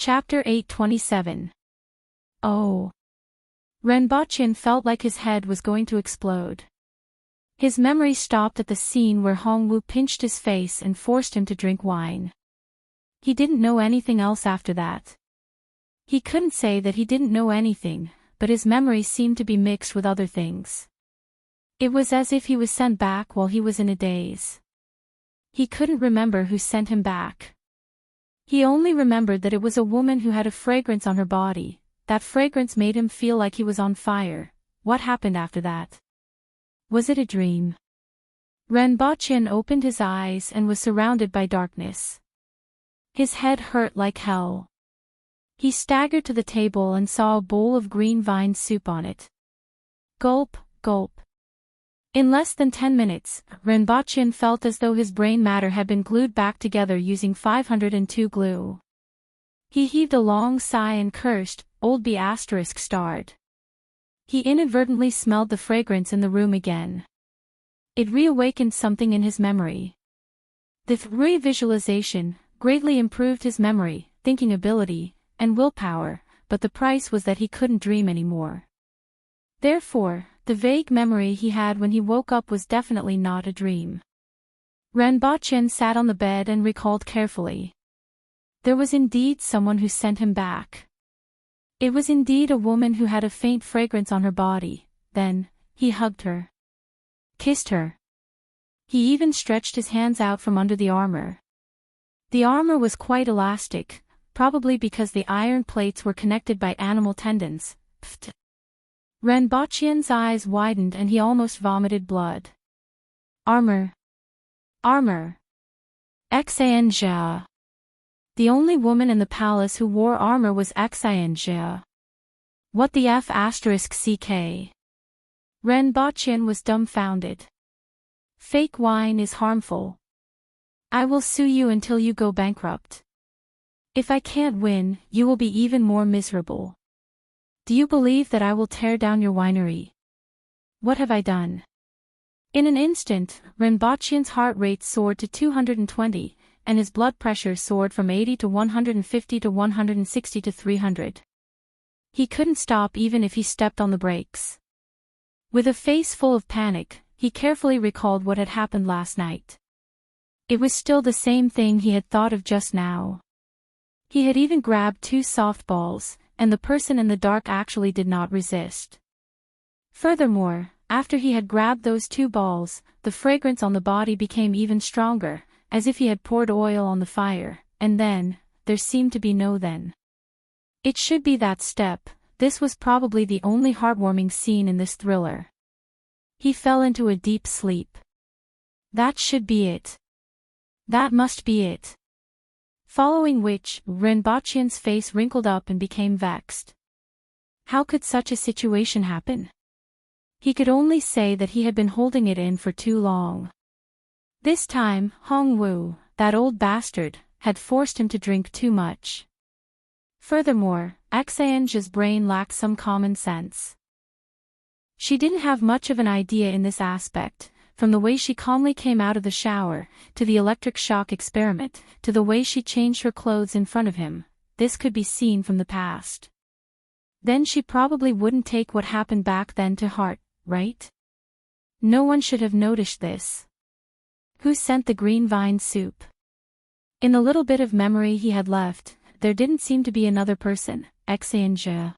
Chapter 827. Oh. Renbochin felt like his head was going to explode. His memory stopped at the scene where Hongwu pinched his face and forced him to drink wine. He didn't know anything else after that. He couldn't say that he didn't know anything, but his memory seemed to be mixed with other things. It was as if he was sent back while he was in a daze. He couldn't remember who sent him back. He only remembered that it was a woman who had a fragrance on her body. That fragrance made him feel like he was on fire. What happened after that? Was it a dream? Renbochin opened his eyes and was surrounded by darkness. His head hurt like hell. He staggered to the table and saw a bowl of green vine soup on it. Gulp, gulp. In less than 10 minutes, Renbochin felt as though his brain matter had been glued back together using 502 glue. He heaved a long sigh and cursed, "Old B****." He inadvertently smelled the fragrance in the room again. It reawakened something in his memory. The re-visualization greatly improved his memory, thinking ability, and willpower, but the price was that he couldn't dream anymore. Therefore, the vague memory he had when he woke up was definitely not a dream. Renbochin sat on the bed and recalled carefully. There was indeed someone who sent him back. It was indeed a woman who had a faint fragrance on her body. Then, he hugged her. Kissed her. He even stretched his hands out from under the armor. The armor was quite elastic, probably because the iron plates were connected by animal tendons. Pfft. Renbochin's eyes widened and he almost vomited blood. Armor. Armor. Xianjia. The only woman in the palace who wore armor was Xianjia. What the F***ck? Renbochin was dumbfounded. Fake wine is harmful. I will sue you until you go bankrupt. If I can't win, you will be even more miserable. Do you believe that I will tear down your winery? What have I done? In an instant, Renbochin's heart rate soared to 220, and his blood pressure soared from 80 to 150 to 160 to 300. He couldn't stop even if he stepped on the brakes. With a face full of panic, he carefully recalled what had happened last night. It was still the same thing he had thought of just now. He had even grabbed 2 softballs, and the person in the dark actually did not resist. Furthermore, after he had grabbed those 2 balls, the fragrance on the body became even stronger, as if he had poured oil on the fire, and then, there seemed to be no then. It should be that step. This was probably the only heartwarming scene in this thriller. He fell into a deep sleep. That should be it. That must be it. Following which, Renbochin's face wrinkled up and became vexed. How could such a situation happen? He could only say that he had been holding it in for too long. This time, Hongwu, that old bastard, had forced him to drink too much. Furthermore, Xianjia's brain lacked some common sense. She didn't have much of an idea in this aspect. From the way she calmly came out of the shower, to the electric shock experiment, to the way she changed her clothes in front of him, this could be seen from the past. Then she probably wouldn't take what happened back then to heart, right? No one should have noticed this. Who sent the green vine soup? In the little bit of memory he had left, there didn't seem to be another person, Xianjia.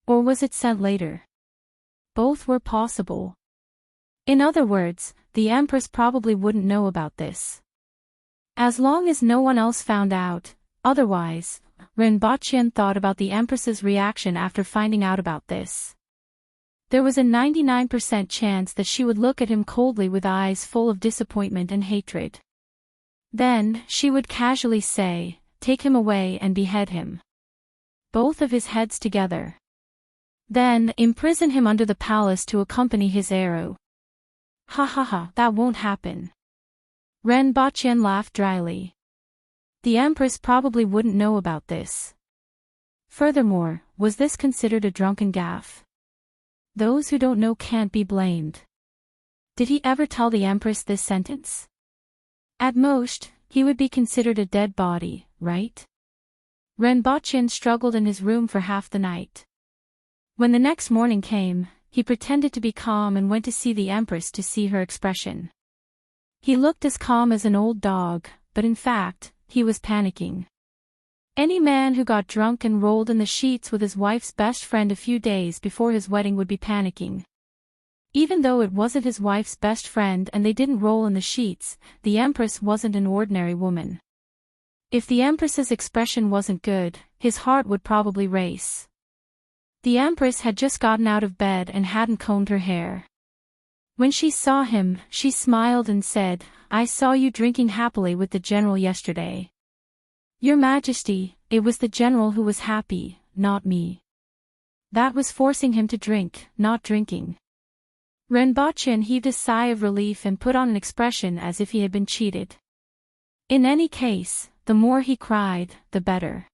Or was it sent later? Both were possible. In other words, the Empress probably wouldn't know about this. As long as no one else found out, otherwise, Renbochin thought about the Empress's reaction after finding out about this. There was a 99% chance that she would look at him coldly with eyes full of disappointment and hatred. Then, she would casually say, "Take him away and behead him. Both of his heads together. Then, imprison him under the palace to accompany his arrow." Ha ha ha, that won't happen. Renbochin laughed dryly. The Empress probably wouldn't know about this. Furthermore, was this considered a drunken gaffe? Those who don't know can't be blamed. Did he ever tell the Empress this sentence? At most, he would be considered a dead body, right? Renbochin struggled in his room for half the night. When the next morning came, he pretended to be calm and went to see the Empress to see her expression. He looked as calm as an old dog, but in fact, he was panicking. Any man who got drunk and rolled in the sheets with his wife's best friend a few days before his wedding would be panicking. Even though it wasn't his wife's best friend and they didn't roll in the sheets, the Empress wasn't an ordinary woman. If the Empress's expression wasn't good, his heart would probably race. The Empress had just gotten out of bed and hadn't combed her hair. When she saw him, she smiled and said, "I saw you drinking happily with the general yesterday." "Your Majesty, it was the general who was happy, not me. That was forcing him to drink, not drinking." Renbochin heaved a sigh of relief and put on an expression as if he had been cheated. In any case, the more he cried, the better.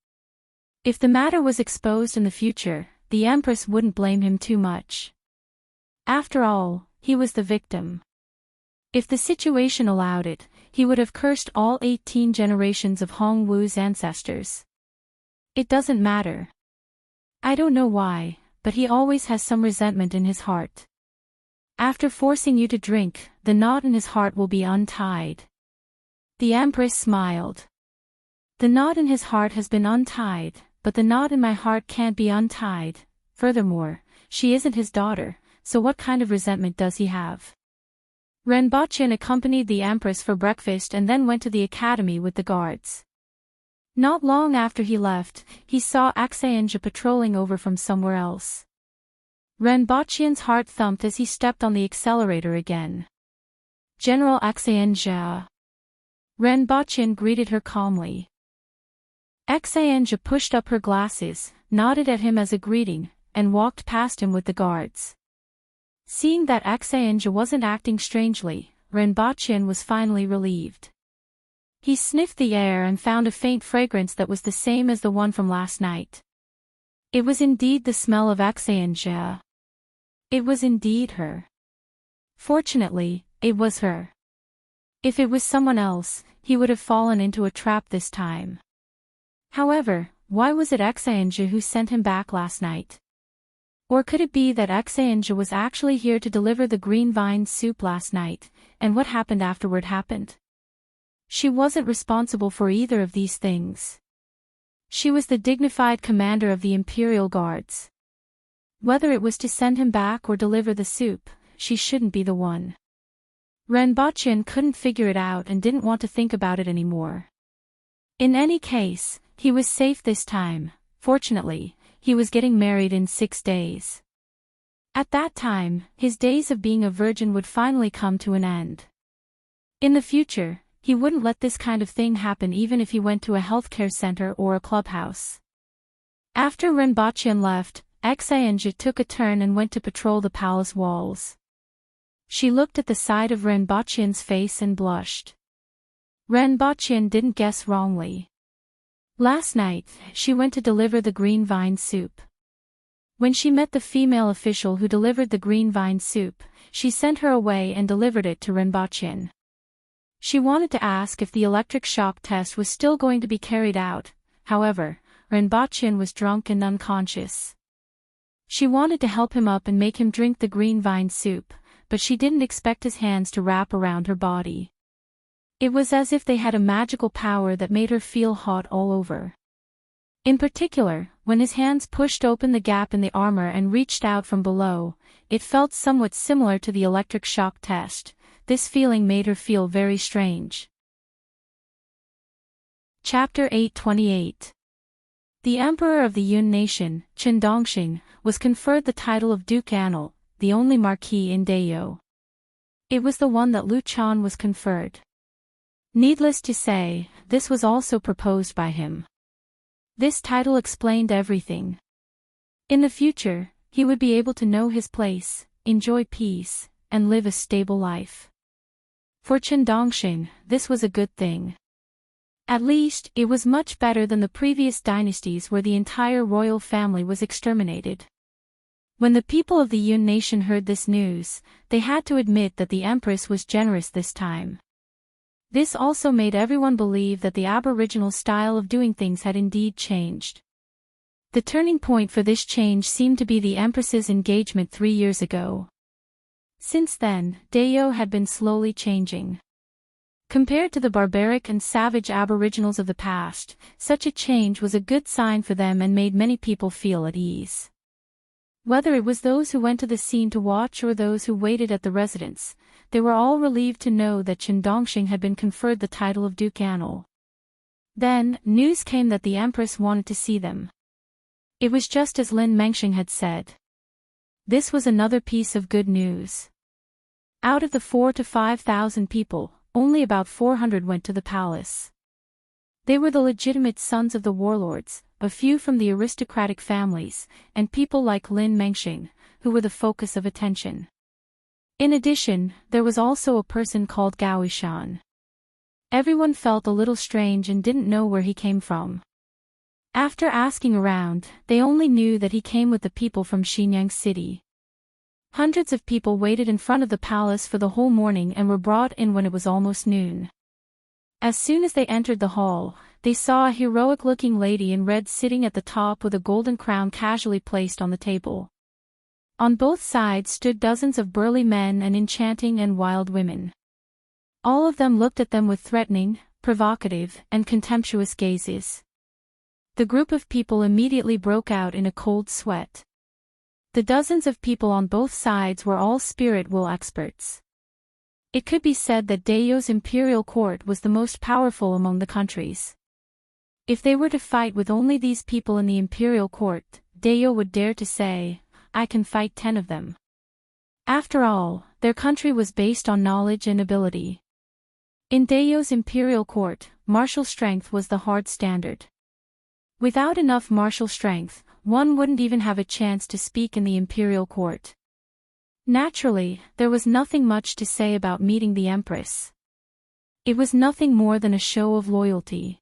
If the matter was exposed in the future, the Empress wouldn't blame him too much. After all, he was the victim. If the situation allowed it, he would have cursed all 18 generations of Hongwu's ancestors. It doesn't matter. I don't know why, but he always has some resentment in his heart. After forcing you to drink, the knot in his heart will be untied. The Empress smiled. The knot in his heart has been untied, but the knot in my heart can't be untied. Furthermore, she isn't his daughter, so what kind of resentment does he have? Renbochin accompanied the Empress for breakfast and then went to the academy with the guards. Not long after he left, he saw Axianjia patrolling over from somewhere else. Renbochin's heart thumped as he stepped on the accelerator again. "General Axianjia." Renbochin greeted her calmly. Axianjia pushed up her glasses, nodded at him as a greeting, and walked past him with the guards. Seeing that Axianjia wasn't acting strangely, Renbochin was finally relieved. He sniffed the air and found a faint fragrance that was the same as the one from last night. It was indeed the smell of Axianjia. It was indeed her. Fortunately, it was her. If it was someone else, he would have fallen into a trap this time. However, why was it Axianjia who sent him back last night? Or could it be that Axianjia was actually here to deliver the green vine soup last night, and what happened afterward happened? She wasn't responsible for either of these things. She was the dignified commander of the Imperial Guards. Whether it was to send him back or deliver the soup, she shouldn't be the one. Renbochin couldn't figure it out and didn't want to think about it anymore. In any case, he was safe this time. Fortunately, he was getting married in 6 days. At that time, his days of being a virgin would finally come to an end. In the future, he wouldn't let this kind of thing happen even if he went to a healthcare center or a clubhouse. After Renbochin left, Axianjia took a turn and went to patrol the palace walls. She looked at the side of Renbochin's face and blushed. Renbochin didn't guess wrongly. Last night, she went to deliver the green vine soup. When she met the female official who delivered the green vine soup, she sent her away and delivered it to Renbochin. She wanted to ask if the electric shock test was still going to be carried out. However, Renbochin was drunk and unconscious. She wanted to help him up and make him drink the green vine soup, but she didn't expect his hands to wrap around her body. It was as if they had a magical power that made her feel hot all over. In particular, when his hands pushed open the gap in the armor and reached out from below, it felt somewhat similar to the electric shock test. This feeling made her feel very strange. Chapter 828. The Emperor of the Yun Nation, Chen Dongxing, was conferred the title of Duke Anil, the only marquis in Dayo. It was the one that Lu Chan was conferred. Needless to say, this was also proposed by him. This title explained everything. In the future, he would be able to know his place, enjoy peace, and live a stable life. For Chen Dongxing, this was a good thing. At least, it was much better than the previous dynasties where the entire royal family was exterminated. When the people of the Yun nation heard this news, they had to admit that the Empress was generous this time. This also made everyone believe that the Aboriginal style of doing things had indeed changed. The turning point for this change seemed to be the Empress's engagement 3 years ago. Since then, Deo had been slowly changing. Compared to the barbaric and savage Aboriginals of the past, such a change was a good sign for them and made many people feel at ease. Whether it was those who went to the scene to watch or those who waited at the residence, they were all relieved to know that Chindongxing had been conferred the title of Duke Anil. Then, news came that the Empress wanted to see them. It was just as Lin Mengxing had said. This was another piece of good news. Out of the 4,000 to 5,000 people, only about 400 went to the palace. They were the legitimate sons of the warlords, a few from the aristocratic families, and people like Lin Mengxing, who were the focus of attention. In addition, there was also a person called Gao Yishan. Everyone felt a little strange and didn't know where he came from. After asking around, they only knew that he came with the people from Xinyang City. Hundreds of people waited in front of the palace for the whole morning and were brought in when it was almost noon. As soon as they entered the hall, they saw a heroic-looking lady in red sitting at the top with a golden crown casually placed on the table. On both sides stood dozens of burly men and enchanting and wild women. All of them looked at them with threatening, provocative, and contemptuous gazes. The group of people immediately broke out in a cold sweat. The dozens of people on both sides were all spirit will experts. It could be said that Dayo's imperial court was the most powerful among the countries. If they were to fight with only these people in the imperial court, Dayo would dare to say, "I can fight 10 of them." After all, their country was based on knowledge and ability. In Dayo's imperial court, martial strength was the hard standard. Without enough martial strength, one wouldn't even have a chance to speak in the imperial court. Naturally, there was nothing much to say about meeting the Empress. It was nothing more than a show of loyalty.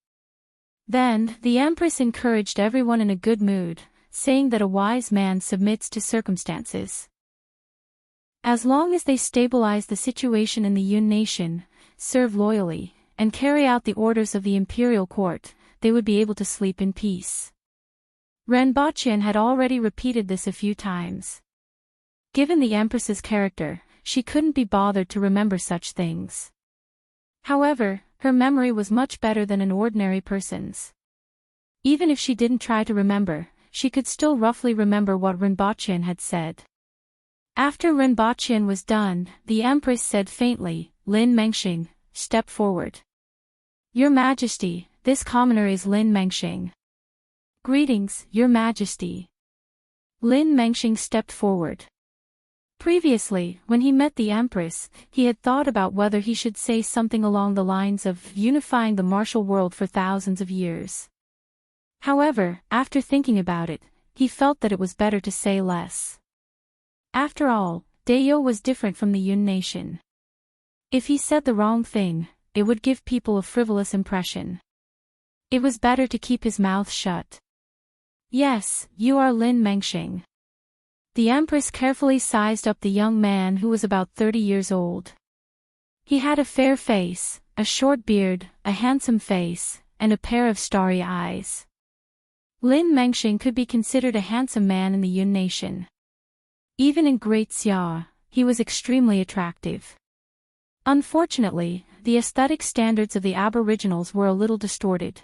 Then, the Empress encouraged everyone in a good mood, saying that a wise man submits to circumstances. As long as they stabilize the situation in the Yun nation, serve loyally, and carry out the orders of the imperial court, they would be able to sleep in peace. Ren Baqian had already repeated this a few times. Given the Empress's character, she couldn't be bothered to remember such things. However, her memory was much better than an ordinary person's. Even if she didn't try to remember, she could still roughly remember what Ren Baqian had said. After Ren Baqian was done, the Empress said faintly, "Lin Mengxing, step forward." "Your Majesty, this commoner is Lin Mengxing." "Greetings, Your Majesty." Lin Mengxing stepped forward. Previously, when he met the Empress, he had thought about whether he should say something along the lines of unifying the martial world for thousands of years. However, after thinking about it, he felt that it was better to say less. After all, Dayo was different from the Yun nation. If he said the wrong thing, it would give people a frivolous impression. It was better to keep his mouth shut. "Yes, you are Lin Mengxing." The Empress carefully sized up the young man who was about 30 years old. He had a fair face, a short beard, a handsome face, and a pair of starry eyes. Lin Mengxing could be considered a handsome man in the Yun nation. Even in Great Xia, he was extremely attractive. Unfortunately, the aesthetic standards of the Aboriginals were a little distorted.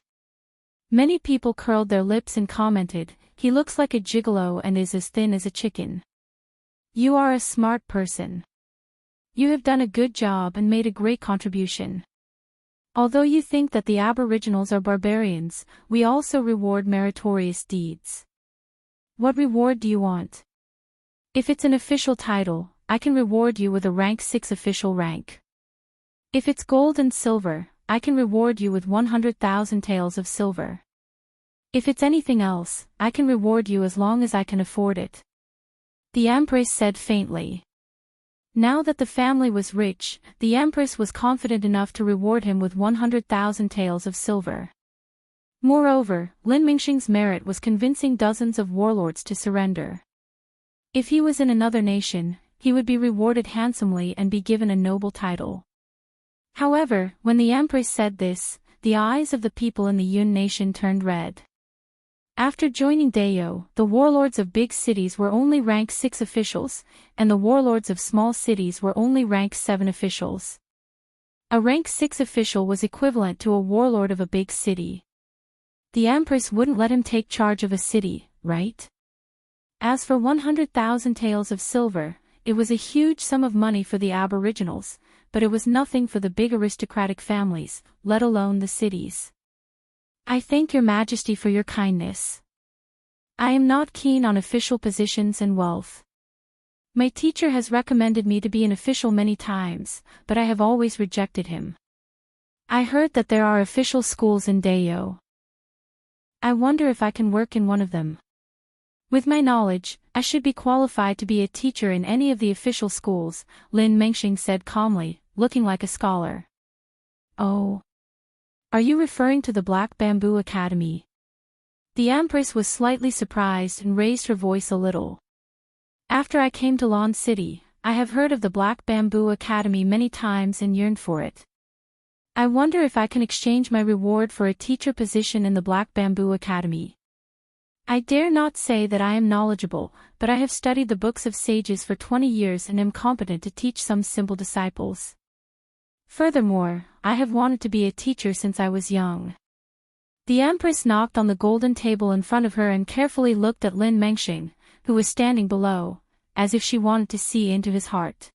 Many people curled their lips and commented, "He looks like a gigolo and is as thin as a chicken." You are a smart person. You have done a good job and made a great contribution. Although you think that the Aboriginals are barbarians, we also reward meritorious deeds. What reward do you want? If it's an official title, I can reward you with a rank 6 official rank. If it's gold and silver, I can reward you with 100,000 taels of silver. If it's anything else, I can reward you as long as I can afford it." The Empress said faintly. Now that the family was rich, the Empress was confident enough to reward him with 100,000 taels of silver. Moreover, Lin Mengxing's merit was convincing dozens of warlords to surrender. If he was in another nation, he would be rewarded handsomely and be given a noble title. However, when the Empress said this, the eyes of the people in the Yun nation turned red. After joining Dayo, the warlords of big cities were only rank 6 officials, and the warlords of small cities were only rank 7 officials. A rank 6 official was equivalent to a warlord of a big city. The Empress wouldn't let him take charge of a city, right? As for 100,000 taels of silver, it was a huge sum of money for the aboriginals, but it was nothing for the big aristocratic families, let alone the cities. I thank your majesty for your kindness. I am not keen on official positions and wealth. My teacher has recommended me to be an official many times, but I have always rejected him. I heard that there are official schools in Dayo. I wonder if I can work in one of them. With my knowledge, I should be qualified to be a teacher in any of the official schools, Lin Mengxing said calmly, looking like a scholar. Oh. Are you referring to the Black Bamboo Academy? The Empress was slightly surprised and raised her voice a little. After I came to Lan City, I have heard of the Black Bamboo Academy many times and yearned for it. I wonder if I can exchange my reward for a teacher position in the Black Bamboo Academy. I dare not say that I am knowledgeable, but I have studied the books of sages for 20 years and am competent to teach some simple disciples. Furthermore, I have wanted to be a teacher since I was young. The Empress knocked on the golden table in front of her and carefully looked at Lin Mengxing, who was standing below, as if she wanted to see into his heart.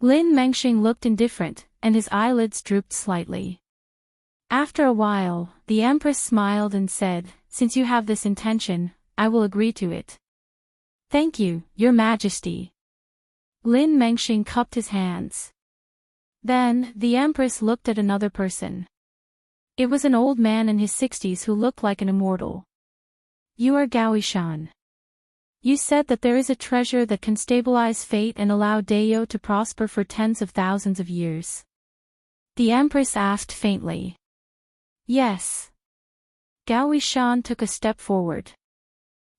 Lin Mengxing looked indifferent, and his eyelids drooped slightly. After a while, the Empress smiled and said, "Since you have this intention, I will agree to it." "Thank you, Your Majesty." Lin Mengxing cupped his hands. Then, the Empress looked at another person. It was an old man in his 60s who looked like an immortal. "You are Gao Yishan. You said that there is a treasure that can stabilize fate and allow Dayo to prosper for tens of thousands of years." The Empress asked faintly. "Yes." Gao Yishan took a step forward.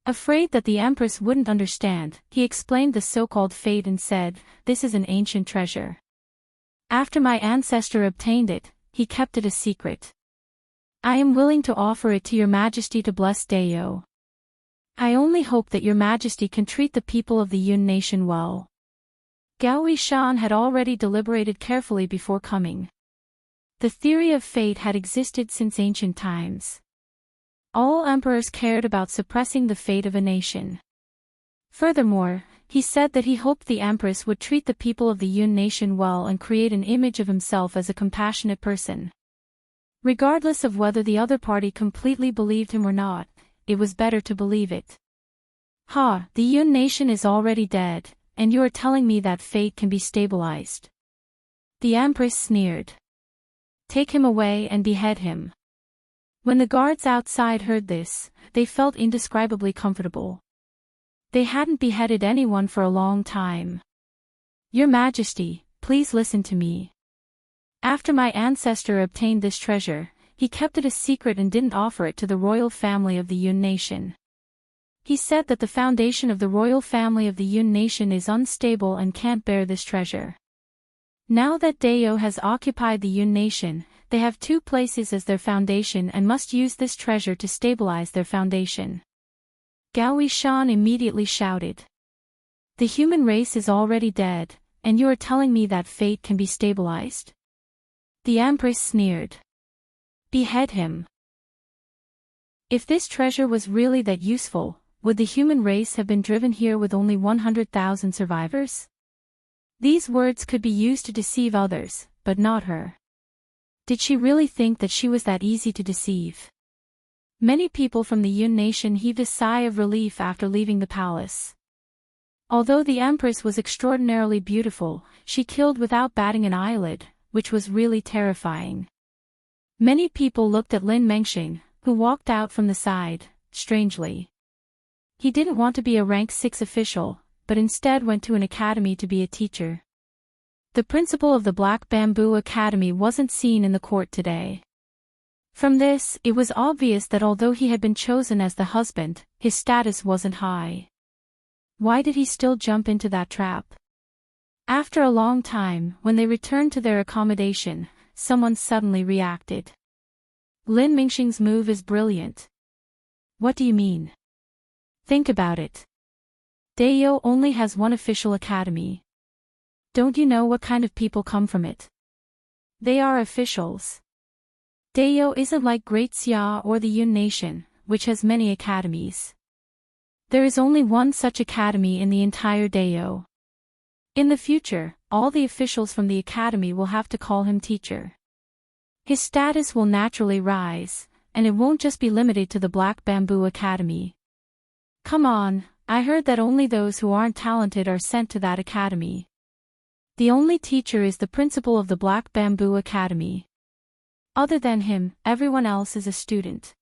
Afraid that the Empress wouldn't understand, he explained the so-called fate and said, "This is an ancient treasure. After my ancestor obtained it, he kept it a secret. I am willing to offer it to Your Majesty to bless Dayo. I only hope that Your Majesty can treat the people of the Yun nation well." Gao Yishan had already deliberated carefully before coming. The theory of fate had existed since ancient times. All emperors cared about suppressing the fate of a nation. Furthermore, he said that he hoped the Empress would treat the people of the Yun nation well and create an image of himself as a compassionate person. Regardless of whether the other party completely believed him or not, it was better to believe it. "Ha, the Yun nation is already dead, and you are telling me that fate can be stabilized." The Empress sneered. "Take him away and behead him." When the guards outside heard this, they felt indescribably comfortable. They hadn't beheaded anyone for a long time. "Your Majesty, please listen to me. After my ancestor obtained this treasure, he kept it a secret and didn't offer it to the royal family of the Yun nation. He said that the foundation of the royal family of the Yun nation is unstable and can't bear this treasure. Now that Dayo has occupied the Yun nation, they have 2 places as their foundation and must use this treasure to stabilize their foundation." Gao Yishan immediately shouted. "The human race is already dead, and you are telling me that fate can be stabilized?" The Empress sneered. "Behead him." If this treasure was really that useful, would the human race have been driven here with only 100,000 survivors? These words could be used to deceive others, but not her. Did she really think that she was that easy to deceive? Many people from the Yun nation heaved a sigh of relief after leaving the palace. Although the Empress was extraordinarily beautiful, she killed without batting an eyelid, which was really terrifying. Many people looked at Lin Mengxing, who walked out from the side, strangely. He didn't want to be a rank 6 official, but instead went to an academy to be a teacher. The principal of the Black Bamboo Academy wasn't seen in the court today. From this, it was obvious that although he had been chosen as the husband, his status wasn't high. Why did he still jump into that trap? After a long time, when they returned to their accommodation, someone suddenly reacted. Lin Mingxing's move is brilliant. What do you mean? Think about it. Dayo only has one official academy. Don't you know what kind of people come from it? They are officials. Dayo isn't like Great Xia or the Yun Nation, which has many academies. There is only one such academy in the entire Dayo. In the future, all the officials from the academy will have to call him teacher. His status will naturally rise, and it won't just be limited to the Black Bamboo Academy. Come on, I heard that only those who aren't talented are sent to that academy. The only teacher is the principal of the Black Bamboo Academy. Other than him, everyone else is a student.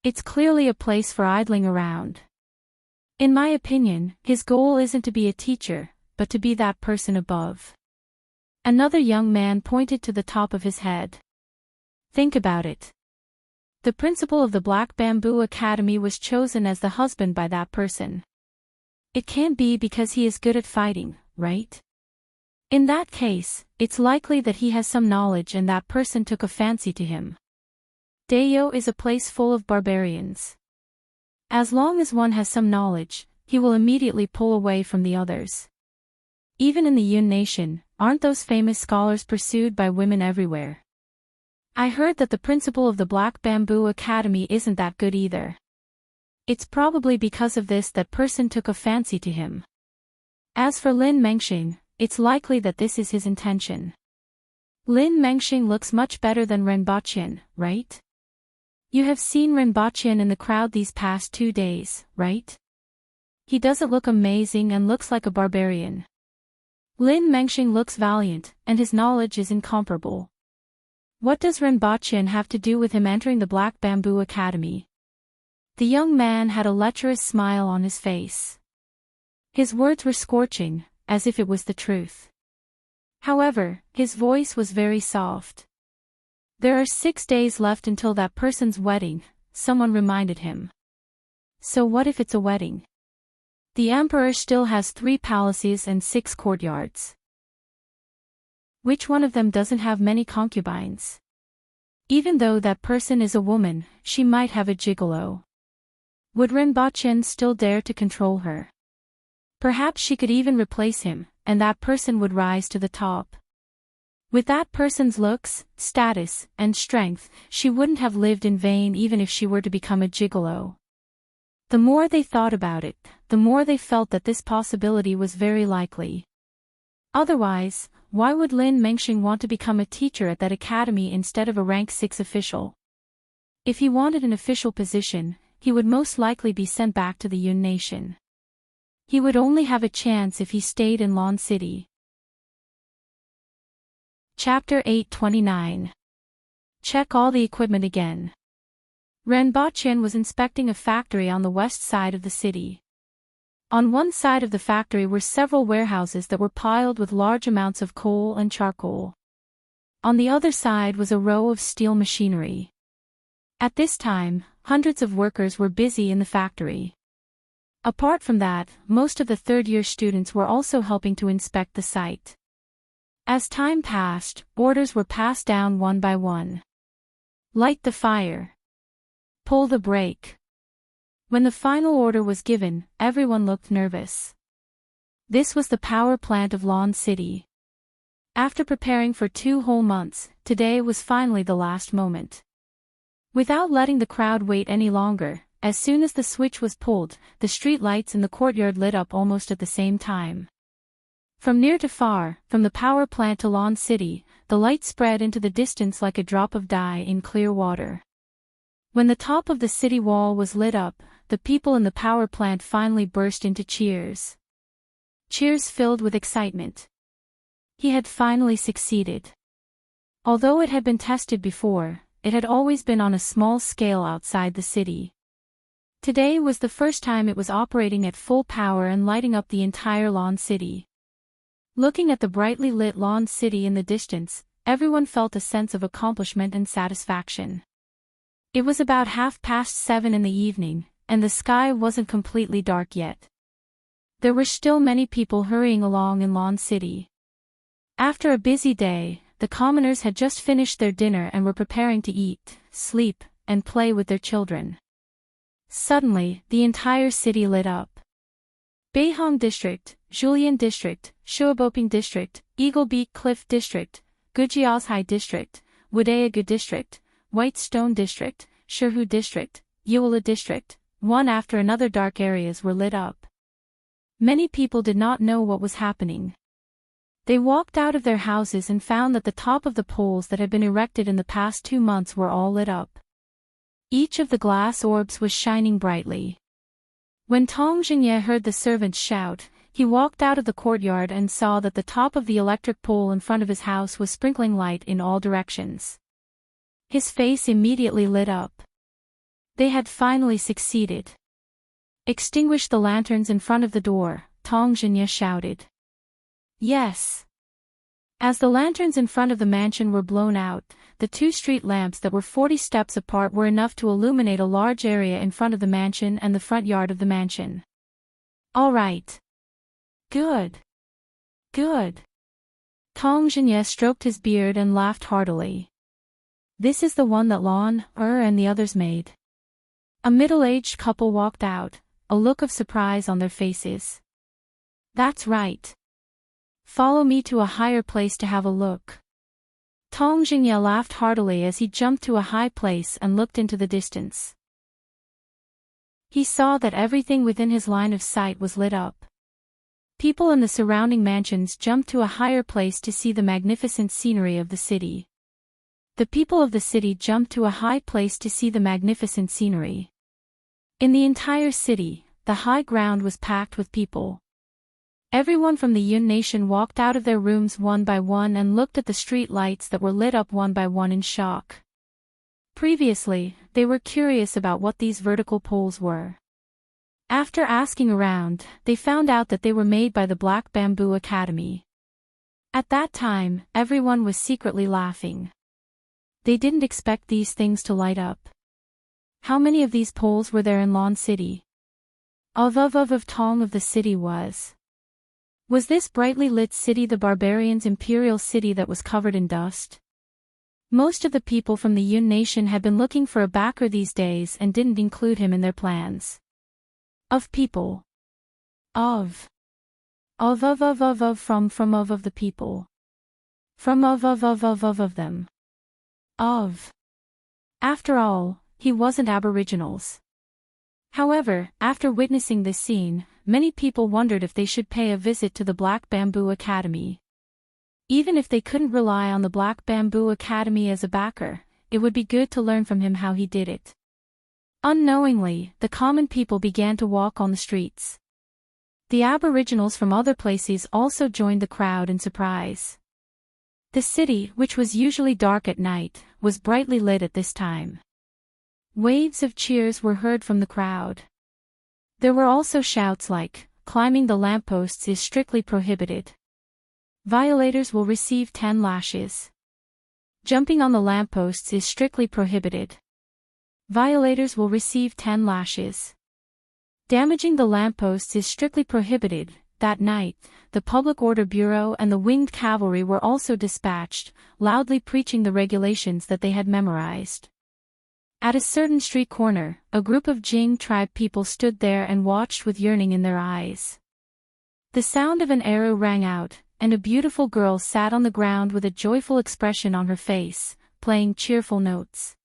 It's clearly a place for idling around. In my opinion, his goal isn't to be a teacher, but to be that person above. Another young man pointed to the top of his head. Think about it. The principal of the Black Bamboo Academy was chosen as the husband by that person. It can't be because he is good at fighting, right? In that case, it's likely that he has some knowledge and that person took a fancy to him. Dayo is a place full of barbarians. As long as one has some knowledge, he will immediately pull away from the others. Even in the Yun Nation, aren't those famous scholars pursued by women everywhere? I heard that the principal of the Black Bamboo Academy isn't that good either. It's probably because of this that person took a fancy to him. As for Lin Mengxing, it's likely that this is his intention. Lin Mengxing looks much better than Ren Baqian, right? You have seen Ren Baqian in the crowd these past 2 days, right? He doesn't look amazing and looks like a barbarian. Lin Mengxing looks valiant, and his knowledge is incomparable. What does Ren Baqian have to do with him entering the Black Bamboo Academy? The young man had a lecherous smile on his face. His words were scorching, as if it was the truth. However, his voice was very soft. There are 6 days left until that person's wedding, someone reminded him. So what if it's a wedding? The emperor still has 3 palaces and 6 courtyards. Which one of them doesn't have many concubines? Even though that person is a woman, she might have a gigolo. Would Ren Baqian still dare to control her? Perhaps she could even replace him, and that person would rise to the top. With that person's looks, status, and strength, she wouldn't have lived in vain even if she were to become a gigolo. The more they thought about it, the more they felt that this possibility was very likely. Otherwise, why would Lin Mengxing want to become a teacher at that academy instead of a rank 6 official? If he wanted an official position, he would most likely be sent back to the Yun Nation. He would only have a chance if he stayed in Lon City. Chapter 829. Check all the equipment again. Ren Baqian was inspecting a factory on the west side of the city. On one side of the factory were several warehouses that were piled with large amounts of coal and charcoal. On the other side was a row of steel machinery. At this time, hundreds of workers were busy in the factory. Apart from that, most of the third-year students were also helping to inspect the site. As time passed, orders were passed down one by one. Light the fire. Pull the brake. When the final order was given, everyone looked nervous. This was the power plant of Lon City. After preparing for 2 whole months, today was finally the last moment. Without letting the crowd wait any longer, as soon as the switch was pulled, the street lights in the courtyard lit up almost at the same time. From near to far, from the power plant to Lon City, the light spread into the distance like a drop of dye in clear water. When the top of the city wall was lit up, the people in the power plant finally burst into cheers. Cheers filled with excitement. He had finally succeeded. Although it had been tested before, it had always been on a small scale outside the city. Today was the first time it was operating at full power and lighting up the entire Lon City. Looking at the brightly lit Lon City in the distance, everyone felt a sense of accomplishment and satisfaction. It was about 7:30 in the evening, and the sky wasn't completely dark yet. There were still many people hurrying along in Lawn City. After a busy day, the commoners had just finished their dinner and were preparing to eat, sleep, and play with their children. Suddenly, the entire city lit up. Beihong District, Julian District, Shuaboping District, Eagle Beak Cliff District, Gujiazhai District, Wadayagu District, Whitestone District, Shihu District, Yuala District, one after another dark areas were lit up. Many people did not know what was happening. They walked out of their houses and found that the top of the poles that had been erected in the past 2 months were all lit up. Each of the glass orbs was shining brightly. When Tong Jingye heard the servants shout, he walked out of the courtyard and saw that the top of the electric pole in front of his house was sprinkling light in all directions. His face immediately lit up. They had finally succeeded. "Extinguish the lanterns in front of the door," Tong Jingye shouted. Yes. As the lanterns in front of the mansion were blown out, the 2 street lamps that were 40 steps apart were enough to illuminate a large area in front of the mansion and the front yard of the mansion. All right. Good. Good. Tong Jingye stroked his beard and laughed heartily. This is the one that Lan, and the others made. A middle-aged couple walked out, a look of surprise on their faces. That's right. Follow me to a higher place to have a look. Tong Jingye laughed heartily as he jumped to a high place and looked into the distance. He saw that everything within his line of sight was lit up. People in the surrounding mansions jumped to a higher place to see the magnificent scenery of the city. The people of the city jumped to a high place to see the magnificent scenery. In the entire city, the high ground was packed with people. Everyone from the Yun nation walked out of their rooms one by one and looked at the street lights that were lit up one by one in shock. Previously, they were curious about what these vertical poles were. After asking around, they found out that they were made by the Black Bamboo Academy. At that time, everyone was secretly laughing. They didn't expect these things to light up. How many of these poles were there in Lawn City? Of Tong of the city was. Was this brightly lit city the barbarians' imperial city that was covered in dust? Most of the people from the Yun nation had been looking for a backer these days and didn't include him in their plans. Of people. Of the people. From of them. Of. After all, he wasn't aboriginals. However, after witnessing this scene, many people wondered if they should pay a visit to the Black Bamboo Academy. Even if they couldn't rely on the Black Bamboo Academy as a backer, it would be good to learn from him how he did it. Unknowingly, the common people began to walk on the streets. The aboriginals from other places also joined the crowd in surprise. The city, which was usually dark at night, was brightly lit at this time. Waves of cheers were heard from the crowd. There were also shouts like, "Climbing the lampposts is strictly prohibited. Violators will receive 10 lashes. Jumping on the lampposts is strictly prohibited. Violators will receive 10 lashes. Damaging the lampposts is strictly prohibited." That night, the Public Order Bureau and the Winged Cavalry were also dispatched, loudly preaching the regulations that they had memorized. At a certain street corner, a group of Jing tribe people stood there and watched with yearning in their eyes. The sound of an arrow rang out, and a beautiful girl sat on the ground with a joyful expression on her face, playing cheerful notes.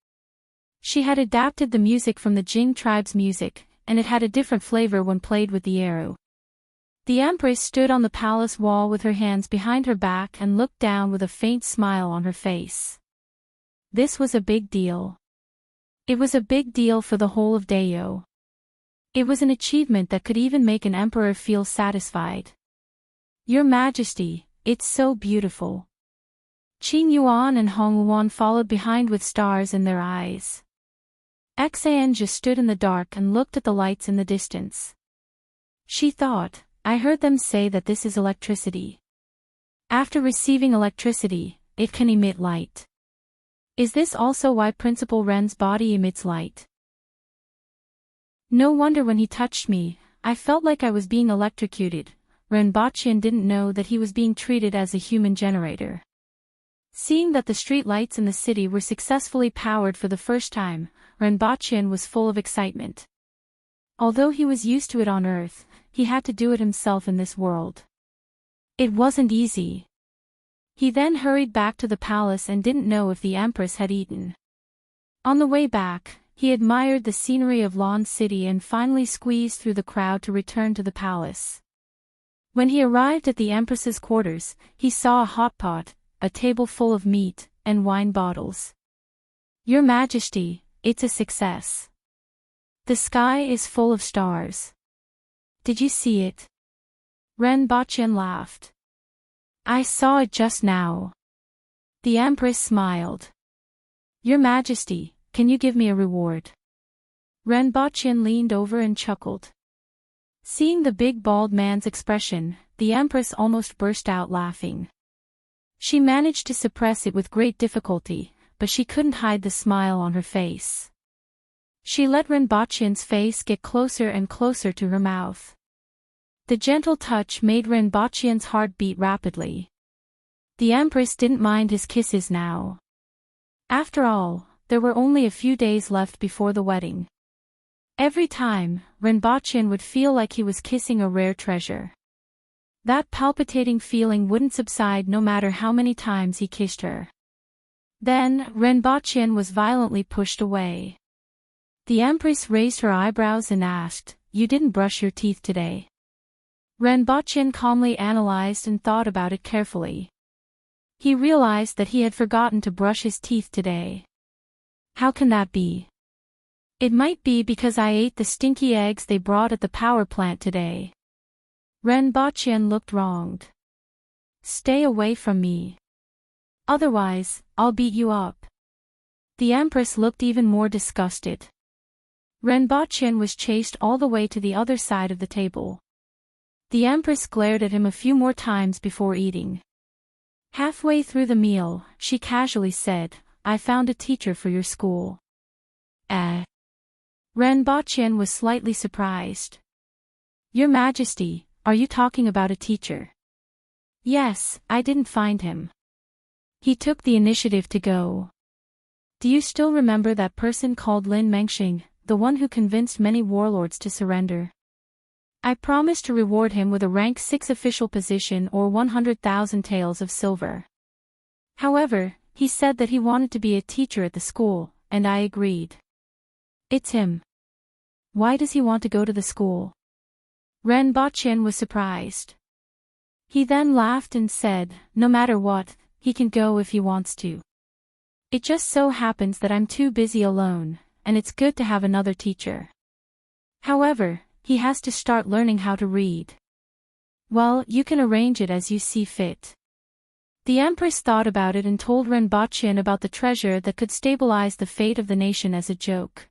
She had adapted the music from the Jing tribe's music, and it had a different flavor when played with the arrow. The Empress stood on the palace wall with her hands behind her back and looked down with a faint smile on her face. This was a big deal. It was a big deal for the whole of Dayo. It was an achievement that could even make an emperor feel satisfied. "Your Majesty, it's so beautiful." Qing Yuan and Hong Wuan followed behind with stars in their eyes. Xan just stood in the dark and looked at the lights in the distance. She thought, "I heard them say that this is electricity. After receiving electricity, it can emit light. Is this also why Principal Ren's body emits light? No wonder when he touched me, I felt like I was being electrocuted. Renbochin didn't know that he was being treated as a human generator. Seeing that the street lights in the city were successfully powered for the first time, Renbochin was full of excitement. Although he was used to it on Earth, he had to do it himself in this world. It wasn't easy. He then hurried back to the palace and didn't know if the Empress had eaten. On the way back, he admired the scenery of Lawn City and finally squeezed through the crowd to return to the palace. When he arrived at the Empress's quarters, he saw a hot pot, a table full of meat, and wine bottles. "Your Majesty, it's a success. The sky is full of stars. Did you see it?" Renbochin laughed. "I saw it just now." The Empress smiled. "Your Majesty, can you give me a reward?" Renbochin leaned over and chuckled. Seeing the big bald man's expression, the Empress almost burst out laughing. She managed to suppress it with great difficulty, but she couldn't hide the smile on her face. She let Renbochin's face get closer and closer to her mouth. The gentle touch made Renbochin's heart beat rapidly. The Empress didn't mind his kisses now. After all, there were only a few days left before the wedding. Every time, Renbochin would feel like he was kissing a rare treasure. That palpitating feeling wouldn't subside no matter how many times he kissed her. Then, Renbochin was violently pushed away. The Empress raised her eyebrows and asked, "You didn't brush your teeth today?" Renbochin calmly analyzed and thought about it carefully. He realized that he had forgotten to brush his teeth today. How can that be? It might be because I ate the stinky eggs they brought at the power plant today. Renbochin looked wronged. "Stay away from me. Otherwise, I'll beat you up." The Empress looked even more disgusted. Renbochin was chased all the way to the other side of the table. The Empress glared at him a few more times before eating. Halfway through the meal, she casually said, "I found a teacher for your school." Renbochin was slightly surprised. "Your Majesty, are you talking about a teacher?" "Yes, I didn't find him. He took the initiative to go." "Do you still remember that person called Lin Mengxing, the one who convinced many warlords to surrender? I promised to reward him with a rank 6 official position or 100,000 taels of silver. However, he said that he wanted to be a teacher at the school, and I agreed." "It's him. Why does he want to go to the school?" Renbochin was surprised. He then laughed and said, "No matter what, he can go if he wants to. It just so happens that I'm too busy alone, and it's good to have another teacher. However, he has to start learning how to read." "Well, you can arrange it as you see fit." The Empress thought about it and told Renbochin about the treasure that could stabilize the fate of the nation as a joke.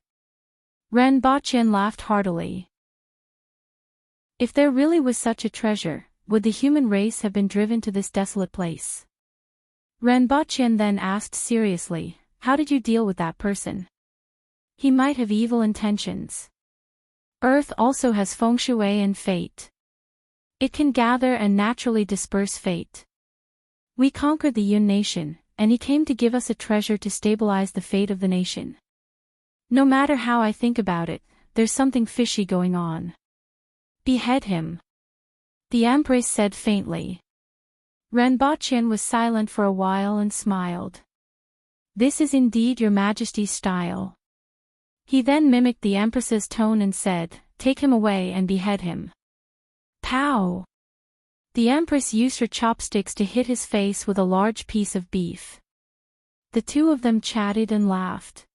Renbochin laughed heartily. If there really was such a treasure, would the human race have been driven to this desolate place? Renbochin then asked seriously, "How did you deal with that person? He might have evil intentions." Earth also has feng shui and fate. It can gather and naturally disperse fate. We conquered the Yun nation, and he came to give us a treasure to stabilize the fate of the nation. No matter how I think about it, there's something fishy going on. Behead him," the Empress said faintly. Renbochin was silent for a while and smiled. "This is indeed your Majesty's style." He then mimicked the Empress's tone and said, "Take him away and behead him." Pow! The Empress used her chopsticks to hit his face with a large piece of beef. The two of them chatted and laughed.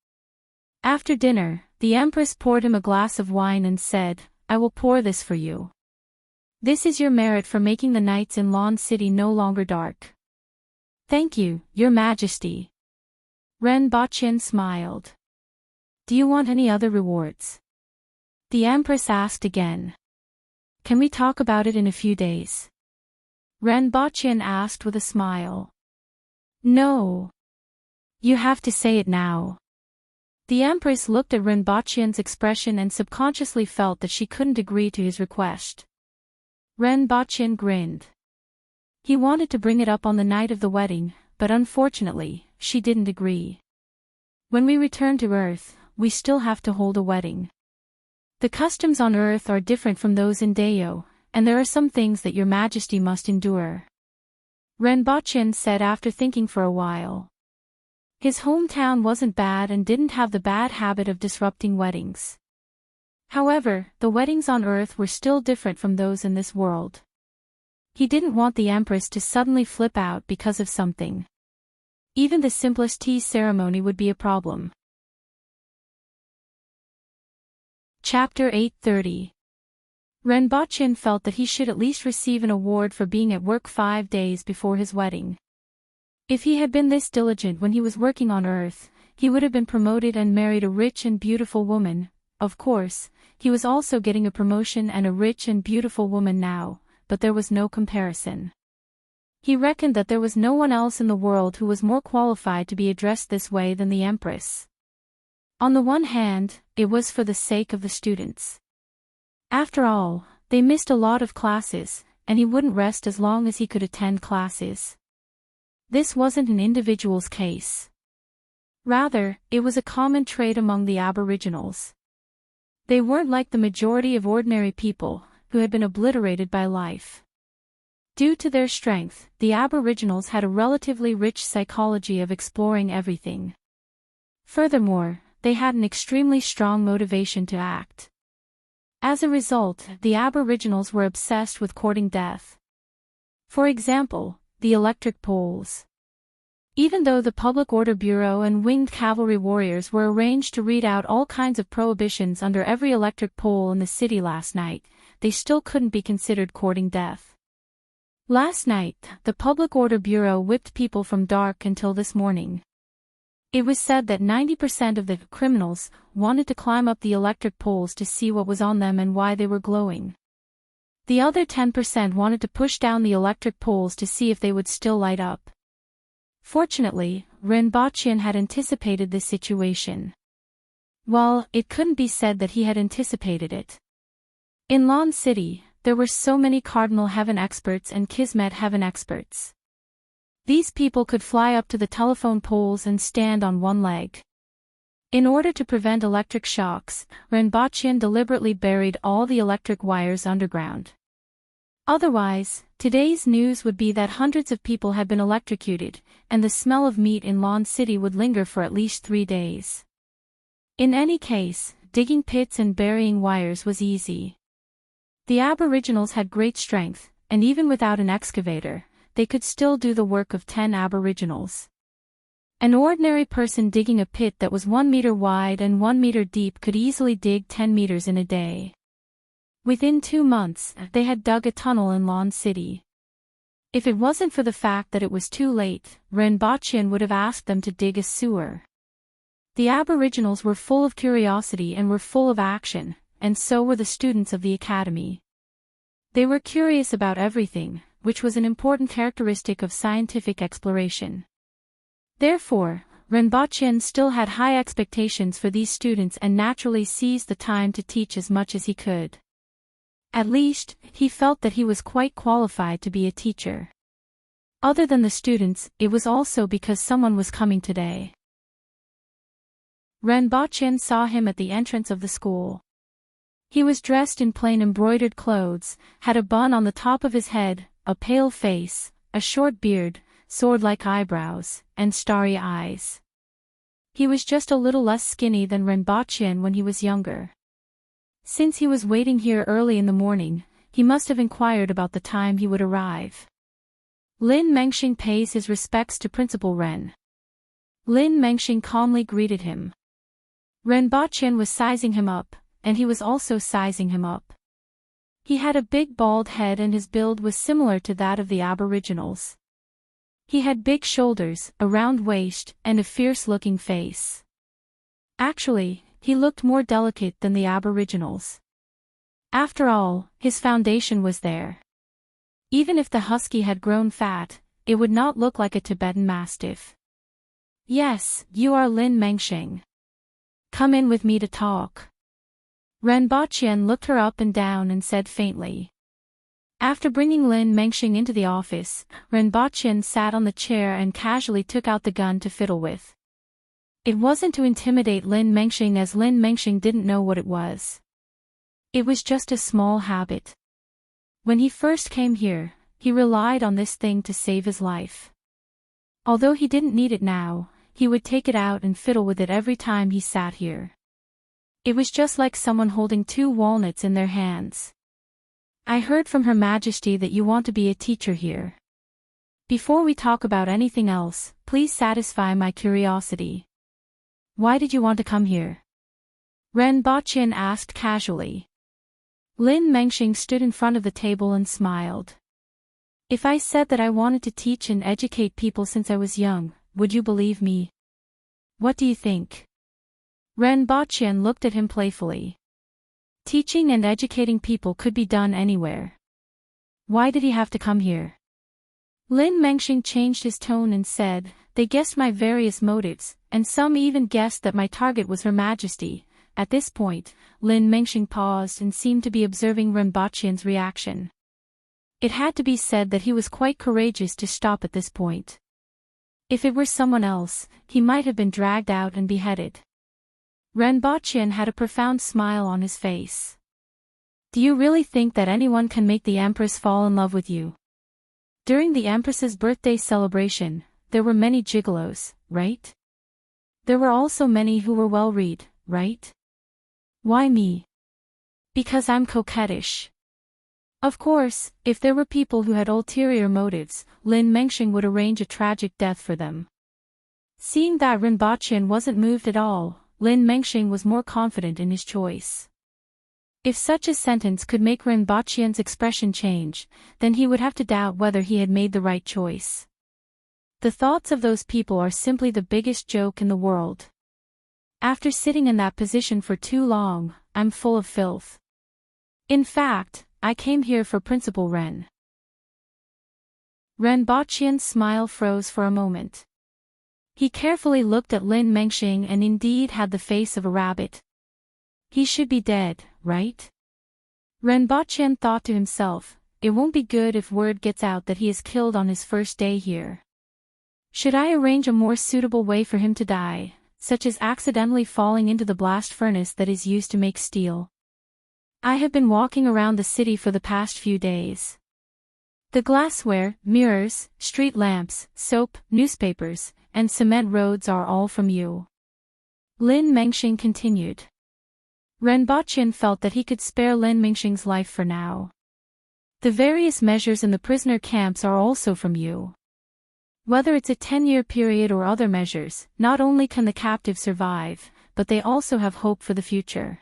After dinner, the Empress poured him a glass of wine and said, "I will pour this for you. This is your merit for making the nights in Lawn City no longer dark." "Thank you, Your Majesty." Renbochin smiled. "Do you want any other rewards?" the Empress asked again. "Can we talk about it in a few days?" Renbochin asked with a smile. "No. You have to say it now." The Empress looked at Renbachian's expression and subconsciously felt that she couldn't agree to his request. Renbachian grinned. He wanted to bring it up on the night of the wedding, but unfortunately, she didn't agree. When we return to Earth, we still have to hold a wedding. The customs on Earth are different from those in Deo, and there are some things that your Majesty must endure. Renbachian said after thinking for a while. His hometown wasn't bad and didn't have the bad habit of disrupting weddings. However, the weddings on Earth were still different from those in this world. He didn't want the Empress to suddenly flip out because of something. Even the simplest tea ceremony would be a problem. Chapter 830. Renbachian felt that he should at least receive an award for being at work 5 days before his wedding. If he had been this diligent when he was working on Earth, he would have been promoted and married a rich and beautiful woman. Of course, he was also getting a promotion and a rich and beautiful woman now, but there was no comparison. He reckoned that there was no one else in the world who was more qualified to be addressed this way than the Empress. On the one hand, it was for the sake of the students. After all, they missed a lot of classes, and he wouldn't rest as long as he could attend classes. This wasn't an individual's case. Rather, it was a common trait among the Aboriginals. They weren't like the majority of ordinary people, who had been obliterated by life. Due to their strength, the Aboriginals had a relatively rich psychology of exploring everything. Furthermore, they had an extremely strong motivation to act. As a result, the Aboriginals were obsessed with courting death. For example, the electric poles. Even though the Public Order Bureau and winged cavalry warriors were arranged to read out all kinds of prohibitions under every electric pole in the city last night, they still couldn't be considered courting death. Last night, the Public Order Bureau whipped people from dark until this morning. It was said that 90% of the criminals wanted to climb up the electric poles to see what was on them and why they were glowing. The other 10% wanted to push down the electric poles to see if they would still light up. Fortunately, Renbachian had anticipated this situation. Well, it couldn't be said that he had anticipated it. In Lawn City, there were so many Cardinal Heaven experts and Kismet Heaven experts. These people could fly up to the telephone poles and stand on one leg. In order to prevent electric shocks, Renbachian deliberately buried all the electric wires underground. Otherwise, today's news would be that hundreds of people had been electrocuted, and the smell of meat in Lawn City would linger for at least 3 days. In any case, digging pits and burying wires was easy. The Aboriginals had great strength, and even without an excavator, they could still do the work of 10 Aboriginals. An ordinary person digging a pit that was 1 meter wide and 1 meter deep could easily dig 10 meters in a day. Within 2 months, they had dug a tunnel in Lawn City. If it wasn't for the fact that it was too late, Renbachian would have asked them to dig a sewer. The Aboriginals were full of curiosity and were full of action, and so were the students of the academy. They were curious about everything, which was an important characteristic of scientific exploration. Therefore, Renbachian still had high expectations for these students and naturally seized the time to teach as much as he could. At least, he felt that he was quite qualified to be a teacher. Other than the students, it was also because someone was coming today. Renbachian saw him at the entrance of the school. He was dressed in plain embroidered clothes, had a bun on the top of his head, a pale face, a short beard, sword-like eyebrows, and starry eyes. He was just a little less skinny than Renbachian when he was younger. Since he was waiting here early in the morning, he must have inquired about the time he would arrive. Lin Mengxing pays his respects to Principal Ren. Lin Mengxing calmly greeted him. Renbachian was sizing him up, and he was also sizing him up. He had a big bald head and his build was similar to that of the Aboriginals. He had big shoulders, a round waist, and a fierce-looking face. Actually, he looked more delicate than the Aboriginals. After all, his foundation was there. Even if the husky had grown fat, it would not look like a Tibetan Mastiff. Yes, you are Lin Mengxing. Come in with me to talk. Ren Boqian looked her up and down and said faintly. After bringing Lin Mengxing into the office, Ren Boqian sat on the chair and casually took out the gun to fiddle with. It wasn't to intimidate Lin Mengxing, as Lin Mengxing didn't know what it was. It was just a small habit. When he first came here, he relied on this thing to save his life. Although he didn't need it now, he would take it out and fiddle with it every time he sat here. It was just like someone holding 2 walnuts in their hands. I heard from Her Majesty that you want to be a teacher here. Before we talk about anything else, please satisfy my curiosity. Why did you want to come here? Ren Boqian asked casually. Lin Mengxing stood in front of the table and smiled. If I said that I wanted to teach and educate people since I was young, would you believe me? What do you think? Ren Boqian looked at him playfully. Teaching and educating people could be done anywhere. Why did he have to come here? Lin Mengxing changed his tone and said, they guessed my various motives, and some even guessed that my target was Her Majesty. At this point, Lin Mengxing paused and seemed to be observing Ren Boqian's reaction. It had to be said that he was quite courageous to stop at this point. If it were someone else, he might have been dragged out and beheaded. Ren Boqian had a profound smile on his face. Do you really think that anyone can make the Empress fall in love with you? During the Empress's birthday celebration, there were many gigolos, right? There were also many who were well-read, right? Why me? Because I'm coquettish. Of course, if there were people who had ulterior motives, Lin Mengxing would arrange a tragic death for them. Seeing that Ren Boqian wasn't moved at all, Lin Mengxing was more confident in his choice. If such a sentence could make Ren Boqian's expression change, then he would have to doubt whether he had made the right choice. The thoughts of those people are simply the biggest joke in the world. After sitting in that position for too long, I'm full of filth. In fact, I came here for Principal Ren. Ren Boqian's smile froze for a moment. He carefully looked at Lin Mengxing and indeed had the face of a rabbit. He should be dead, right? Ren Boqian thought to himself, it won't be good if word gets out that he is killed on his first day here. Should I arrange a more suitable way for him to die, such as accidentally falling into the blast furnace that is used to make steel? I have been walking around the city for the past few days. The glassware, mirrors, street lamps, soap, newspapers, and cement roads are all from you. Lin Mengxing continued. Ren Boqian felt that he could spare Lin Mengxing's life for now. The various measures in the prisoner camps are also from you. Whether it's a 10-year period or other measures, not only can the captive survive, but they also have hope for the future.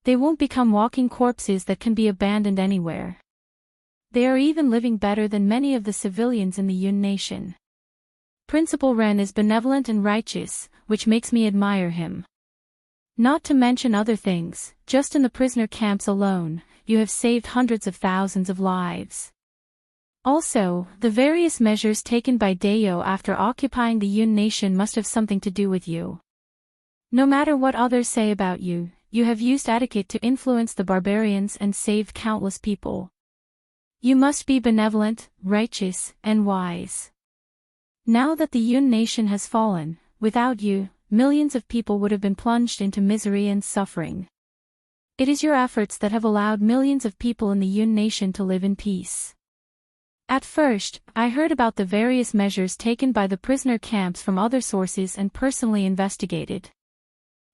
They won't become walking corpses that can be abandoned anywhere. They are even living better than many of the civilians in the Yun nation. Principal Ren is benevolent and righteous, which makes me admire him. Not to mention other things, just in the prisoner camps alone, you have saved hundreds of thousands of lives. Also, the various measures taken by Dayo after occupying the Yun nation must have something to do with you. No matter what others say about you, you have used etiquette to influence the barbarians and saved countless people. You must be benevolent, righteous, and wise. Now that the Yun nation has fallen, without you, millions of people would have been plunged into misery and suffering. It is your efforts that have allowed millions of people in the Yun nation to live in peace. At first, I heard about the various measures taken by the prisoner camps from other sources and personally investigated.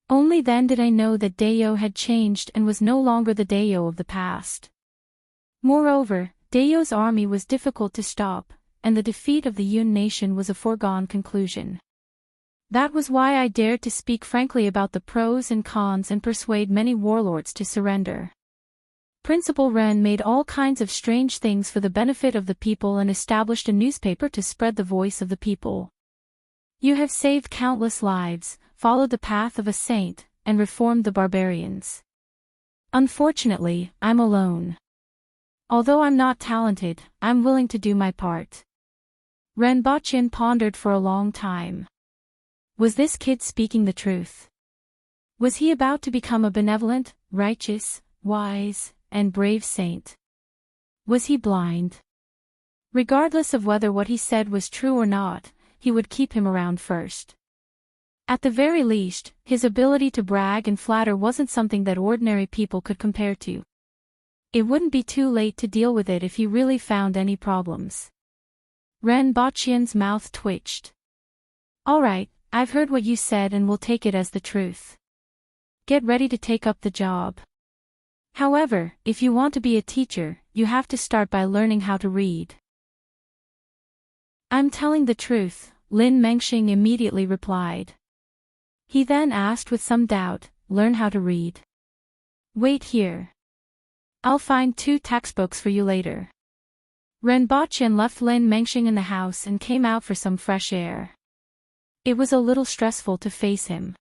Only then did I know that Dayo had changed and was no longer the Dayo of the past. Moreover, Dayo's army was difficult to stop, and the defeat of the Yun nation was a foregone conclusion. That was why I dared to speak frankly about the pros and cons and persuade many warlords to surrender. Principal Ren made all kinds of strange things for the benefit of the people and established a newspaper to spread the voice of the people. You have saved countless lives, followed the path of a saint, and reformed the barbarians. Unfortunately, I'm alone. Although I'm not talented, I'm willing to do my part. Ren Boqian pondered for a long time. Was this kid speaking the truth? Was he about to become a benevolent, righteous, wise, and brave saint? Was he blind? Regardless of whether what he said was true or not, he would keep him around first. At the very least, his ability to brag and flatter wasn't something that ordinary people could compare to. It wouldn't be too late to deal with it if he really found any problems. Ren Baqian's mouth twitched. All right, I've heard what you said and will take it as the truth. Get ready to take up the job. However, if you want to be a teacher, you have to start by learning how to read. I'm telling the truth, Lin Mengxing immediately replied. He then asked with some doubt, learn how to read. Wait here. I'll find 2 textbooks for you later. Ren Baqian left Lin Mengxing in the house and came out for some fresh air. It was a little stressful to face him.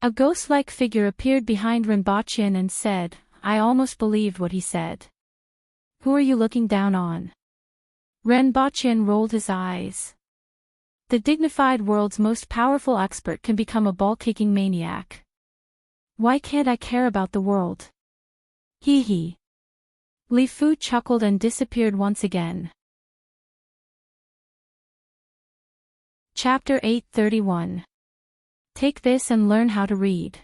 A ghost-like figure appeared behind Ren Baqian and said, I almost believed what he said. Who are you looking down on? Ren Baqian rolled his eyes. The dignified world's most powerful expert can become a ball-kicking maniac. Why can't I care about the world? Hee hee. Li Fu chuckled and disappeared once again. Chapter 831. Take this and learn how to read.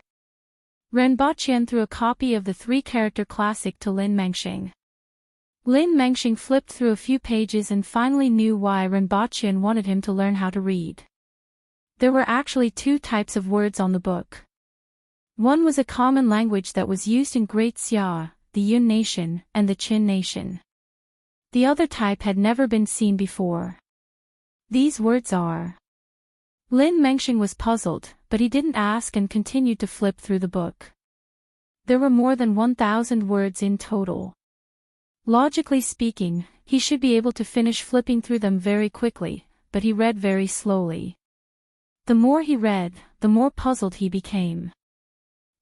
Ren Baqian threw a copy of the 3-character classic to Lin Mengxing. Lin Mengxing flipped through a few pages and finally knew why Ren Baqian wanted him to learn how to read. There were actually 2 types of words on the book. One was a common language that was used in Great Xia, the Yun nation, and the Qin nation. The other type had never been seen before. These words are. Lin Mengxing was puzzled, but he didn't ask and continued to flip through the book. There were more than 1,000 words in total. Logically speaking, he should be able to finish flipping through them very quickly, but he read very slowly. The more he read, the more puzzled he became.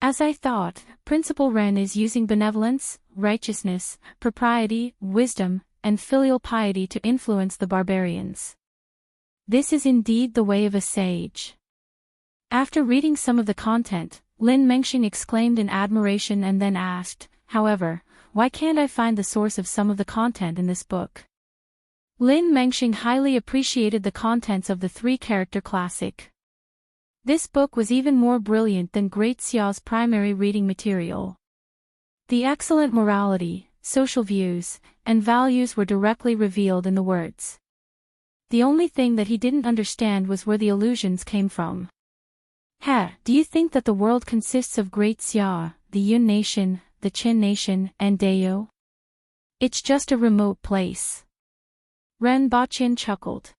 As I thought, Principal Ren is using benevolence, righteousness, propriety, wisdom, and filial piety to influence the barbarians. This is indeed the way of a sage. After reading some of the content, Lin Mengxing exclaimed in admiration and then asked, however, why can't I find the source of some of the content in this book? Lin Mengxing highly appreciated the contents of the 3-character classic. This book was even more brilliant than Great Xia's primary reading material. The excellent morality, social views, and values were directly revealed in the words. The only thing that he didn't understand was where the allusions came from. Do you think that the world consists of Great Xia, the Yun nation, the Qin nation, and Dayo? It's just a remote place. Ren Baqian chuckled.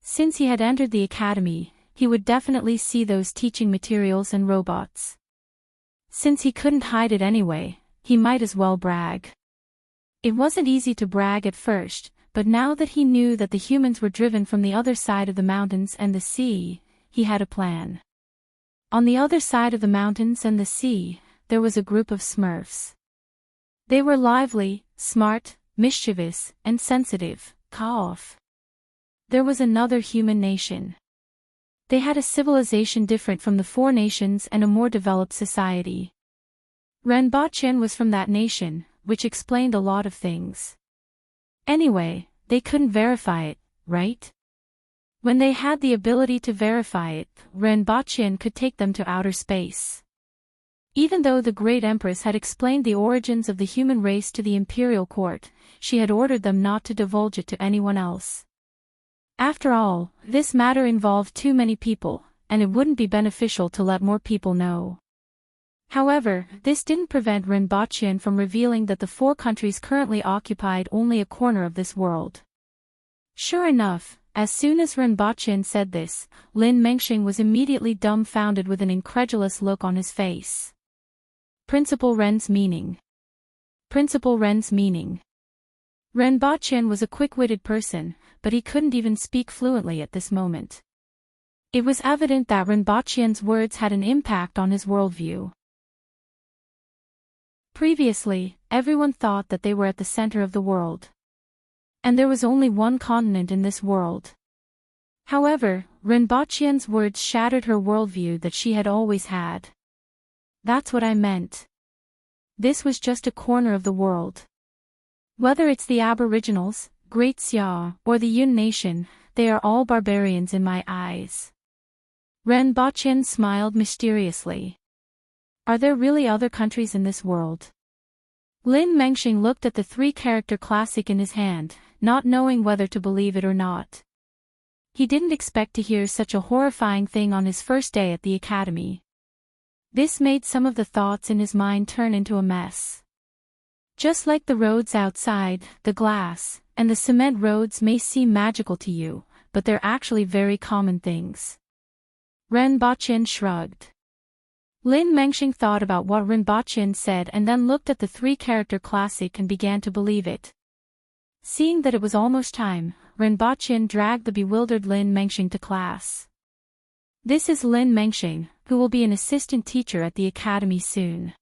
Since he had entered the academy, he would definitely see those teaching materials and robots. Since he couldn't hide it anyway, he might as well brag. It wasn't easy to brag at first, but now that he knew that the humans were driven from the other side of the mountains and the sea, he had a plan. On the other side of the mountains and the sea, there was a group of Smurfs. They were lively, smart, mischievous, and sensitive. Cough. There was another human nation. They had a civilization different from the 4 nations and a more developed society. Ren Baqian was from that nation, which explained a lot of things. Anyway, they couldn't verify it, right? When they had the ability to verify it, Ren Baqian could take them to outer space. Even though the great Empress had explained the origins of the human race to the imperial court, she had ordered them not to divulge it to anyone else. After all, this matter involved too many people, and it wouldn't be beneficial to let more people know. However, this didn't prevent Ren Baqian from revealing that the 4 countries currently occupied only a corner of this world. Sure enough, as soon as Ren Baqian said this, Lin Mengxing was immediately dumbfounded with an incredulous look on his face. Principal Ren's meaning. Principal Ren's meaning. Ren Baqian was a quick-witted person, but he couldn't even speak fluently at this moment. It was evident that Ren Baqian's words had an impact on his worldview. Previously, everyone thought that they were at the center of the world. And there was only one continent in this world. However, Ren Baqian's words shattered her worldview that she had always had. That's what I meant. This was just a corner of the world. Whether it's the Aboriginals, Great Xia, or the Yun Nation, they are all barbarians in my eyes. Ren Baqin smiled mysteriously. Are there really other countries in this world? Lin Mengxing looked at the three-character classic in his hand, not knowing whether to believe it or not. He didn't expect to hear such a horrifying thing on his first day at the academy. This made some of the thoughts in his mind turn into a mess. Just like the roads outside, the glass, and the cement roads may seem magical to you, but they're actually very common things. Ren Baqin shrugged. Lin Mengxing thought about what Ren Baqin said and then looked at the three-character classic and began to believe it. Seeing that it was almost time, Ren Baqin dragged the bewildered Lin Mengxing to class. This is Lin Mengxing, who will be an assistant teacher at the academy soon.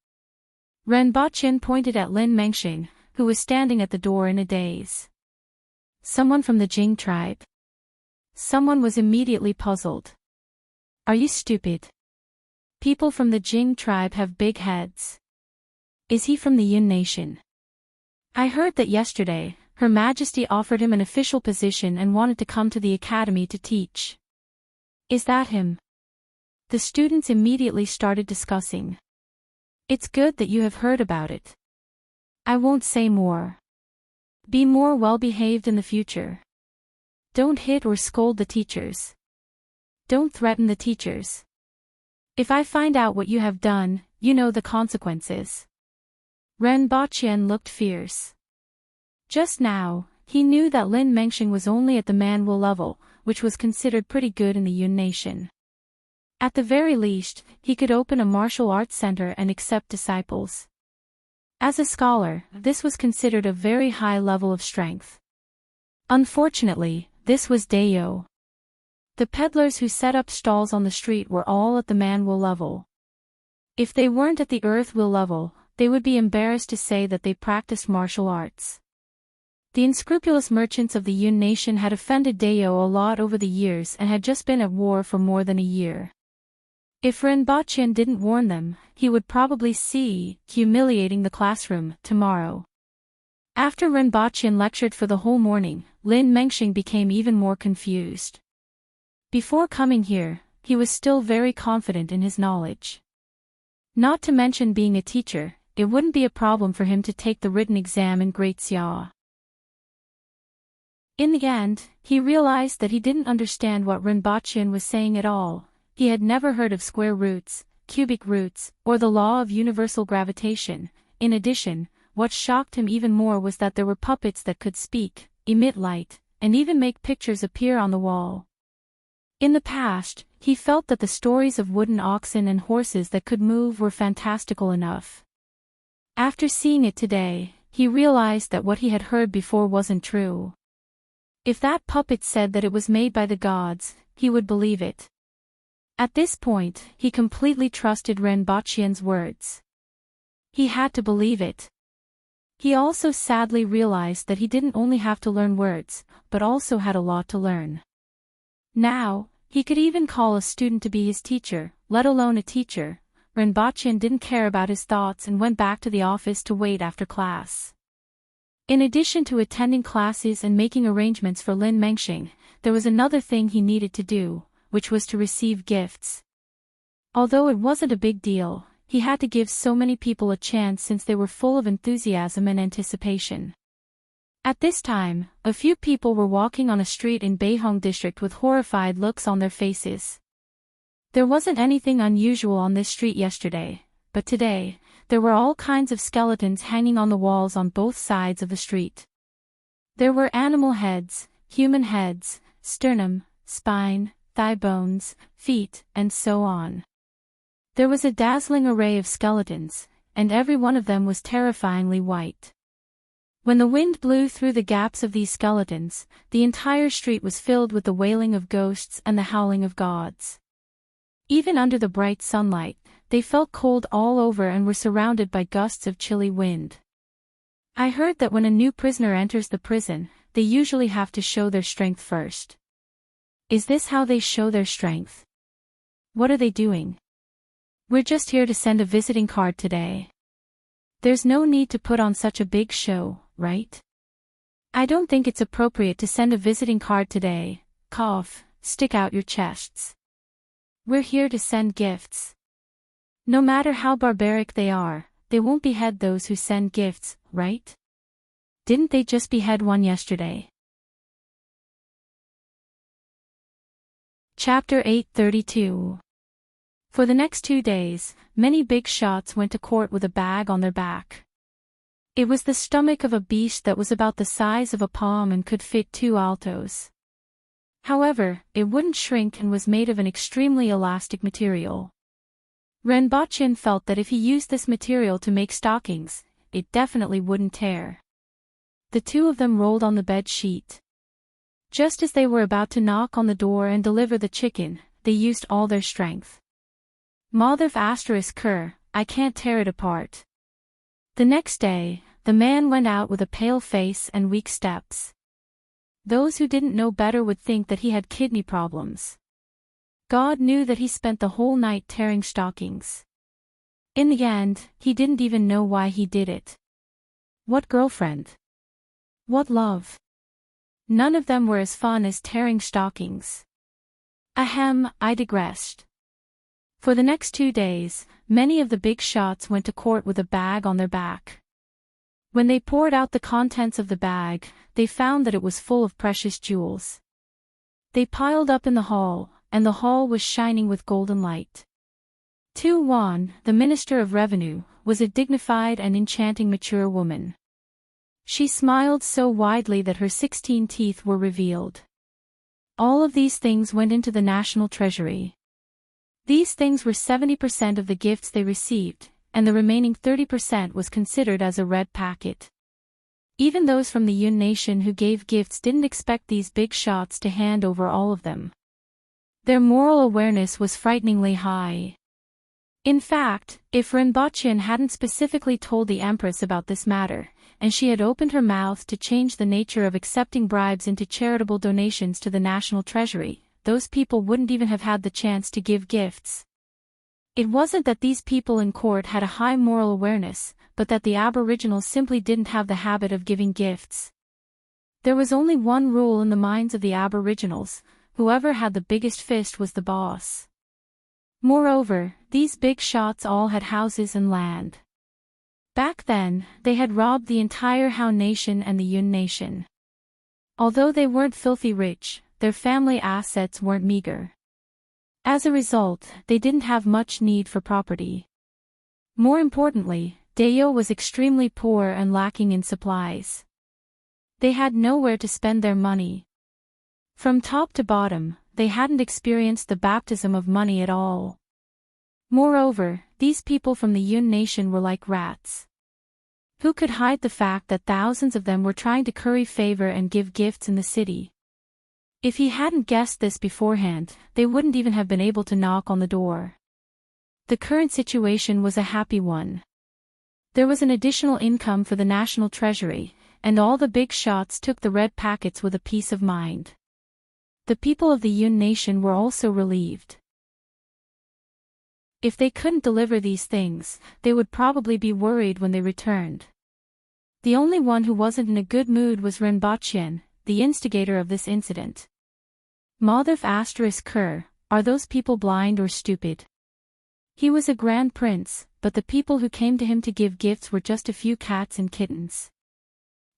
Ren Baqin pointed at Lin Mengxing, who was standing at the door in a daze. Someone from the Jing tribe? Someone was immediately puzzled. Are you stupid? People from the Jing tribe have big heads. Is he from the Yun Nation? I heard that yesterday, Her Majesty offered him an official position and wanted to come to the academy to teach. Is that him? The students immediately started discussing. It's good that you have heard about it. I won't say more. Be more well-behaved in the future. Don't hit or scold the teachers. Don't threaten the teachers. If I find out what you have done, you know the consequences. Ren Baqin looked fierce. Just now, he knew that Lin Mengxing was only at the Manwu level, which was considered pretty good in the Yun Nation. At the very least, he could open a martial arts center and accept disciples. As a scholar, this was considered a very high level of strength. Unfortunately, this was Dayo. The peddlers who set up stalls on the street were all at the Manwu level. If they weren't at the Earthwill level, they would be embarrassed to say that they practiced martial arts. The unscrupulous merchants of the Yun Nation had offended Dayo a lot over the years and had just been at war for more than a year. If Ren Baqin didn't warn them, he would probably see humiliating the classroom tomorrow. After Ren Baqin lectured for the whole morning, Lin Mengxing became even more confused. Before coming here, he was still very confident in his knowledge. Not to mention being a teacher, it wouldn't be a problem for him to take the written exam in Great Xia. In the end, he realized that he didn't understand what Ren Baqin was saying at all. He had never heard of square roots, cubic roots, or the law of universal gravitation. In addition, what shocked him even more was that there were puppets that could speak, emit light, and even make pictures appear on the wall. In the past, he felt that the stories of wooden oxen and horses that could move were fantastical enough. After seeing it today, he realized that what he had heard before wasn't true. If that puppet said that it was made by the gods, he would believe it. At this point, he completely trusted Ren Baqin's words. He had to believe it. He also sadly realized that he didn't only have to learn words, but also had a lot to learn. Now, he could even call a student to be his teacher, let alone a teacher. Ren Baqin didn't care about his thoughts and went back to the office to wait after class. In addition to attending classes and making arrangements for Lin Mengxing, there was another thing he needed to do, which was to receive gifts. Although it wasn't a big deal, he had to give so many people a chance since they were full of enthusiasm and anticipation. At this time, a few people were walking on a street in Beihong district with horrified looks on their faces. There wasn't anything unusual on this street yesterday, but today, there were all kinds of skeletons hanging on the walls on both sides of the street. There were animal heads, human heads, sternum, spine, thigh bones, feet, and so on. There was a dazzling array of skeletons, and every one of them was terrifyingly white. When the wind blew through the gaps of these skeletons, the entire street was filled with the wailing of ghosts and the howling of gods. Even under the bright sunlight, they felt cold all over and were surrounded by gusts of chilly wind. I heard that when a new prisoner enters the prison, they usually have to show their strength first. Is this how they show their strength? What are they doing? We're just here to send a visiting card today. There's no need to put on such a big show, right? I don't think it's appropriate to send a visiting card today. Cough, stick out your chests. We're here to send gifts. No matter how barbaric they are, they won't behead those who send gifts, right? Didn't they just behead one yesterday? Chapter 832. For the next 2 days, many big shots went to court with a bag on their back. It was the stomach of a beast that was about the size of a palm and could fit 2 altos. However, it wouldn't shrink and was made of an extremely elastic material. Renbochin felt that if he used this material to make stockings, it definitely wouldn't tear. The two of them rolled on the bed sheet. Just as they were about to knock on the door and deliver the chicken, they used all their strength. Mother **Cur, I can't tear it apart. The next day, the man went out with a pale face and weak steps. Those who didn't know better would think that he had kidney problems. God knew that he spent the whole night tearing stockings. In the end, he didn't even know why he did it. What girlfriend? What love? None of them were as fun as tearing stockings. Ahem, I digressed. For the next 2 days, many of the big shots went to court with a bag on their back. When they poured out the contents of the bag, they found that it was full of precious jewels. They piled up in the hall, and the hall was shining with golden light. Tu Wan, the Minister of Revenue, was a dignified and enchanting mature woman. She smiled so widely that her 16 teeth were revealed. All of these things went into the national treasury. These things were 70% of the gifts they received, and the remaining 30% was considered as a red packet. Even those from the Yun nation who gave gifts didn't expect these big shots to hand over all of them. Their moral awareness was frighteningly high. In fact, if Renbochin hadn't specifically told the Empress about this matter, and she had opened her mouth to change the nature of accepting bribes into charitable donations to the national treasury, those people wouldn't even have had the chance to give gifts. It wasn't that these people in court had a high moral awareness, but that the Aboriginals simply didn't have the habit of giving gifts. There was only one rule in the minds of the Aboriginals: whoever had the biggest fist was the boss. Moreover, these big shots all had houses and land. Back then, they had robbed the entire Han nation and the Yun nation. Although they weren't filthy rich, their family assets weren't meager. As a result, they didn't have much need for property. More importantly, Dayo was extremely poor and lacking in supplies. They had nowhere to spend their money. From top to bottom, they hadn't experienced the baptism of money at all. Moreover, these people from the Yun nation were like rats. Who could hide the fact that thousands of them were trying to curry favor and give gifts in the city? If he hadn't guessed this beforehand, they wouldn't even have been able to knock on the door. The current situation was a happy one. There was an additional income for the national treasury, and all the big shots took the red packets with a peace of mind. The people of the Yun nation were also relieved. If they couldn't deliver these things, they would probably be worried when they returned. The only one who wasn't in a good mood was Renbochin, the instigator of this incident. Mother **Cur, are those people blind or stupid? He was a grand prince, but the people who came to him to give gifts were just a few cats and kittens.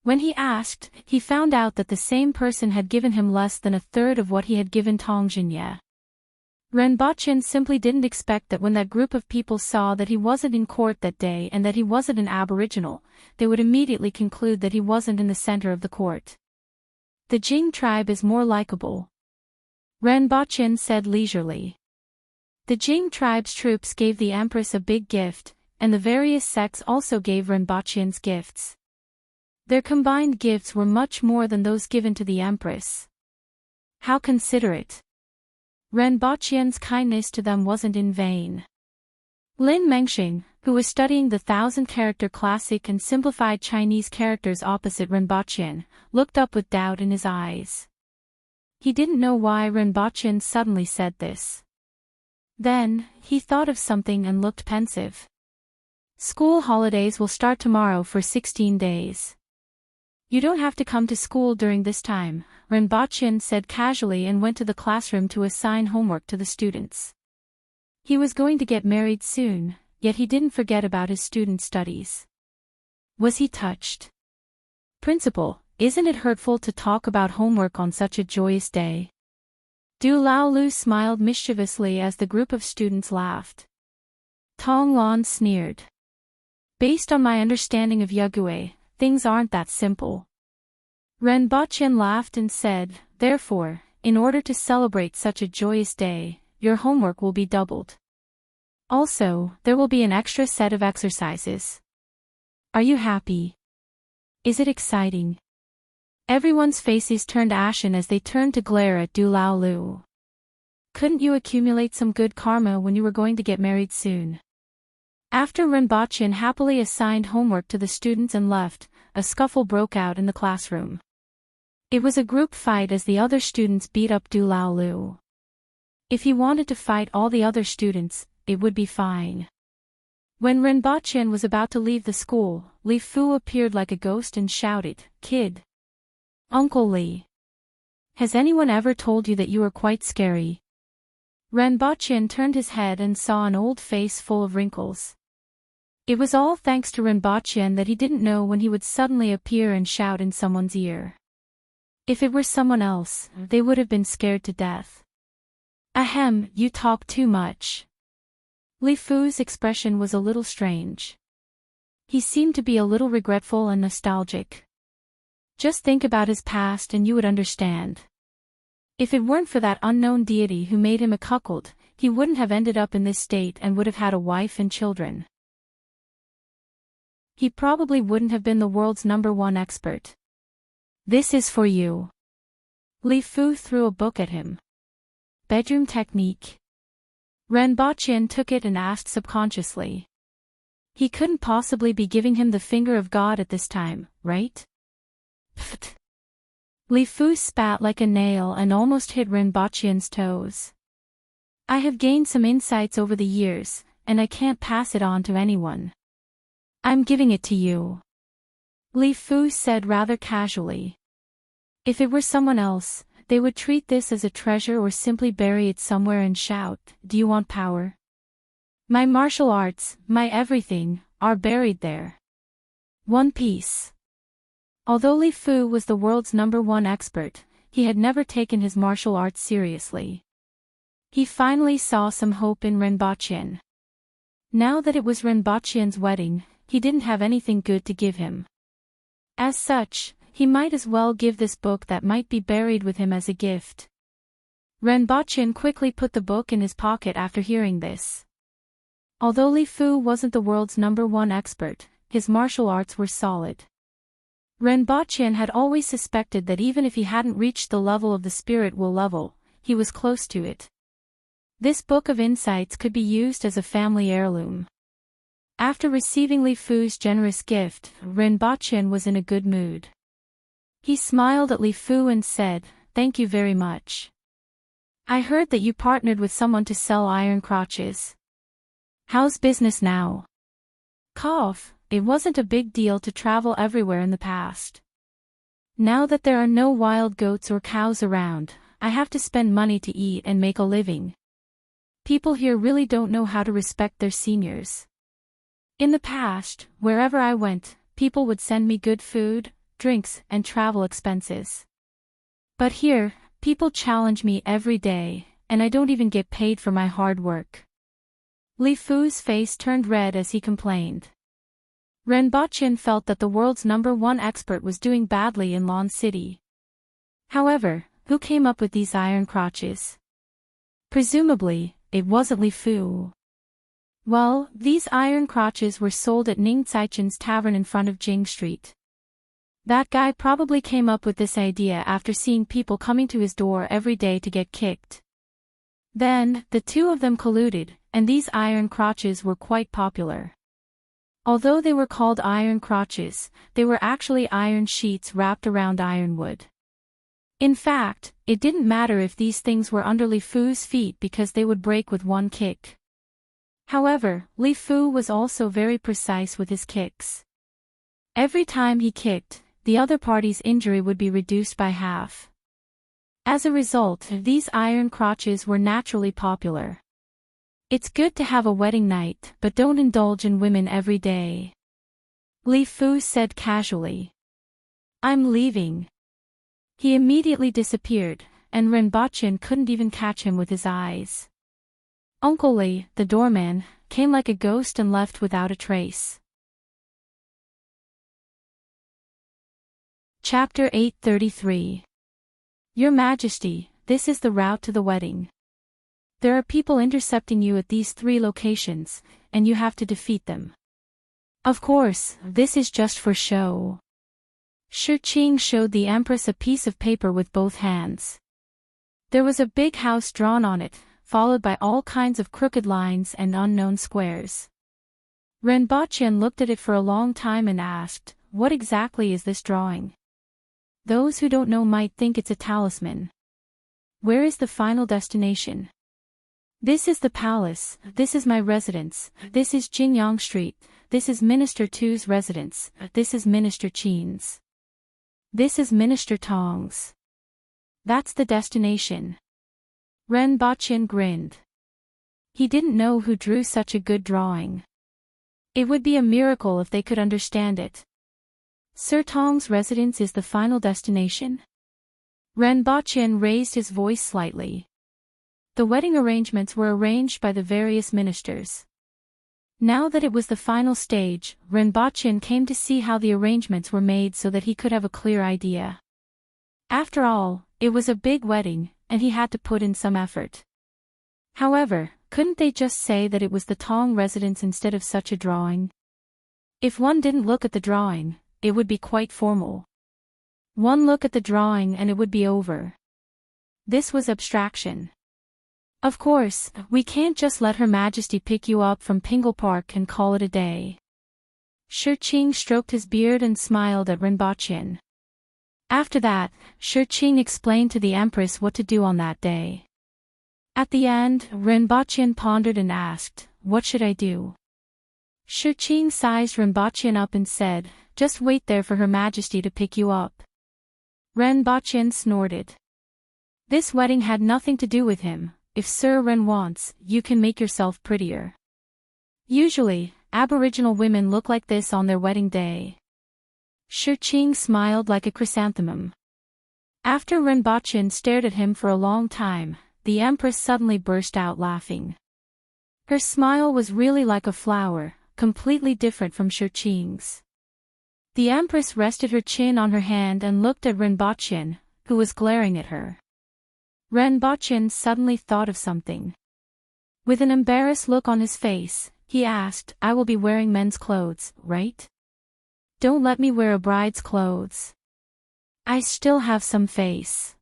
When he asked, he found out that the same person had given him less than a third of what he had given Tongjinye. Renbochin simply didn't expect that when that group of people saw that he wasn't in court that day and that he wasn't an Aboriginal, they would immediately conclude that he wasn't in the center of the court. The Jing tribe is more likable, Renbochin said leisurely. The Jing tribe's troops gave the Empress a big gift, and the various sects also gave Renbochin's gifts. Their combined gifts were much more than those given to the Empress. How considerate! Renbochin's kindness to them wasn't in vain. Lin Mengxing, who was studying the 1,000-character classic and simplified Chinese characters opposite Renbochin, looked up with doubt in his eyes. He didn't know why Renbochin suddenly said this. Then, he thought of something and looked pensive. School holidays will start tomorrow for 16 days. You don't have to come to school during this time, Rinpoche said casually and went to the classroom to assign homework to the students. He was going to get married soon, yet he didn't forget about his student studies. Was he touched? Principal, isn't it hurtful to talk about homework on such a joyous day? Du Laolu smiled mischievously as the group of students laughed. Tong Lan sneered. Based on my understanding of Yagüe, things aren't that simple. Rinpoche laughed and said, therefore, in order to celebrate such a joyous day, your homework will be doubled. Also, there will be an extra set of exercises. Are you happy? Is it exciting? Everyone's faces turned ashen as they turned to glare at Du Laolu. Couldn't you accumulate some good karma when you were going to get married soon? After Rinpoche happily assigned homework to the students and left, a scuffle broke out in the classroom. It was a group fight as the other students beat up Du Laolu. If he wanted to fight all the other students, it would be fine. When Rinpoche was about to leave the school, Li Fu appeared like a ghost and shouted, "Kid! Uncle Li! Has anyone ever told you that you are quite scary?" Rinpoche turned his head and saw an old face full of wrinkles. It was all thanks to Rinpoche that he didn't know when he would suddenly appear and shout in someone's ear. If it were someone else, they would have been scared to death. Ahem, you talk too much. Li Fu's expression was a little strange. He seemed to be a little regretful and nostalgic. Just think about his past and you would understand. If it weren't for that unknown deity who made him a cuckold, he wouldn't have ended up in this state and would have had a wife and children. He probably wouldn't have been the world's #1 expert. This is for you. Li Fu threw a book at him. Bedroom technique. Rinpoche took it and asked subconsciously. He couldn't possibly be giving him the finger of God at this time, right? Pfft. Li Fu spat like a nail and almost hit Rinpoche's toes. I have gained some insights over the years, and I can't pass it on to anyone. I'm giving it to you. Li Fu said rather casually. If it were someone else, they would treat this as a treasure or simply bury it somewhere and shout, "Do you want power? My martial arts, my everything, are buried there." One Piece. Although Li Fu was the world's #1 expert, he had never taken his martial arts seriously. He finally saw some hope in Rinpoche. Now that it was Rinpoche's wedding, he didn't have anything good to give him. As such, he might as well give this book that might be buried with him as a gift. Rinpoche quickly put the book in his pocket after hearing this. Although Li Fu wasn't the world's #1 expert, his martial arts were solid. Rinpoche had always suspected that even if he hadn't reached the level of the spirit will level, he was close to it. This book of insights could be used as a family heirloom. After receiving Li Fu's generous gift, Rinpoche was in a good mood. He smiled at Li Fu and said, "Thank you very much. I heard that you partnered with someone to sell iron crotches. How's business now?" Cough. It wasn't a big deal to travel everywhere in the past. Now that there are no wild goats or cows around, I have to spend money to eat and make a living. People here really don't know how to respect their seniors. In the past, wherever I went, people would send me good food, drinks, and travel expenses. But here, people challenge me every day, and I don't even get paid for my hard work. Li Fu's face turned red as he complained. Rinpoche felt that the world's #1 expert was doing badly in Lon City. However, who came up with these iron crotches? Presumably, it wasn't Li Fu. Well, these iron crotches were sold at Ning Caichen's tavern in front of Jing Street. That guy probably came up with this idea after seeing people coming to his door every day to get kicked. Then, the two of them colluded, and these iron crotches were quite popular. Although they were called iron crotches, they were actually iron sheets wrapped around ironwood. In fact, it didn't matter if these things were under Li Fu's feet because they would break with one kick. However, Li Fu was also very precise with his kicks. Every time he kicked, the other party's injury would be reduced by half. As a result, these iron crotches were naturally popular. It's good to have a wedding night, but don't indulge in women every day. Li Fu said casually. I'm leaving. He immediately disappeared, and Renbochin couldn't even catch him with his eyes. Uncle Li, the doorman, came like a ghost and left without a trace. Chapter 833. Your Majesty, this is the route to the wedding. There are people intercepting you at these 3 locations, and you have to defeat them. Of course, this is just for show. Shi Qing showed the Empress a piece of paper with both hands. There was a big house drawn on it, followed by all kinds of crooked lines and unknown squares. Renbochin looked at it for a long time and asked, what exactly is this drawing? Those who don't know might think it's a talisman. Where is the final destination? This is the palace, this is my residence, this is Jingyang Street, this is Minister Tu's residence, this is Minister Qin's. This is Minister Tong's. That's the destination. Renbochin grinned. He didn't know who drew such a good drawing. It would be a miracle if they could understand it. Sir Tong's residence is the final destination? Renbochin raised his voice slightly. The wedding arrangements were arranged by the various ministers. Now that it was the final stage, Renbochin came to see how the arrangements were made so that he could have a clear idea. After all, it was a big wedding, and he had to put in some effort. However, couldn't they just say that it was the Tong residence instead of such a drawing? If one didn't look at the drawing, it would be quite formal. One look at the drawing and it would be over. This was abstraction. Of course, we can't just let Her Majesty pick you up from Pingle Park and call it a day. Shi Qing stroked his beard and smiled at Renbochin. After that, Shi Qing explained to the Empress what to do on that day. At the end, Renbochin pondered and asked, what should I do? Shi Qing sized Renbochin up and said, just wait there for Her Majesty to pick you up. Renbochin snorted. This wedding had nothing to do with him. If Sir Ren wants, you can make yourself prettier. Usually, Aboriginal women look like this on their wedding day. Shi Qing smiled like a chrysanthemum. After Renbochin stared at him for a long time, the Empress suddenly burst out laughing. Her smile was really like a flower, completely different from Shi Qing's. The Empress rested her chin on her hand and looked at Renbochin, who was glaring at her. Renbochin suddenly thought of something. With an embarrassed look on his face, he asked, I will be wearing men's clothes, right? Don't let me wear a bride's clothes. I still have some face.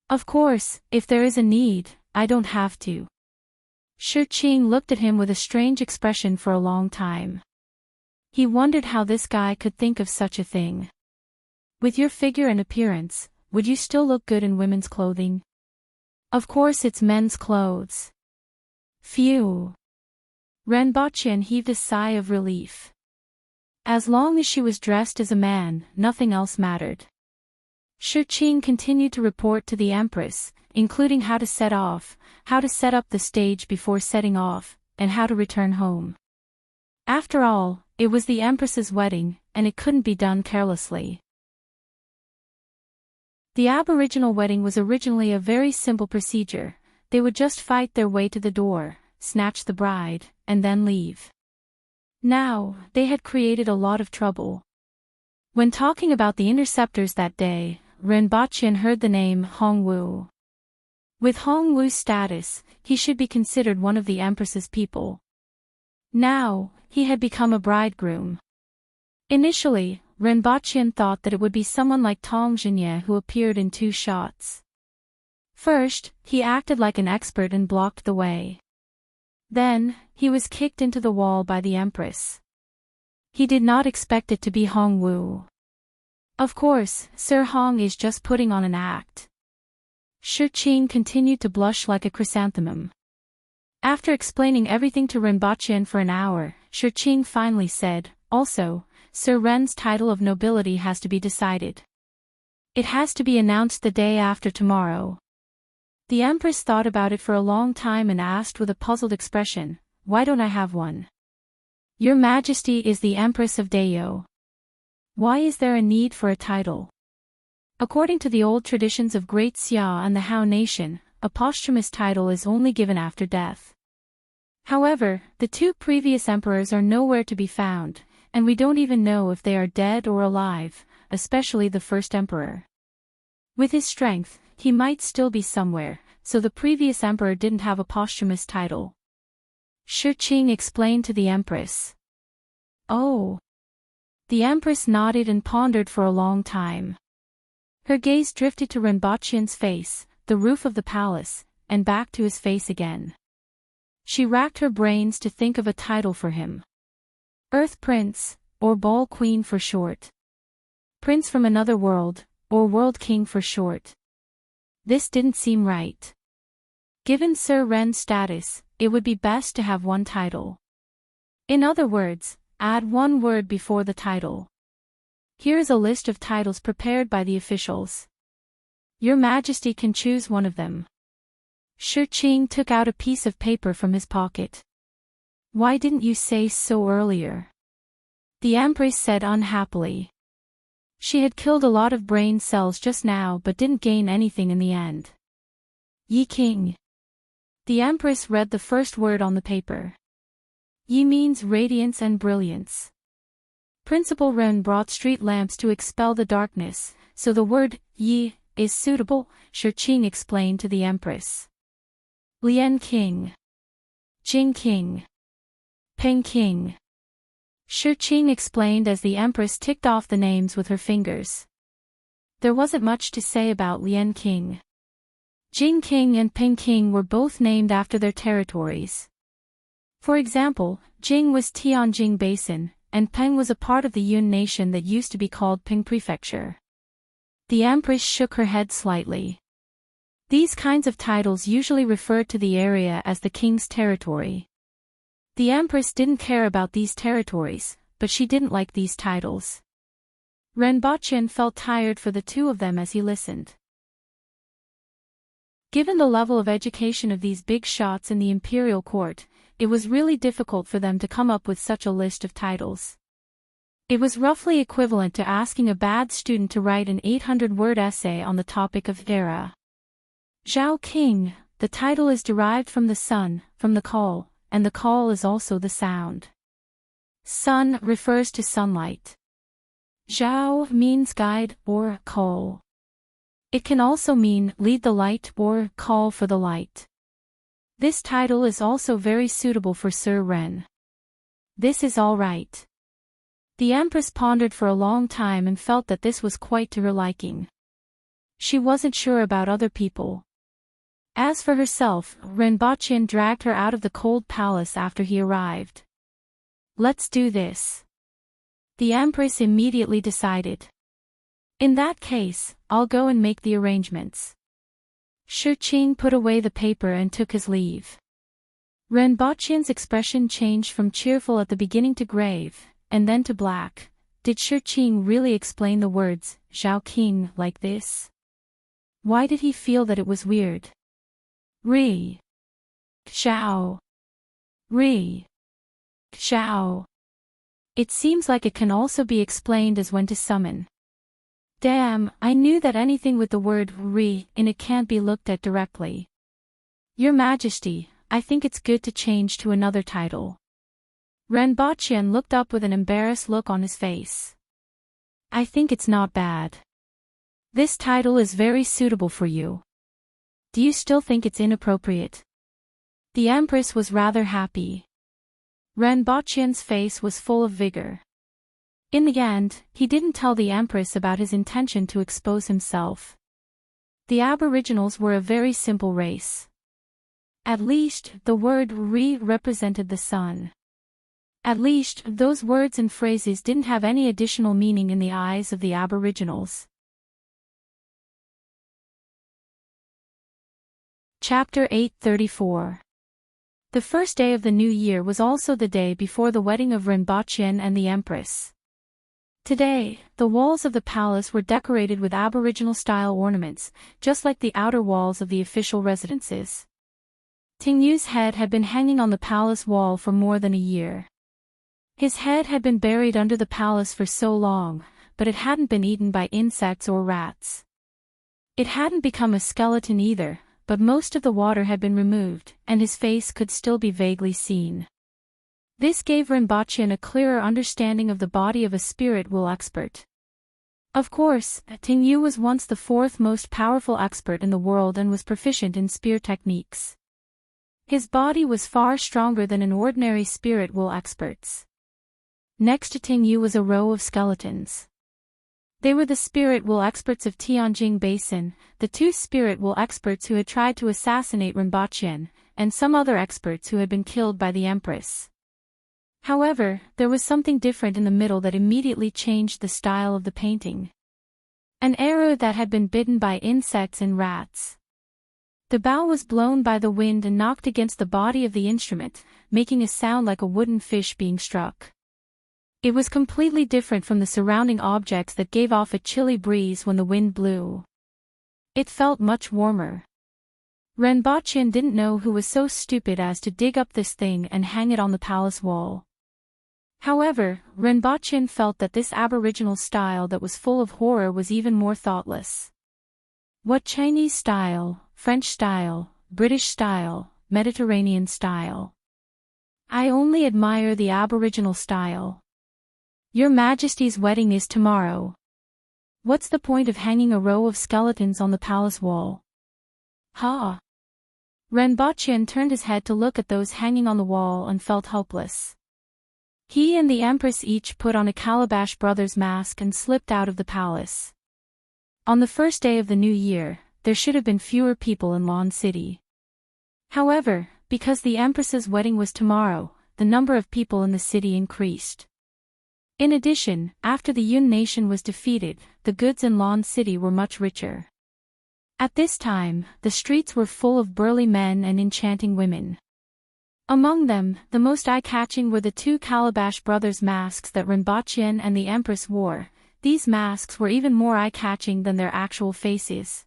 Of course, if there is a need, I don't have to. Shi Qing looked at him with a strange expression for a long time. He wondered how this guy could think of such a thing. With your figure and appearance, would you still look good in women's clothing? Of course it's men's clothes. Phew. Renbochin heaved a sigh of relief. As long as she was dressed as a man, nothing else mattered. Shi Qing continued to report to the Empress, including how to set up the stage before setting off, and how to return home. After all, it was the Empress's wedding, and it couldn't be done carelessly. The Aboriginal wedding was originally a very simple procedure. They would just fight their way to the door, snatch the bride, and then leave. Now, they had created a lot of trouble. When talking about the interceptors that day, Renbochin heard the name Hongwu. With Hongwu's status, he should be considered one of the Empress's people. Now, he had become a bridegroom. Initially, Renbochin thought that it would be someone like Tong Jinye who appeared in 2 shots. First, he acted like an expert and blocked the way. Then, he was kicked into the wall by the Empress. He did not expect it to be Hongwu. Of course, Sir Hong is just putting on an act. Shi Qing continued to blush like a chrysanthemum. After explaining everything to Rinpoche for an hour, Shi Qing finally said, also, Sir Ren's title of nobility has to be decided. It has to be announced the day after tomorrow. The Empress thought about it for a long time and asked with a puzzled expression, why don't I have one? Your Majesty is the Empress of Dao. Why is there a need for a title? According to the old traditions of Great Xia and the Hao nation, a posthumous title is only given after death. However, the two previous emperors are nowhere to be found, and we don't even know if they are dead or alive, especially the first emperor. With his strength, he might still be somewhere, so the previous emperor didn't have a posthumous title. Shi Qing explained to the Empress. Oh. The Empress nodded and pondered for a long time. Her gaze drifted to Rinpoche's face, the roof of the palace, and back to his face again. She racked her brains to think of a title for him. Earth Prince, or Ball Queen for short. Prince from another world, or World King for short. This didn't seem right. Given Sir Ren's status, it would be best to have one title. In other words, add one word before the title. Here is a list of titles prepared by the officials. Your Majesty can choose one of them. Shi Qing took out a piece of paper from his pocket. Why didn't you say so earlier? The Empress said unhappily. She had killed a lot of brain cells just now but didn't gain anything in the end. Yi King. The Empress read the first word on the paper. Yi means radiance and brilliance. Principal Ren brought street lamps to expel the darkness, so the word Yi is suitable, Shi Qing explained to the Empress. Lian King. Jing King. Peng King. Shi Qing explained as the Empress ticked off the names with her fingers. There wasn't much to say about Lian King. Jing King and Peng King were both named after their territories. For example, Jing was Tianjing Basin, and Peng was a part of the Yun nation that used to be called Peng Prefecture. The Empress shook her head slightly. These kinds of titles usually referred to the area as the king's territory. The Empress didn't care about these territories, but she didn't like these titles. Rinpoche felt tired for the two of them as he listened. Given the level of education of these big shots in the imperial court, it was really difficult for them to come up with such a list of titles. It was roughly equivalent to asking a bad student to write an 800-word essay on the topic of era. Zhao King, the title is derived from the sun, from the call, and the call is also the sound. Sun refers to sunlight. Zhao means guide or call. It can also mean lead the light or call for the light. This title is also very suitable for Sir Ren. This is all right. The Empress pondered for a long time and felt that this was quite to her liking. She wasn't sure about other people. As for herself, Rinpoche dragged her out of the cold palace after he arrived. Let's do this. The Empress immediately decided. In that case, I'll go and make the arrangements. Shi Qing put away the paper and took his leave. Rinpoche's expression changed from cheerful at the beginning to grave, and then to black. Did Shi Qing really explain the words, Zhao King, like this? Why did he feel that it was weird? Ri. Xiao. Ri. Xiao. It seems like it can also be explained as when to summon. Damn, I knew that anything with the word Ri in it can't be looked at directly. Your Majesty, I think it's good to change to another title. Rinpoche looked up with an embarrassed look on his face. I think it's not bad. This title is very suitable for you. Do you still think it's inappropriate? The Empress was rather happy. Rinpoche's face was full of vigor. In the end, he didn't tell the Empress about his intention to expose himself. The Aboriginals were a very simple race. At least, the word Ri represented the sun. At least, those words and phrases didn't have any additional meaning in the eyes of the Aboriginals. Chapter 834. The first day of the new year was also the day before the wedding of Rinpoche and the Empress. Today, the walls of the palace were decorated with Aboriginal-style ornaments, just like the outer walls of the official residences. Tingyu's head had been hanging on the palace wall for more than a year. His head had been buried under the palace for so long, but it hadn't been eaten by insects or rats. It hadn't become a skeleton either, but most of the water had been removed, and his face could still be vaguely seen. This gave Rinpoche a clearer understanding of the body of a spirit will expert. Of course, Tingyu was once the fourth most powerful expert in the world and was proficient in spear techniques. His body was far stronger than an ordinary spirit will expert's. Next to Tingyu was a row of skeletons. They were the spirit will experts of Tianjing Basin, the two spirit will experts who had tried to assassinate Rinpoche, and some other experts who had been killed by the Empress. However, there was something different in the middle that immediately changed the style of the painting. An arrow that had been bitten by insects and rats. The bow was blown by the wind and knocked against the body of the instrument, making a sound like a wooden fish being struck. It was completely different from the surrounding objects that gave off a chilly breeze when the wind blew. It felt much warmer. Rinpoche didn't know who was so stupid as to dig up this thing and hang it on the palace wall. However, Rinpoche felt that this Aboriginal style that was full of horror was even more thoughtless. What Chinese style, French style, British style, Mediterranean style? I only admire the Aboriginal style. Your Majesty's wedding is tomorrow. What's the point of hanging a row of skeletons on the palace wall? Ha! Rinpoche turned his head to look at those hanging on the wall and felt helpless. He and the Empress each put on a Calabash Brothers mask and slipped out of the palace. On the first day of the new year, there should have been fewer people in Lawn City. However, because the Empress's wedding was tomorrow, the number of people in the city increased. In addition, after the Yun nation was defeated, the goods in Lawn City were much richer. At this time, the streets were full of burly men and enchanting women. Among them, the most eye-catching were the two Calabash Brothers masks that Rinpoche and the Empress wore. These masks were even more eye-catching than their actual faces.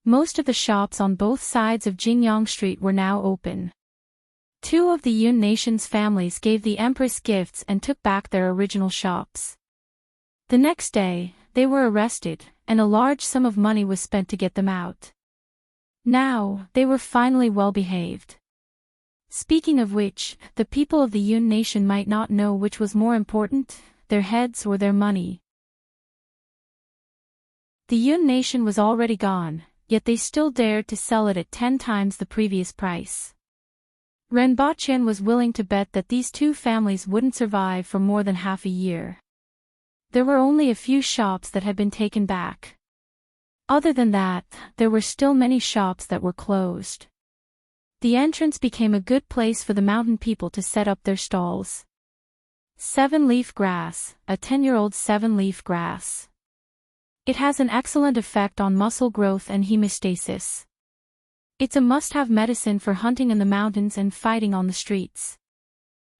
Most of the shops on both sides of Jingyang Street were now open. Two of the Yun nation's families gave the Empress gifts and took back their original shops. The next day, they were arrested, and a large sum of money was spent to get them out. Now, they were finally well-behaved. Speaking of which, the people of the Yun nation might not know which was more important, their heads or their money. The Yun nation was already gone, yet they still dared to sell it at 10 times the previous price. Rinpoche was willing to bet that these two families wouldn't survive for more than half a year. There were only a few shops that had been taken back. Other than that, there were still many shops that were closed. The entrance became a good place for the mountain people to set up their stalls. 7-leaf grass, a 10-year-old 7-leaf grass. It has an excellent effect on muscle growth and hemostasis. It's a must-have medicine for hunting in the mountains and fighting on the streets.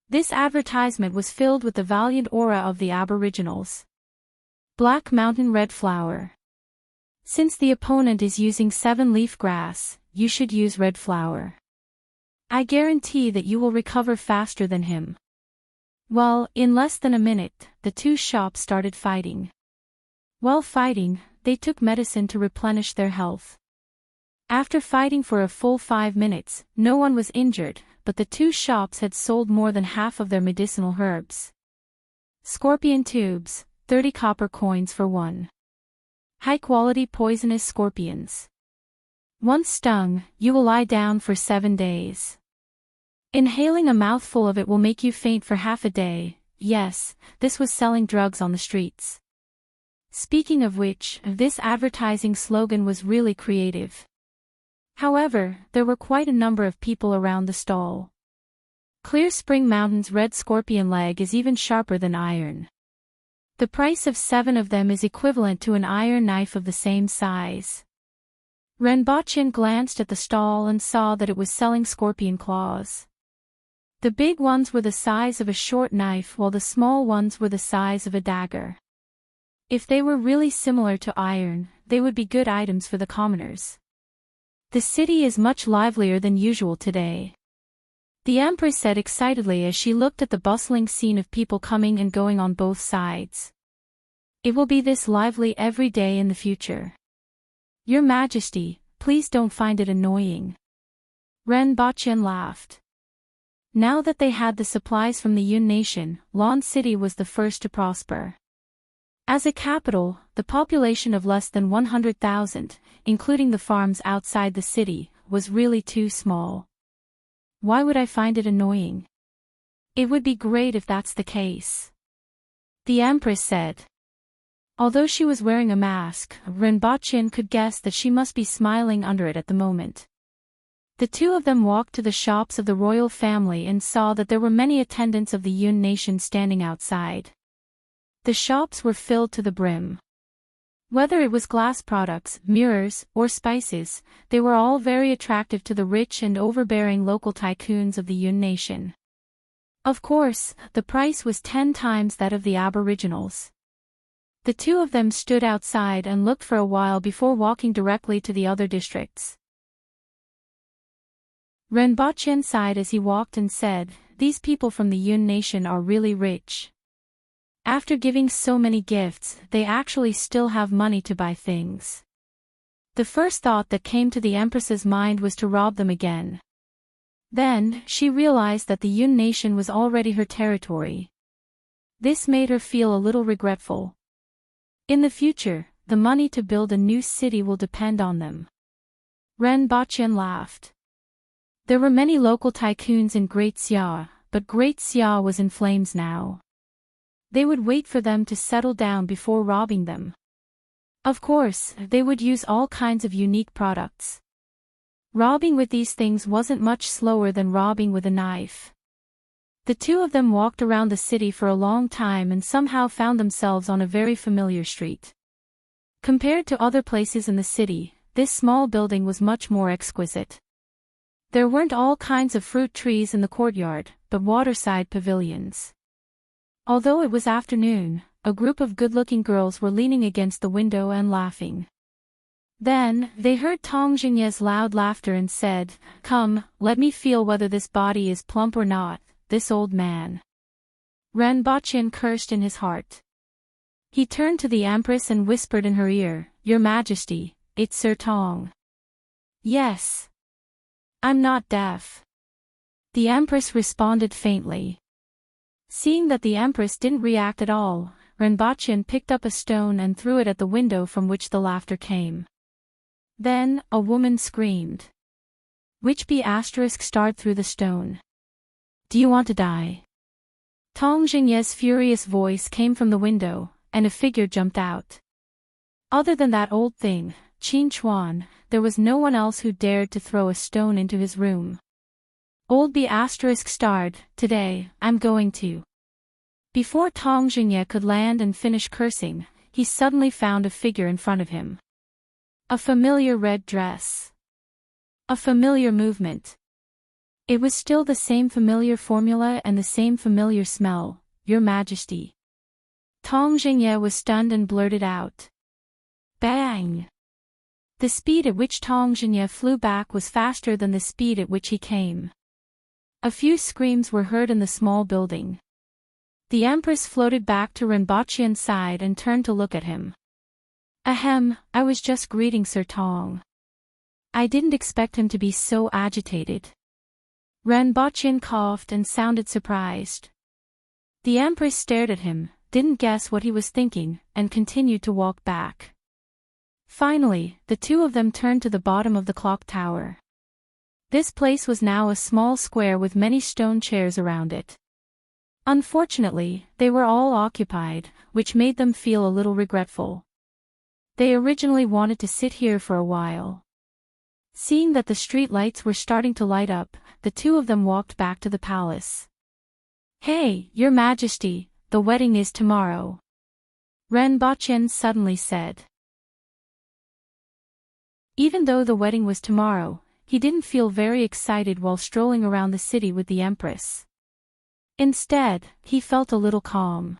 This advertisement was filled with the valiant aura of the Aboriginals. Black Mountain Red Flower. Since the opponent is using 7-leaf grass, you should use red flower. I guarantee that you will recover faster than him. Well, in less than a minute, the two shops started fighting. While fighting, they took medicine to replenish their health. After fighting for a full 5 minutes, no one was injured, but the two shops had sold more than half of their medicinal herbs. Scorpion tubes, 30 copper coins for one. High-quality poisonous scorpions. Once stung, you will lie down for 7 days. Inhaling a mouthful of it will make you faint for half a day. Yes, this was selling drugs on the streets. Speaking of which, this advertising slogan was really creative. However, there were quite a number of people around the stall. Clear Spring Mountain's red scorpion leg is even sharper than iron. The price of 7 of them is equivalent to an iron knife of the same size. Renbochin glanced at the stall and saw that it was selling scorpion claws. The big ones were the size of a short knife while the small ones were the size of a dagger. If they were really similar to iron, they would be good items for the commoners. The city is much livelier than usual today, the Empress said excitedly as she looked at the bustling scene of people coming and going on both sides. It will be this lively every day in the future. Your Majesty, please don't find it annoying. Renbochin laughed. Now that they had the supplies from the Yun nation, Lon City was the first to prosper. As a capital, the population of less than 100,000, including the farms outside the city, was really too small. Why would I find it annoying? It would be great if that's the case, the Empress said. Although she was wearing a mask, Renbochin could guess that she must be smiling under it at the moment. The two of them walked to the shops of the royal family and saw that there were many attendants of the Yun nation standing outside. The shops were filled to the brim. Whether it was glass products, mirrors, or spices, they were all very attractive to the rich and overbearing local tycoons of the Yun nation. Of course, the price was 10 times that of the aboriginals. The two of them stood outside and looked for a while before walking directly to the other districts. Renbochin sighed as he walked and said, "These people from the Yun nation are really rich. After giving so many gifts, they actually still have money to buy things." The first thought that came to the Empress's mind was to rob them again. Then, she realized that the Yun nation was already her territory. This made her feel a little regretful. In the future, the money to build a new city will depend on them. Renbochin laughed. There were many local tycoons in Great Xia, but Great Xia was in flames now. They would wait for them to settle down before robbing them. Of course, they would use all kinds of unique products. Robbing with these things wasn't much slower than robbing with a knife. The two of them walked around the city for a long time and somehow found themselves on a very familiar street. Compared to other places in the city, this small building was much more exquisite. There weren't all kinds of fruit trees in the courtyard, but waterside pavilions. Although it was afternoon, a group of good-looking girls were leaning against the window and laughing. Then, they heard Tong Jingye's loud laughter and said, "Come, let me feel whether this body is plump or not, this old man." Renbochin cursed in his heart. He turned to the Empress and whispered in her ear, "Your Majesty, it's Sir Tong." "Yes. I'm not deaf," the Empress responded faintly. Seeing that the Empress didn't react at all, Renbochin picked up a stone and threw it at the window from which the laughter came. Then, a woman screamed. Which B** starred through the stone. "Do you want to die?" Tong Jingye's furious voice came from the window, and a figure jumped out. Other than that old thing, Qin Chuan, there was no one else who dared to throw a stone into his room. Old B** starred, "Today, I'm going to." Before Tong Jingye could land and finish cursing, he suddenly found a figure in front of him. A familiar red dress. A familiar movement. It was still the same familiar formula and the same familiar smell, "Your Majesty." Tong Jingye was stunned and blurted out. Bang! The speed at which Tong Jingye flew back was faster than the speed at which he came. A few screams were heard in the small building. The Empress floated back to Renbochin's side and turned to look at him. "Ahem, I was just greeting Sir Tong. I didn't expect him to be so agitated." Renbochin coughed and sounded surprised. The Empress stared at him, didn't guess what he was thinking, and continued to walk back. Finally, the two of them turned to the bottom of the clock tower. This place was now a small square with many stone chairs around it. Unfortunately, they were all occupied, which made them feel a little regretful. They originally wanted to sit here for a while. Seeing that the street lights were starting to light up, the two of them walked back to the palace. "Hey, Your Majesty, the wedding is tomorrow," Ren Baqin suddenly said. Even though the wedding was tomorrow, he didn't feel very excited while strolling around the city with the Empress. Instead, he felt a little calm.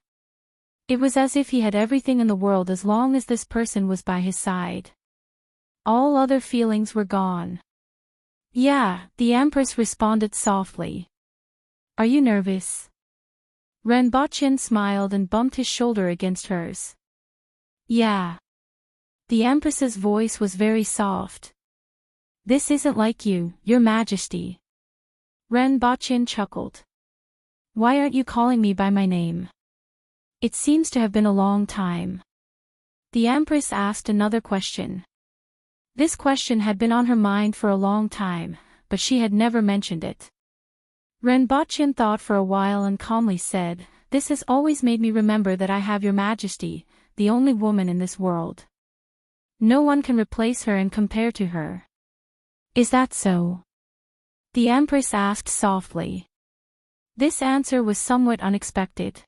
It was as if he had everything in the world as long as this person was by his side. All other feelings were gone. "Yeah," the Empress responded softly. "Are you nervous?" Ren Baqin smiled and bumped his shoulder against hers. "Yeah." The Empress's voice was very soft. "This isn't like you, Your Majesty." Ren Baqin chuckled. "Why aren't you calling me by my name? It seems to have been a long time." The Empress asked another question. This question had been on her mind for a long time, but she had never mentioned it. Ren Baqin thought for a while and calmly said, "This has always made me remember that I have Your Majesty, the only woman in this world. No one can replace her and compare to her." "Is that so?" the Empress asked softly. This answer was somewhat unexpected.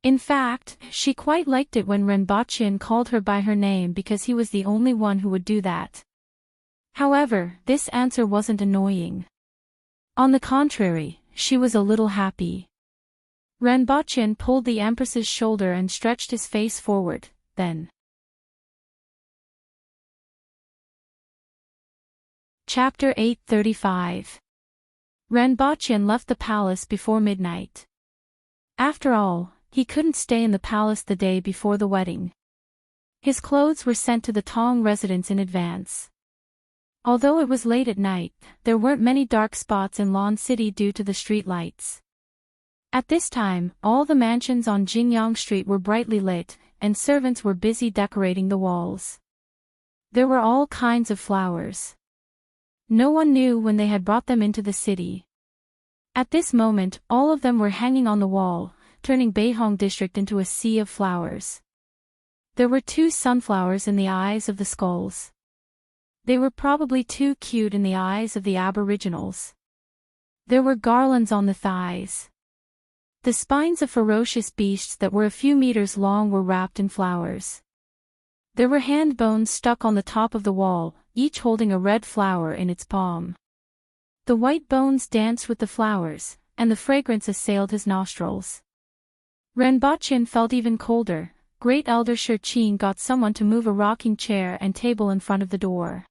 In fact, she quite liked it when Ren Baqin called her by her name because he was the only one who would do that. However, this answer wasn't annoying. On the contrary, she was a little happy. Ren Baqin pulled the Empress's shoulder and stretched his face forward, then. Chapter 835. Ren Baqin left the palace before midnight. After all, he couldn't stay in the palace the day before the wedding. His clothes were sent to the Tong residence in advance. Although it was late at night, there weren't many dark spots in Lon City due to the street lights. At this time, all the mansions on Jingyang Street were brightly lit, and servants were busy decorating the walls. There were all kinds of flowers. No one knew when they had brought them into the city. At this moment, all of them were hanging on the wall, turning Beihong district into a sea of flowers. There were 2 sunflowers in the eyes of the skulls. They were probably too cute in the eyes of the aboriginals. There were garlands on the thighs. The spines of ferocious beasts that were a few meters long were wrapped in flowers. There were hand bones stuck on the top of the wall, each holding a red flower in its palm. The white bones danced with the flowers, and the fragrance assailed his nostrils. Ren Baqin felt even colder. Great Elder Shi Qin got someone to move a rocking chair and table in front of the door.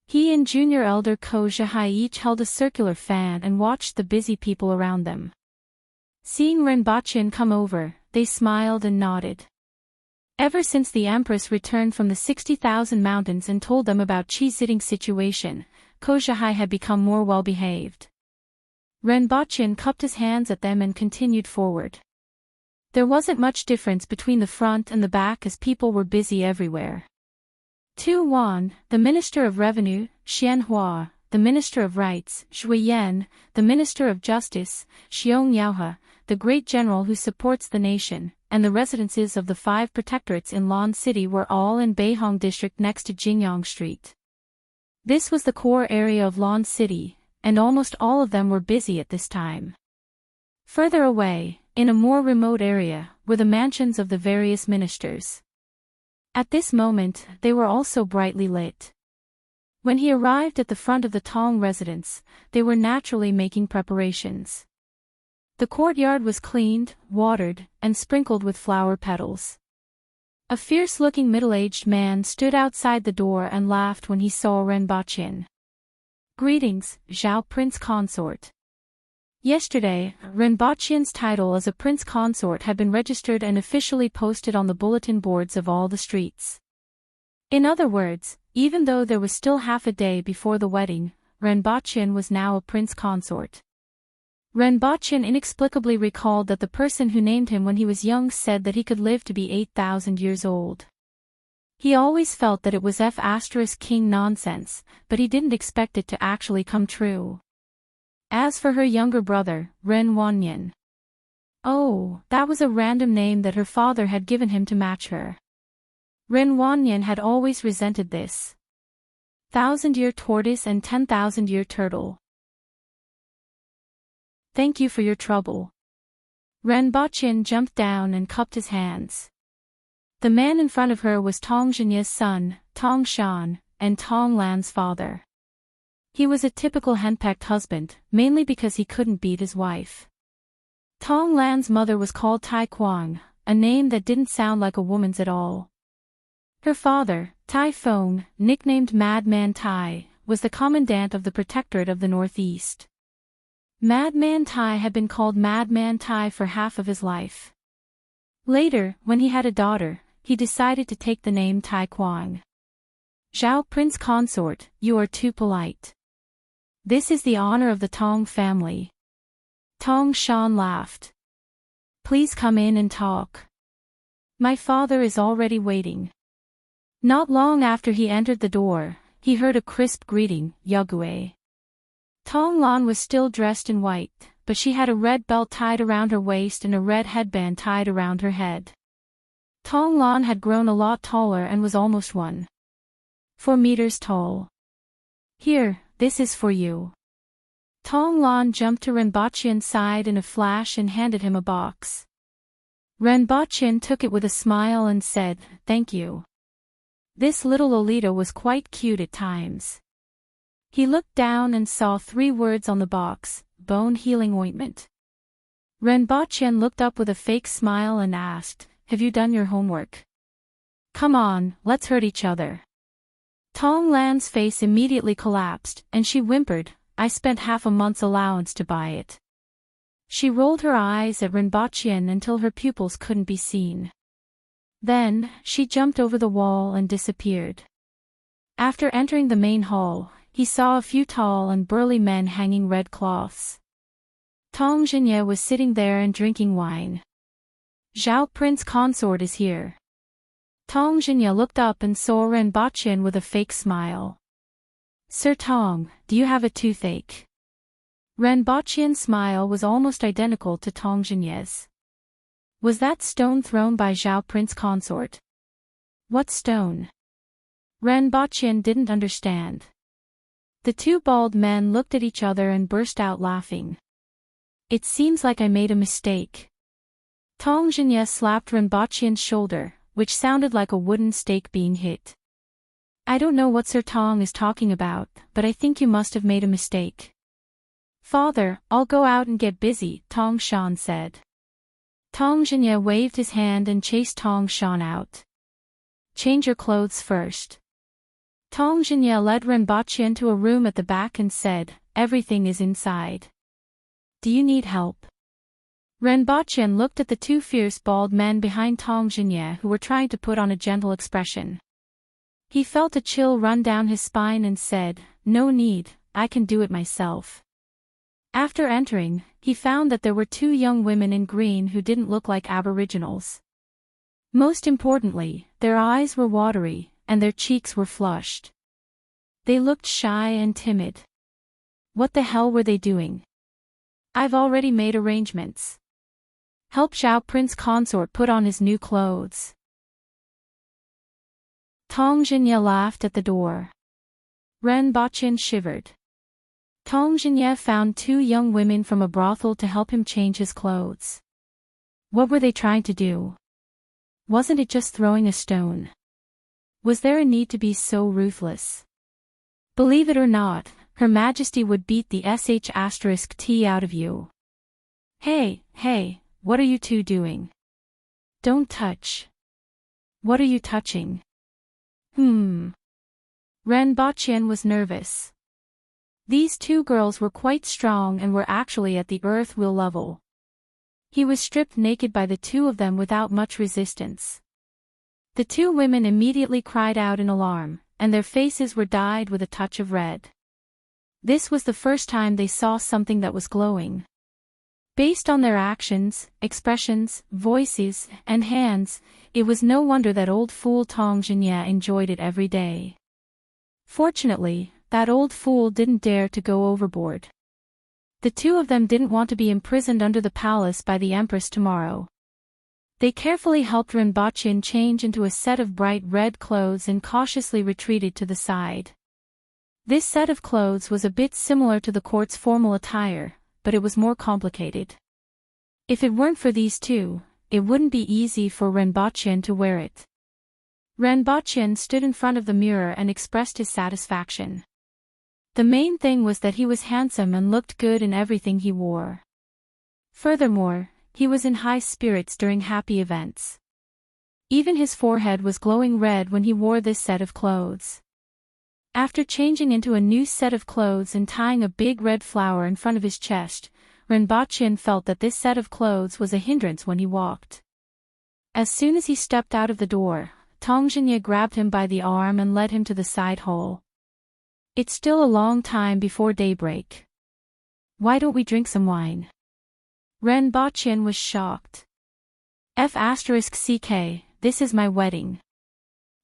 He and Junior Elder Ko Zhihai each held a circular fan and watched the busy people around them. Seeing Ren Baqin come over, they smiled and nodded. Ever since the Empress returned from the 60,000 mountains and told them about Qi's sitting situation, Ko Zhihai had become more well-behaved. Ren Baqin cupped his hands at them and continued forward. There wasn't much difference between the front and the back as people were busy everywhere. Tu Wan, the Minister of Revenue, Xian Hua, the Minister of Rights, Shui Yan, the Minister of Justice, Xiong Yaohe, the great general who supports the nation, and the residences of the 5 protectorates in Lon City were all in Beihong district next to Jingyang Street. This was the core area of Lon City, and almost all of them were busy at this time. Further away, in a more remote area, were the mansions of the various ministers. At this moment, they were also brightly lit. When he arrived at the front of the Tong residence, they were naturally making preparations. The courtyard was cleaned, watered, and sprinkled with flower petals. A fierce-looking middle-aged man stood outside the door and laughed when he saw Ren Baqin. "Greetings, Zhao Prince Consort." Yesterday, Ren Baqin's title as a prince consort had been registered and officially posted on the bulletin boards of all the streets. In other words, even though there was still half a day before the wedding, Ren Baqin was now a prince consort. Ren Baqin inexplicably recalled that the person who named him when he was young said that he could live to be 8,000 years old. He always felt that it was F*King nonsense, but he didn't expect it to actually come true. As for her younger brother, Ren Wanyan. Oh, that was a random name that her father had given him to match her. Ren Wanyan had always resented this. 1,000-year tortoise and 10,000-year turtle. Thank you for your trouble. Renbochin jumped down and cupped his hands. The man in front of her was Tong Jinye's son, Tong Shan, and Tong Lan's father. He was a typical henpecked husband, mainly because he couldn't beat his wife. Tong Lan's mother was called Tai Kuang, a name that didn't sound like a woman's at all. Her father, Tai Feng, nicknamed Madman Tai, was the commandant of the Protectorate of the Northeast. Madman Tai had been called Madman Tai for half of his life. Later, when he had a daughter, he decided to take the name Tai Kuang. Zhao Prince Consort, you are too polite. This is the honor of the Tong family. Tong Shan laughed. Please come in and talk. My father is already waiting. Not long after he entered the door, he heard a crisp greeting, Yagüe. Tong Lan was still dressed in white, but she had a red belt tied around her waist and a red headband tied around her head. Tong Lan had grown a lot taller and was almost 1.4 meters tall. Here, this is for you. Tong Lan jumped to Renbochin's side in a flash and handed him a box. Renbochin took it with a smile and said, thank you. This little Lolita was quite cute at times. He looked down and saw 3 words on the box, bone healing ointment. Renbochin looked up with a fake smile and asked, have you done your homework? Come on, let's hurt each other. Tong Lan's face immediately collapsed, and she whimpered, I spent half a month's allowance to buy it. She rolled her eyes at Renbochin until her pupils couldn't be seen. Then, she jumped over the wall and disappeared. After entering the main hall, he saw a few tall and burly men hanging red cloths. Tong Jinye was sitting there and drinking wine. Zhao Prince Consort is here. Tong Jinye looked up and saw Renbochin with a fake smile. Sir Tong, do you have a toothache? Renbochin's smile was almost identical to Tong Jinye's. Was that stone thrown by Zhao Prince Consort? What stone? Renbochin didn't understand. The 2 bald men looked at each other and burst out laughing. It seems like I made a mistake. Tong Jinye slapped Renbochin's shoulder, which sounded like a wooden stake being hit. I don't know what Sir Tong is talking about, but I think you must have made a mistake. Father, I'll go out and get busy, Tong Shan said. Tong Jinye waved his hand and chased Tong Shan out. Change your clothes first. Tong Jinye led Renbochin to a room at the back and said, everything is inside. Do you need help? Renbochin looked at the 2 fierce bald men behind Tong Jinye who were trying to put on a gentle expression. He felt a chill run down his spine and said, no need, I can do it myself. After entering, he found that there were 2 young women in green who didn't look like aboriginals. Most importantly, their eyes were watery, and their cheeks were flushed. They looked shy and timid. What the hell were they doing? I've already made arrangements. Help Zhao Prince Consort put on his new clothes. Tong Jinye laughed at the door. Renbochin shivered. Tong Jinye found 2 young women from a brothel to help him change his clothes. What were they trying to do? Wasn't it just throwing a stone? Was there a need to be so ruthless? Believe it or not, Her Majesty would beat the sh*t out of you. Hey, what are you 2 doing? Don't touch. What are you touching? Renbochin was nervous. These 2 girls were quite strong and were actually at the earth will level. He was stripped naked by the 2 of them without much resistance. The 2 women immediately cried out in alarm, and their faces were dyed with a touch of red. This was the first time they saw something that was glowing. Based on their actions, expressions, voices, and hands, it was no wonder that old fool Tong Jinye enjoyed it every day. Fortunately, that old fool didn't dare to go overboard. The 2 of them didn't want to be imprisoned under the palace by the Empress tomorrow. They carefully helped Renbochin change into a set of bright red clothes and cautiously retreated to the side. This set of clothes was a bit similar to the court's formal attire, but it was more complicated. If it weren't for these two, it wouldn't be easy for Renbochin to wear it. Renbochin stood in front of the mirror and expressed his satisfaction. The main thing was that he was handsome and looked good in everything he wore. Furthermore, he was in high spirits during happy events. Even his forehead was glowing red when he wore this set of clothes. After changing into a new set of clothes and tying a big red flower in front of his chest, Renbochin felt that this set of clothes was a hindrance when he walked. As soon as he stepped out of the door, Tongjianye grabbed him by the arm and led him to the side hall. It's still a long time before daybreak. Why don't we drink some wine? Renbochin was shocked. F***ck, this is my wedding.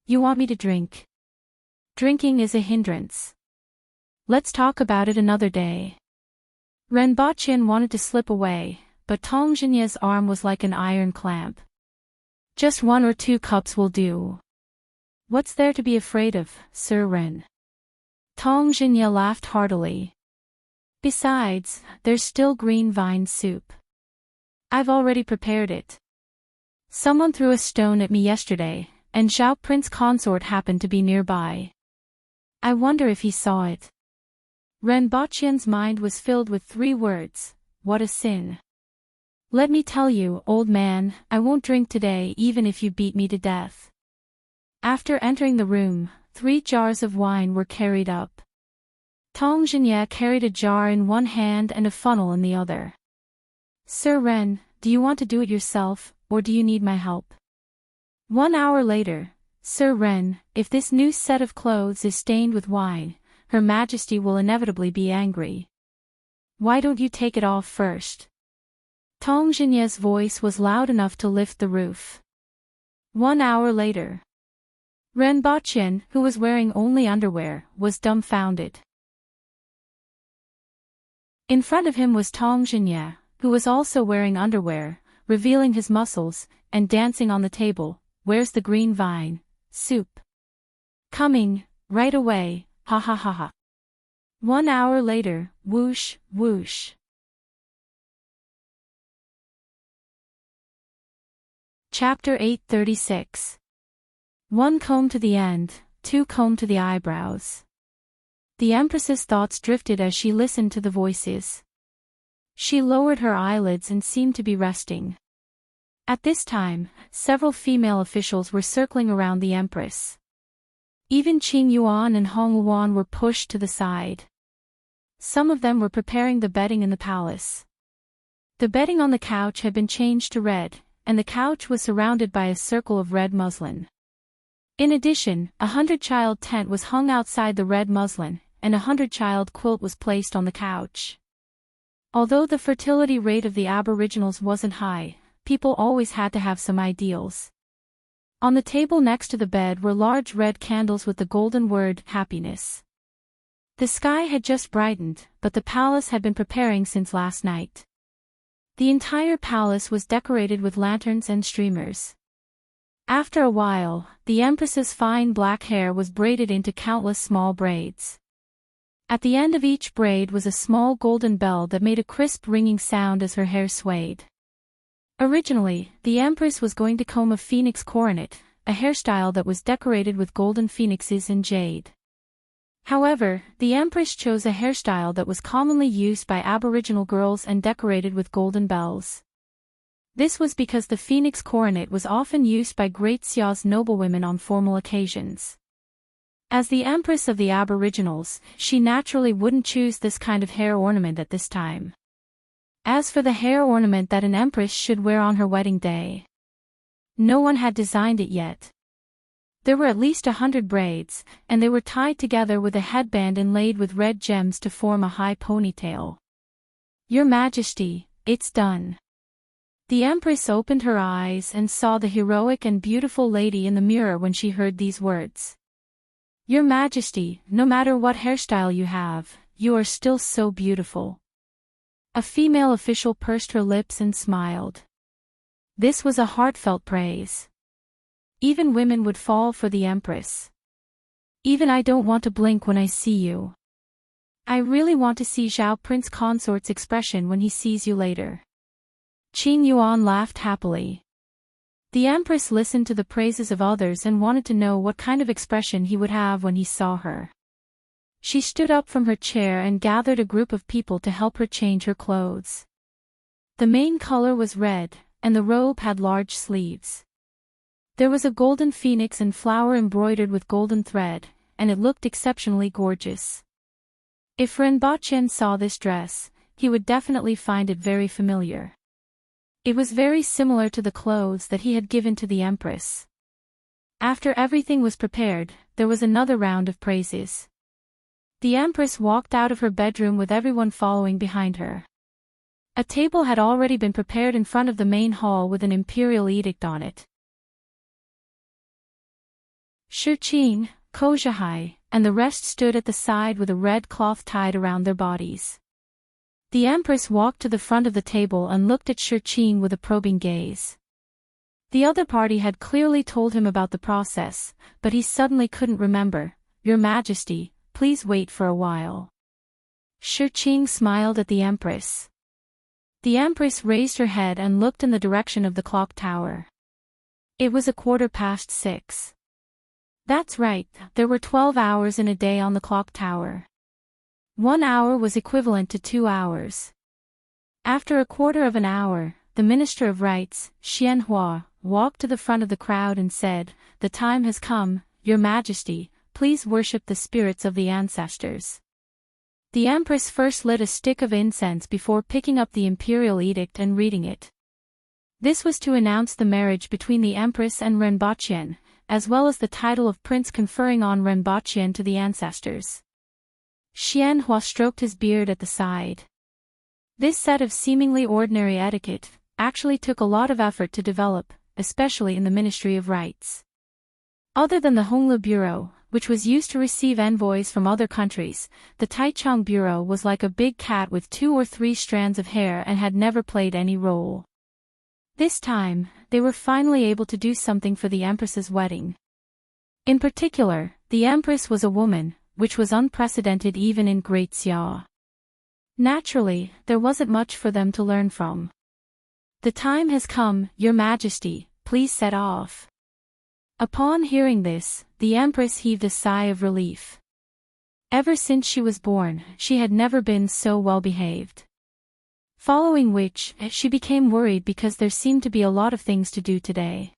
You want me to drink? Drinking is a hindrance. Let's talk about it another day. Renbochin wanted to slip away, but Tongjianye's arm was like an iron clamp. Just 1 or 2 cups will do. What's there to be afraid of, Sir Ren? Tongjianye laughed heartily. Besides, there's still green vine soup. I've already prepared it. Someone threw a stone at me yesterday, and Zhao Prince Consort happened to be nearby. I wonder if he saw it. Renbochin's mind was filled with 3 words, what a sin. Let me tell you, old man, I won't drink today even if you beat me to death. After entering the room, 3 jars of wine were carried up. Tongjianye carried a jar in one hand and a funnel in the other. Sir Ren, do you want to do it yourself, or do you need my help? 1 hour later, Sir Ren, if this new set of clothes is stained with wine, Her Majesty will inevitably be angry. Why don't you take it off first? Tongjianye's voice was loud enough to lift the roof. 1 hour later. Renbochin, who was wearing only underwear, was dumbfounded. In front of him was Tongjianye, who was also wearing underwear, revealing his muscles, and dancing on the table. Where's the green vine? Soup. Coming, right away, ha ha ha ha. 1 hour later, whoosh, whoosh. Chapter 836. 1 comb to the end, 2 comb to the eyebrows. The Empress's thoughts drifted as she listened to the voices. She lowered her eyelids and seemed to be resting. At this time, several female officials were circling around the Empress. Even Qing Yuan and Hong Luan were pushed to the side. Some of them were preparing the bedding in the palace. The bedding on the couch had been changed to red, and the couch was surrounded by a circle of red muslin. In addition, a 100-child tent was hung outside the red muslin, and a 100-child quilt was placed on the couch. Although the fertility rate of the Aboriginals wasn't high, people always had to have some ideals. On the table next to the bed were large red candles with the golden word, happiness. The sky had just brightened, but the palace had been preparing since last night. The entire palace was decorated with lanterns and streamers. After a while, the Empress's fine black hair was braided into countless small braids. At the end of each braid was a small golden bell that made a crisp ringing sound as her hair swayed. Originally, the Empress was going to comb a phoenix coronet, a hairstyle that was decorated with golden phoenixes and jade. However, the Empress chose a hairstyle that was commonly used by Aboriginal girls and decorated with golden bells. This was because the phoenix coronet was often used by Great Xiao's noblewomen on formal occasions. As the Empress of the Aboriginals, she naturally wouldn't choose this kind of hair ornament at this time. As for the hair ornament that an Empress should wear on her wedding day, no one had designed it yet. There were at least 100 braids, and they were tied together with a headband inlaid with red gems to form a high ponytail. Your Majesty, it's done. The Empress opened her eyes and saw the heroic and beautiful lady in the mirror when she heard these words. Your Majesty, no matter what hairstyle you have, you are still so beautiful. A female official pursed her lips and smiled. This was a heartfelt praise. Even women would fall for the Empress. Even I don't want to blink when I see you. I really want to see Zhao Prince Consort's expression when he sees you later. Qing Yuan laughed happily. The Empress listened to the praises of others and wanted to know what kind of expression he would have when he saw her. She stood up from her chair and gathered a group of people to help her change her clothes. The main color was red, and the robe had large sleeves. There was a golden phoenix and flower embroidered with golden thread, and it looked exceptionally gorgeous. If Renbaqian saw this dress, he would definitely find it very familiar. It was very similar to the clothes that he had given to the Empress. After everything was prepared, there was another round of praises. The Empress walked out of her bedroom with everyone following behind her. A table had already been prepared in front of the main hall with an imperial edict on it. Shi Qing, Ko Zhihai, and the rest stood at the side with a red cloth tied around their bodies. The Empress walked to the front of the table and looked at Shi Qing with a probing gaze. The other party had clearly told him about the process, but he suddenly couldn't remember. Your Majesty, please wait for a while. Shi Qing smiled at the Empress. The Empress raised her head and looked in the direction of the clock tower. It was 6:15. That's right, there were 12 hours in a day on the clock tower. 1 hour was equivalent to 2 hours. After a quarter of an hour, the Minister of Rites, Xianhua, walked to the front of the crowd and said, "The time has come, Your Majesty, please worship the spirits of the ancestors." The Empress first lit a stick of incense before picking up the imperial edict and reading it. This was to announce the marriage between the Empress and Renbaqian, as well as the title of prince conferring on Renbaqian to the ancestors. Xianhua stroked his beard at the side. This set of seemingly ordinary etiquette actually took a lot of effort to develop, especially in the Ministry of Rites. Other than the Honglu Bureau, which was used to receive envoys from other countries, the Taichung Bureau was like a big cat with 2 or 3 strands of hair and had never played any role. This time, they were finally able to do something for the Empress's wedding. In particular, the Empress was a woman, which was unprecedented even in Great Xia. Naturally, there wasn't much for them to learn from. The time has come, Your Majesty, please set off. Upon hearing this, the Empress heaved a sigh of relief. Ever since she was born, she had never been so well behaved. Following which, she became worried because there seemed to be a lot of things to do today.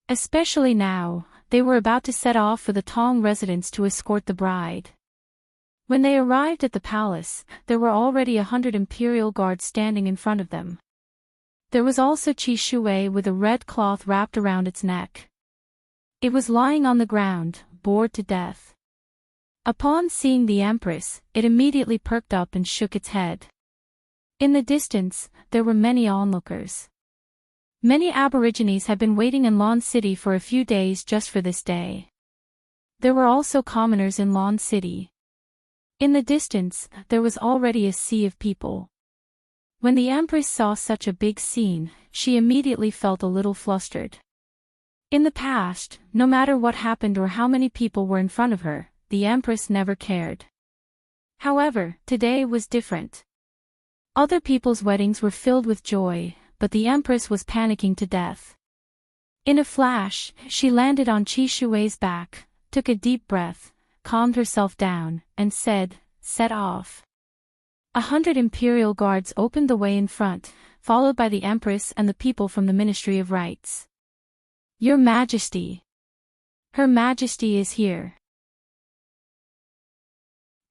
Especially now, they were about to set off for the Tong residence to escort the bride. When they arrived at the palace, there were already 100 imperial guards standing in front of them. There was also Qi Shui with a red cloth wrapped around its neck. It was lying on the ground, bored to death. Upon seeing the Empress, it immediately perked up and shook its head. In the distance, there were many onlookers. Many aborigines had been waiting in Lon City for a few days just for this day. There were also commoners in Lon City. In the distance, there was already a sea of people. When the Empress saw such a big scene, she immediately felt a little flustered. In the past, no matter what happened or how many people were in front of her, the Empress never cared. However, today was different. Other people's weddings were filled with joy, but the Empress was panicking to death. In a flash, she landed on Qi Shui's back, took a deep breath, calmed herself down, and said, "Set off." 100 imperial guards opened the way in front, followed by the Empress and the people from the Ministry of Rites. "Your Majesty! Her Majesty is here."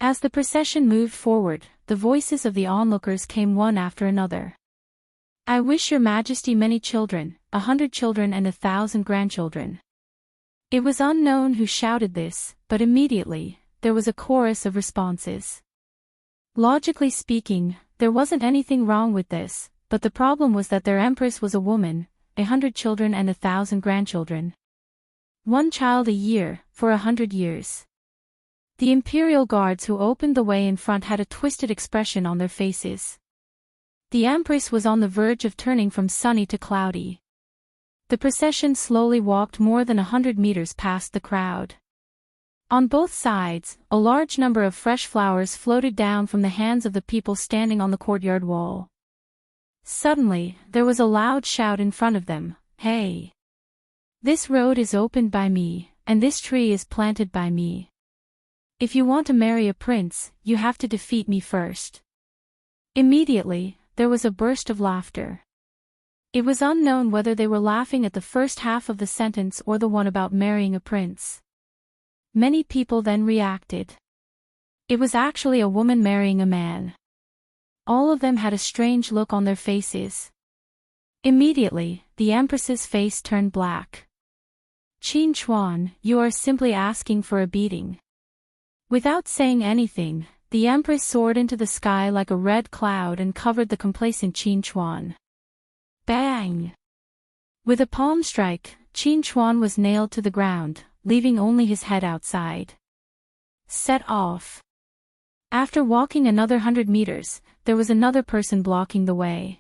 As the procession moved forward, the voices of the onlookers came one after another. "I wish Your Majesty many children, 100 children and 1,000 grandchildren." It was unknown who shouted this, but immediately, there was a chorus of responses. Logically speaking, there wasn't anything wrong with this, but the problem was that their Empress was a woman, 100 children and 1,000 grandchildren. 1 child a year, for 100 years. The imperial guards who opened the way in front had a twisted expression on their faces. The Empress was on the verge of turning from sunny to cloudy. The procession slowly walked more than 100 meters past the crowd. On both sides, a large number of fresh flowers floated down from the hands of the people standing on the courtyard wall. Suddenly, there was a loud shout in front of them, "Hey! This road is opened by me, and this tree is planted by me. If you want to marry a prince, you have to defeat me first." Immediately, there was a burst of laughter. It was unknown whether they were laughing at the first half of the sentence or the one about marrying a prince. Many people then reacted. It was actually a woman marrying a man. All of them had a strange look on their faces. Immediately, the Empress's face turned black. "Qin Chuan, you are simply asking for a beating." Without saying anything, the Empress soared into the sky like a red cloud and covered the complacent Qin Chuan. Bang! With a palm strike, Qin Chuan was nailed to the ground, leaving only his head outside. Set off. After walking another 100 meters, there was another person blocking the way.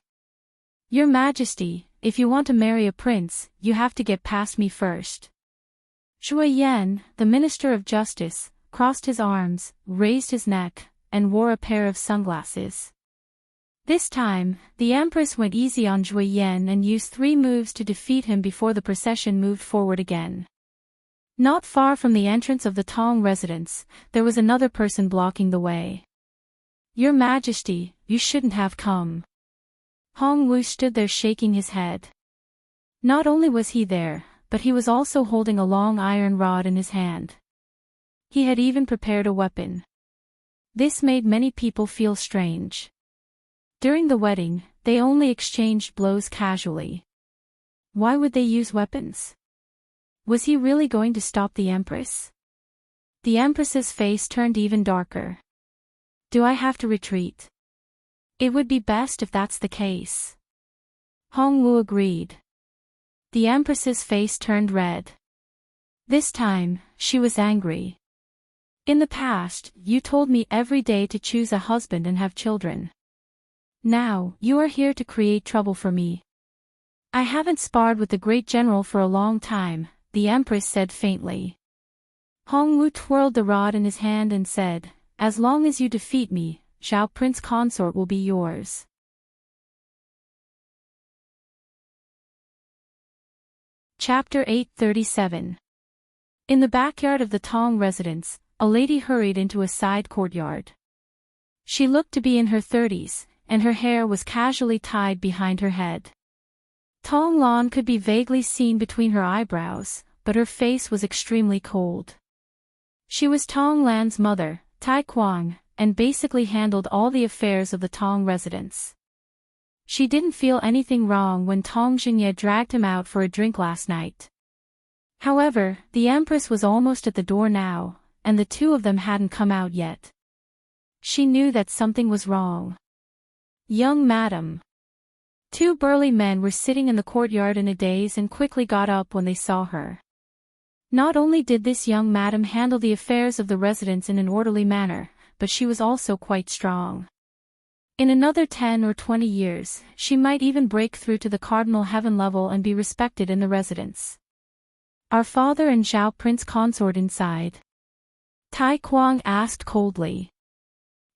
"Your Majesty, if you want to marry a prince, you have to get past me first." Zhuo Yan, the Minister of Justice, crossed his arms, raised his neck, and wore a pair of sunglasses. This time, the Empress went easy on Zhuo Yan and used 3 moves to defeat him before the procession moved forward again. Not far from the entrance of the Tong residence, there was another person blocking the way. "Your Majesty, you shouldn't have come." Hong Wu stood there shaking his head. Not only was he there, but he was also holding a long iron rod in his hand. He had even prepared a weapon. This made many people feel strange. During the wedding, they only exchanged blows casually. Why would they use weapons? Was he really going to stop the Empress? The Empress's face turned even darker. "Do I have to retreat?" "It would be best if that's the case." Hong Wu agreed. The Empress's face turned red. This time, she was angry. "In the past, you told me every day to choose a husband and have children. Now, you are here to create trouble for me." "I haven't sparred with the great general for a long time," the Empress said faintly. Hong Wu twirled the rod in his hand and said, "As long as you defeat me, Zhao Prince Consort will be yours." Chapter 837. In the backyard of the Tong residence, a lady hurried into a side courtyard. She looked to be in her 30s, and her hair was casually tied behind her head. Tong Lan could be vaguely seen between her eyebrows, but her face was extremely cold. She was Tong Lan's mother, Tai Kuang, and basically handled all the affairs of the Tong residence. She didn't feel anything wrong when Tong Xingye dragged him out for a drink last night. However, the Empress was almost at the door now, and the two of them hadn't come out yet. She knew that something was wrong. "Young madam." 2 burly men were sitting in the courtyard in a daze and quickly got up when they saw her. Not only did this young madam handle the affairs of the residence in an orderly manner, but she was also quite strong. In another 10 or 20 years, she might even break through to the cardinal heaven level and be respected in the residence. "Are father and Zhao Prince Consort inside?" Tai Kuang asked coldly.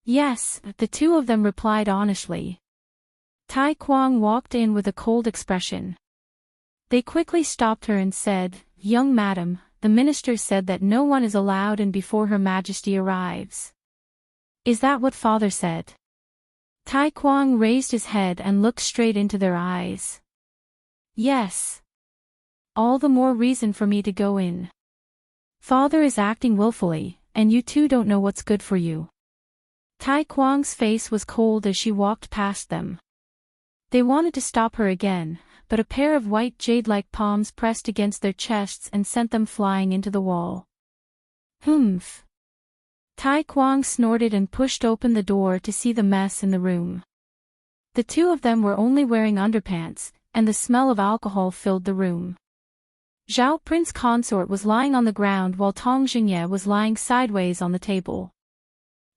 "Yes," the two of them replied honestly. Tai Kuang walked in with a cold expression. They quickly stopped her and said, "Young madam, the minister said that no one is allowed in before Her Majesty arrives." "Is that what father said?" Tai Kuang raised his head and looked straight into their eyes. "Yes. All the more reason for me to go in. Father is acting willfully, and you two don't know what's good for you." Tai Kuang's face was cold as she walked past them. They wanted to stop her again, but a pair of white jade-like palms pressed against their chests and sent them flying into the wall. "Humph." Tai Kuang snorted and pushed open the door to see the mess in the room. The two of them were only wearing underpants, and the smell of alcohol filled the room. Zhao Prince Consort was lying on the ground while Tong Xingye was lying sideways on the table.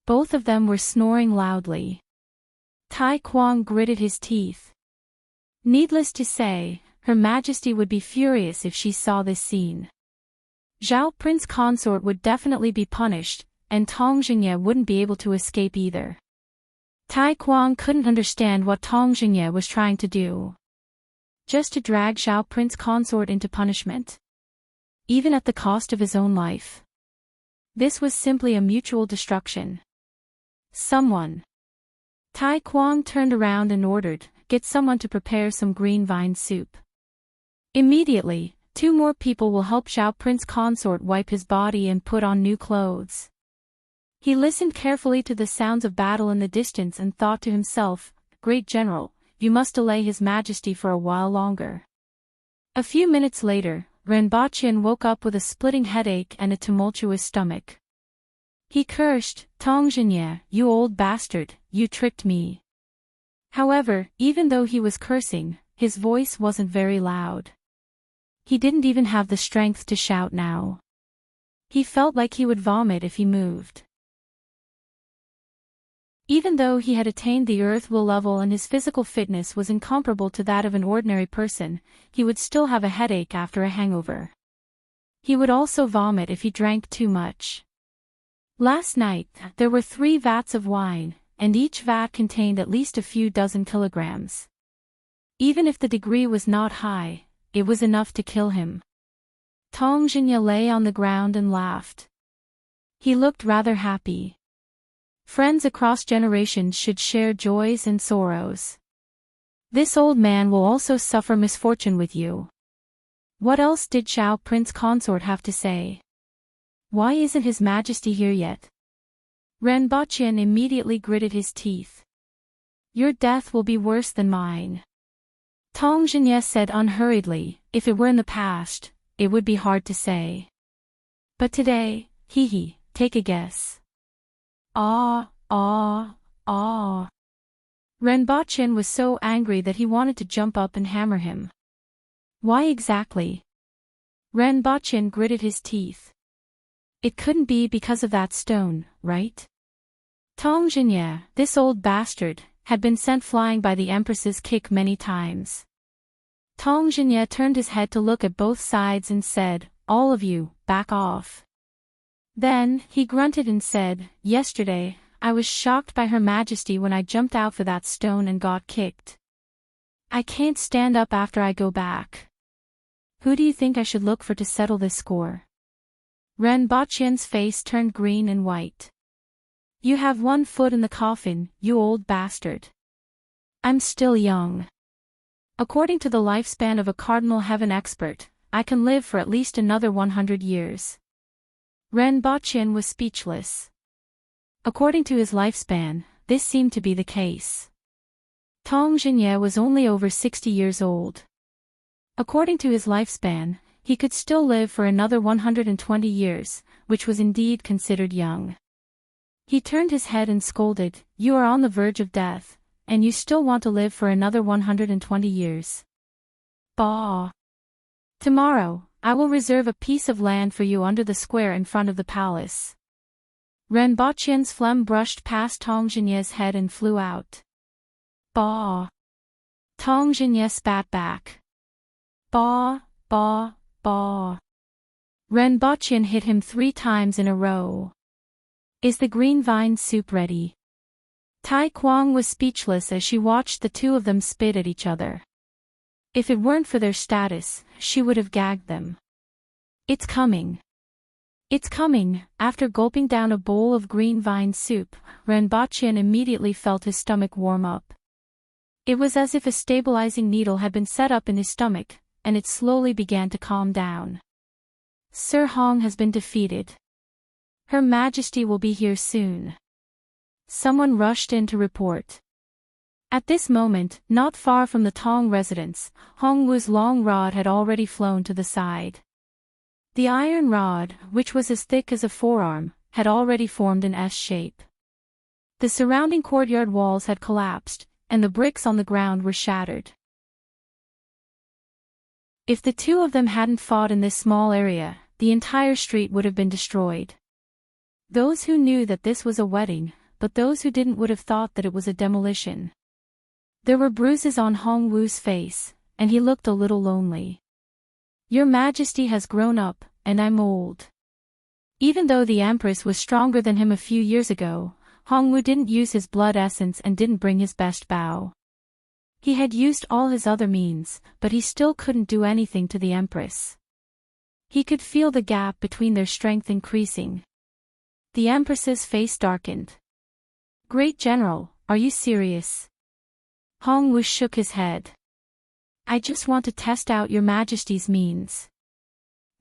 Both of them were snoring loudly. Tai Kuang gritted his teeth. Needless to say, Her Majesty would be furious if she saw this scene. Zhao Prince Consort would definitely be punished, and Tong Xingye wouldn't be able to escape either. Tai Kuang couldn't understand what Tong Xingye was trying to do. Just to drag Zhao Prince Consort into punishment? Even at the cost of his own life. This was simply a mutual destruction. Someone. Tai Kuang turned around and ordered, "Get someone to prepare some green vine soup." Immediately, 2 more people will help Zhao Prince Consort wipe his body and put on new clothes. He listened carefully to the sounds of battle in the distance and thought to himself, "Great General, you must delay His Majesty for a while longer." A few minutes later, Ren Baqian woke up with a splitting headache and a tumultuous stomach. He cursed, "Tong Xingye, you old bastard, you tricked me." However, even though he was cursing, his voice wasn't very loud. He didn't even have the strength to shout now. He felt like he would vomit if he moved. Even though he had attained the earth will level and his physical fitness was incomparable to that of an ordinary person, he would still have a headache after a hangover. He would also vomit if he drank too much. Last night, there were 3 vats of wine, and each vat contained at least a few dozen kilograms. Even if the degree was not high, it was enough to kill him. Tong Xingye lay on the ground and laughed. He looked rather happy. Friends across generations should share joys and sorrows. This old man will also suffer misfortune with you. What else did Zhao Prince Consort have to say? Why isn't His Majesty here yet? Ren Baqian immediately gritted his teeth. Your death will be worse than mine. Tong Xingye said unhurriedly, if it were in the past, it would be hard to say. But today, take a guess. Ah. Ren Baqian was so angry that he wanted to jump up and hammer him. Why exactly? Ren Baqian gritted his teeth. It couldn't be because of that stone, right? Tong Xingye, this old bastard, had been sent flying by the Empress's kick many times. Tong Xingye turned his head to look at both sides and said, "All of you, back off." Then, he grunted and said, "Yesterday, I was shocked by Her Majesty when I jumped out for that stone and got kicked. I can't stand up after I go back. Who do you think I should look for to settle this score?" Ren Baqian's face turned green and white. You have 1 foot in the coffin, you old bastard. I'm still young. According to the lifespan of a Cardinal Heaven expert, I can live for at least another 100 years. Ren Baqian was speechless. According to his lifespan, this seemed to be the case. Tong Xingye was only over 60 years old. According to his lifespan, he could still live for another 120 years, which was indeed considered young. He turned his head and scolded, "You are on the verge of death, and you still want to live for another 120 years. Bah! Tomorrow, I will reserve a piece of land for you under the square in front of the palace." Ren Baqian's phlegm brushed past Tong Xingye's head and flew out. Bah! Tong Xingye spat back. Bah! Bah! Bah! Ren Baqian hit him 3 times in a row. Is the green vine soup ready? Tai Kuang was speechless as she watched the 2 of them spit at each other. If it weren't for their status, she would have gagged them. It's coming. It's coming. After gulping down a bowl of green vine soup, Ren Baqian immediately felt his stomach warm up. It was as if a stabilizing needle had been set up in his stomach, and it slowly began to calm down. Sir Hong has been defeated. Her Majesty will be here soon. Someone rushed in to report. At this moment, not far from the Tong residence, Hong Wu's long rod had already flown to the side. The iron rod, which was as thick as a forearm, had already formed an S shape. The surrounding courtyard walls had collapsed, and the bricks on the ground were shattered. If the 2 of them hadn't fought in this small area, the entire street would have been destroyed. Those who knew that this was a wedding, but those who didn't would have thought that it was a demolition. There were bruises on Hong Wu's face, and he looked a little lonely. Your Majesty has grown up, and I'm old. Even though the Empress was stronger than him a few years ago, Hongwu didn't use his blood essence and didn't bring his best bow. He had used all his other means, but he still couldn't do anything to the Empress. He could feel the gap between their strength increasing. The Empress's face darkened. Great General, are you serious? Hongwu shook his head. I just want to test out your Majesty's means.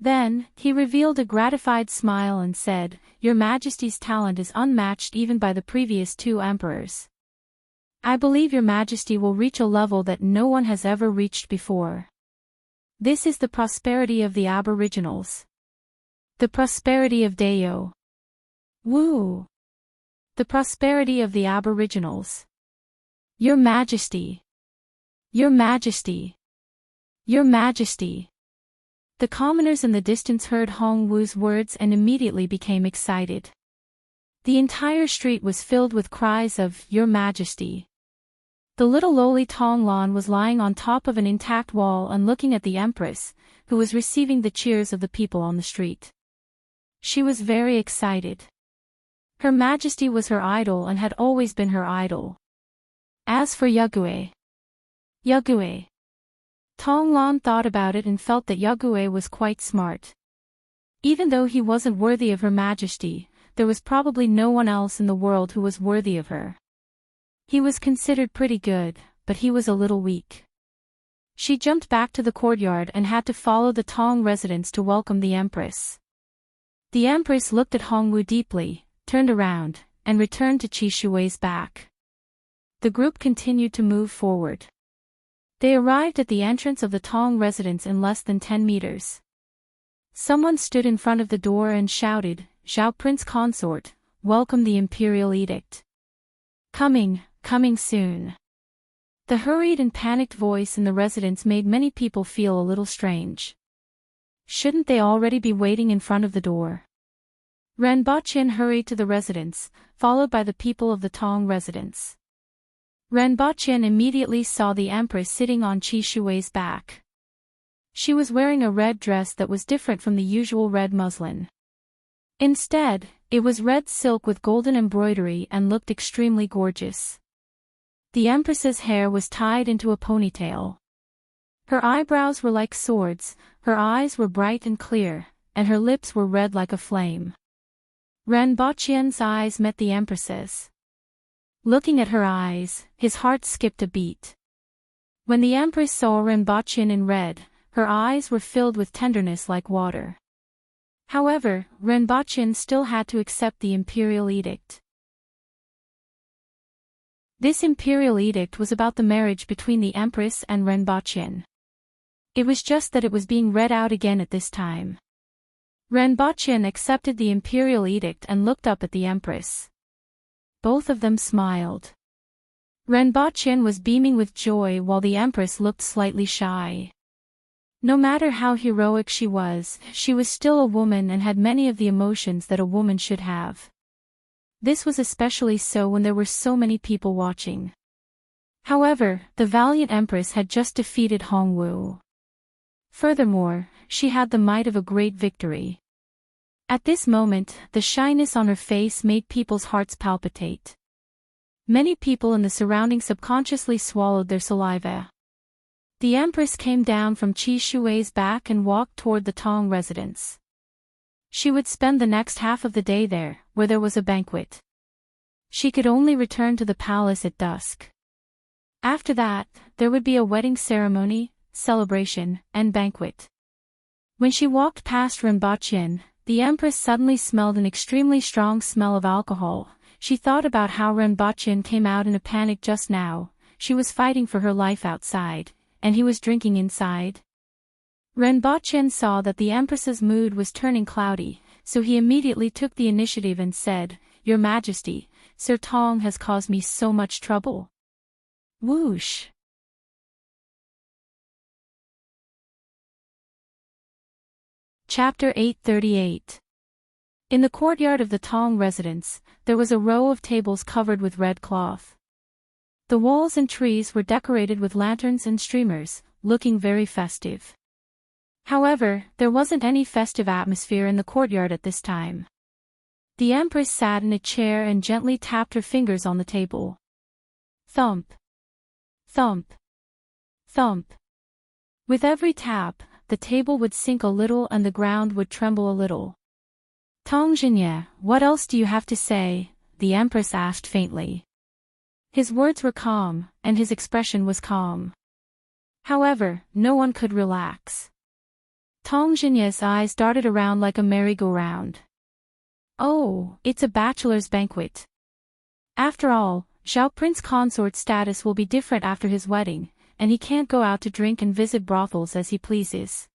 Then, he revealed a gratified smile and said, Your Majesty's talent is unmatched even by the previous 2 emperors. I believe your Majesty will reach a level that no one has ever reached before. This is the prosperity of the Aboriginals. The prosperity of Deo. Woo! The prosperity of the Aboriginals. Your Majesty. Your Majesty. Your Majesty. The commoners in the distance heard Hongwu's words and immediately became excited. The entire street was filled with cries of, Your Majesty. The little lowly Tonglan was lying on top of an intact wall and looking at the Empress, who was receiving the cheers of the people on the street. She was very excited. Her Majesty was her idol and had always been her idol. As for Yagüe. Tonglan thought about it and felt that Yagüe was quite smart. Even though he wasn't worthy of Her Majesty, there was probably no one else in the world who was worthy of her. He was considered pretty good, but he was a little weak. She jumped back to the courtyard and had to follow the Tong residents to welcome the Empress. The Empress looked at Hongwu deeply, turned around, and returned to Qi Shui's back. The group continued to move forward. They arrived at the entrance of the Tong residence in less than 10 meters. Someone stood in front of the door and shouted, Zhao Prince Consort, welcome the Imperial Edict. Coming soon. The hurried and panicked voice in the residence made many people feel a little strange. Shouldn't they already be waiting in front of the door? Ren Baqin hurried to the residence, followed by the people of the Tong residence. Ren Baqin immediately saw the Empress sitting on Qi Shui's back. She was wearing a red dress that was different from the usual red muslin. Instead, it was red silk with golden embroidery and looked extremely gorgeous. The Empress's hair was tied into a ponytail. Her eyebrows were like swords, her eyes were bright and clear, and her lips were red like a flame. Ren Baqin's eyes met the Empress's. Looking at her eyes, his heart skipped a beat. When the Empress saw Ren Baqin in red, her eyes were filled with tenderness like water. However, Ren Baqin still had to accept the Imperial Edict. This Imperial Edict was about the marriage between the Empress and Ren Baqin. It was just that it was being read out again at this time. Ren Baqin accepted the Imperial Edict and looked up at the Empress. Both of them smiled. Ren Baqin was beaming with joy while the Empress looked slightly shy. No matter how heroic she was still a woman and had many of the emotions that a woman should have. This was especially so when there were so many people watching. However, the valiant Empress had just defeated Hongwu. Furthermore, she had the might of a great victory. At this moment, the shyness on her face made people's hearts palpitate. Many people in the surroundings subconsciously swallowed their saliva. The Empress came down from Qi Shui's back and walked toward the Tong residence. She would spend the next half of the day there, where there was a banquet. She could only return to the palace at dusk. After that, there would be a wedding ceremony, celebration, and banquet. When she walked past Ren Baqin, the Empress suddenly smelled an extremely strong smell of alcohol. She thought about how Ren Baqin came out in a panic just now. She was fighting for her life outside, and he was drinking inside. Ren Baqin saw that the Empress's mood was turning cloudy, so he immediately took the initiative and said, Your Majesty, Sir Tong has caused me so much trouble. Whoosh! Chapter 838. In the courtyard of the Tong residence, there was a row of tables covered with red cloth. The walls and trees were decorated with lanterns and streamers, looking very festive. However, there wasn't any festive atmosphere in the courtyard at this time. The Empress sat in a chair and gently tapped her fingers on the table. Thump. Thump. Thump. With every tap, the table would sink a little and the ground would tremble a little. Tongjianye, what else do you have to say? The Empress asked faintly. His words were calm, and his expression was calm. However, no one could relax. Tongjianye's eyes darted around like a merry-go-round. Oh, it's a bachelor's banquet. After all, Zhao Prince Consort's status will be different after his wedding, and he can't go out to drink and visit brothels as he pleases.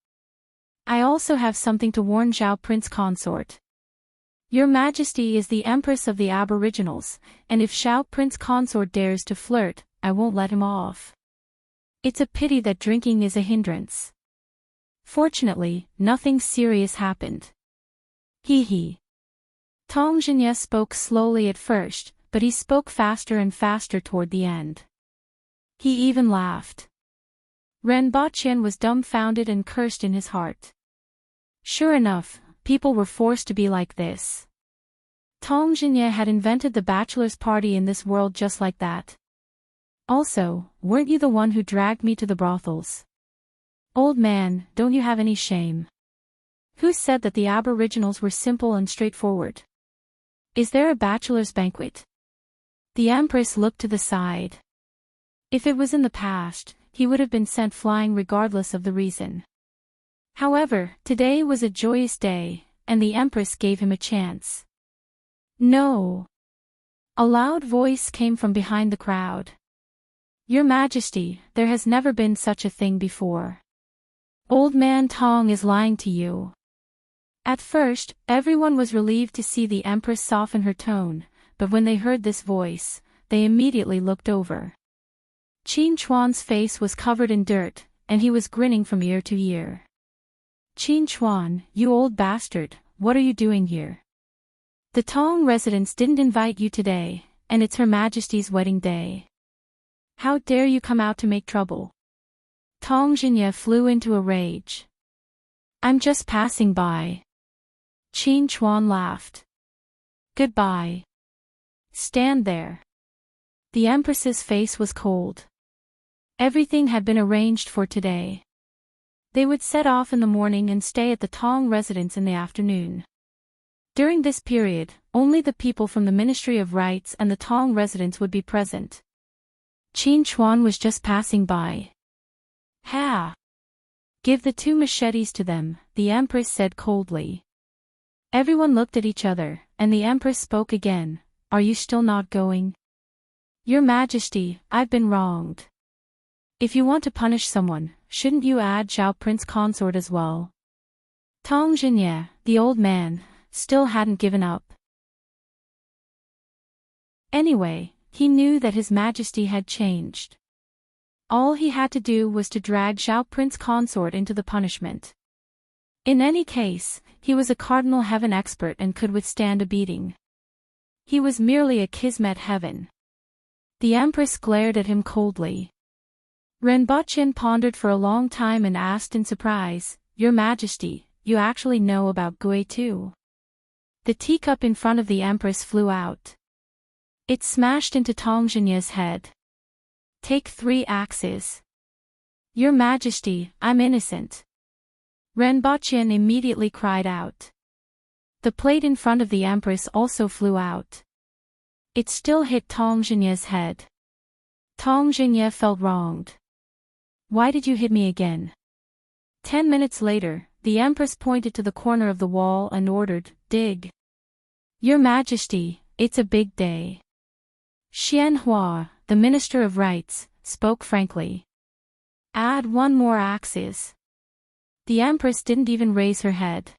I also have something to warn Zhao Prince Consort. Your Majesty is the Empress of the Aboriginals, and if Zhao Prince Consort dares to flirt, I won't let him off. It's a pity that drinking is a hindrance. Fortunately, nothing serious happened. Hee. Tongjianye spoke slowly at first, but he spoke faster and faster toward the end. He even laughed. Ren Baqian was dumbfounded and cursed in his heart. Sure enough, people were forced to be like this. Tongjianye had invented the bachelor's party in this world just like that. Also, weren't you the one who dragged me to the brothels? Old man, don't you have any shame? Who said that the Aboriginals were simple and straightforward? Is there a bachelor's banquet? The Empress looked to the side. If it was in the past, he would have been sent flying regardless of the reason. However, today was a joyous day, and the Empress gave him a chance. No. A loud voice came from behind the crowd. Your Majesty, there has never been such a thing before. Old man Tong is lying to you. At first, everyone was relieved to see the Empress soften her tone, but when they heard this voice, they immediately looked over. Qin Chuan's face was covered in dirt, and he was grinning from ear to ear. Qin Chuan, you old bastard, what are you doing here? The Tong residents didn't invite you today, and it's Her Majesty's wedding day. How dare you come out to make trouble? Tongjianye flew into a rage. I'm just passing by. Qin Chuan laughed. Goodbye. Stand there. The Empress's face was cold. Everything had been arranged for today. They would set off in the morning and stay at the Tong residence in the afternoon. During this period, only the people from the Ministry of Rights and the Tong residence would be present. Qin Chuan was just passing by. Ha! Give the 2 machetes to them, the Empress said coldly. Everyone looked at each other, and the Empress spoke again. Are you still not going? Your Majesty, I've been wronged. If you want to punish someone, shouldn't you add Zhao Prince Consort as well? Tongjianye, the old man, still hadn't given up. Anyway, he knew that His Majesty had changed. All he had to do was to drag Zhao Prince Consort into the punishment. In any case, he was a Cardinal Heaven expert and could withstand a beating. He was merely a Kismet Heaven. The Empress glared at him coldly. Ren Baqian pondered for a long time and asked in surprise, Your Majesty, you actually know about Gui too? The teacup in front of the Empress flew out. It smashed into Tongjianye's head. Take 3 axes. Your Majesty, I'm innocent. Ren Baqian immediately cried out. The plate in front of the Empress also flew out. It still hit Tongjianye's head. Tongjianye felt wronged. Why did you hit me again? 10 minutes later, the Empress pointed to the corner of the wall and ordered, dig. Your Majesty, it's a big day. Xian Hua, the Minister of Rights, spoke frankly. Add 1 more axis. The Empress didn't even raise her head.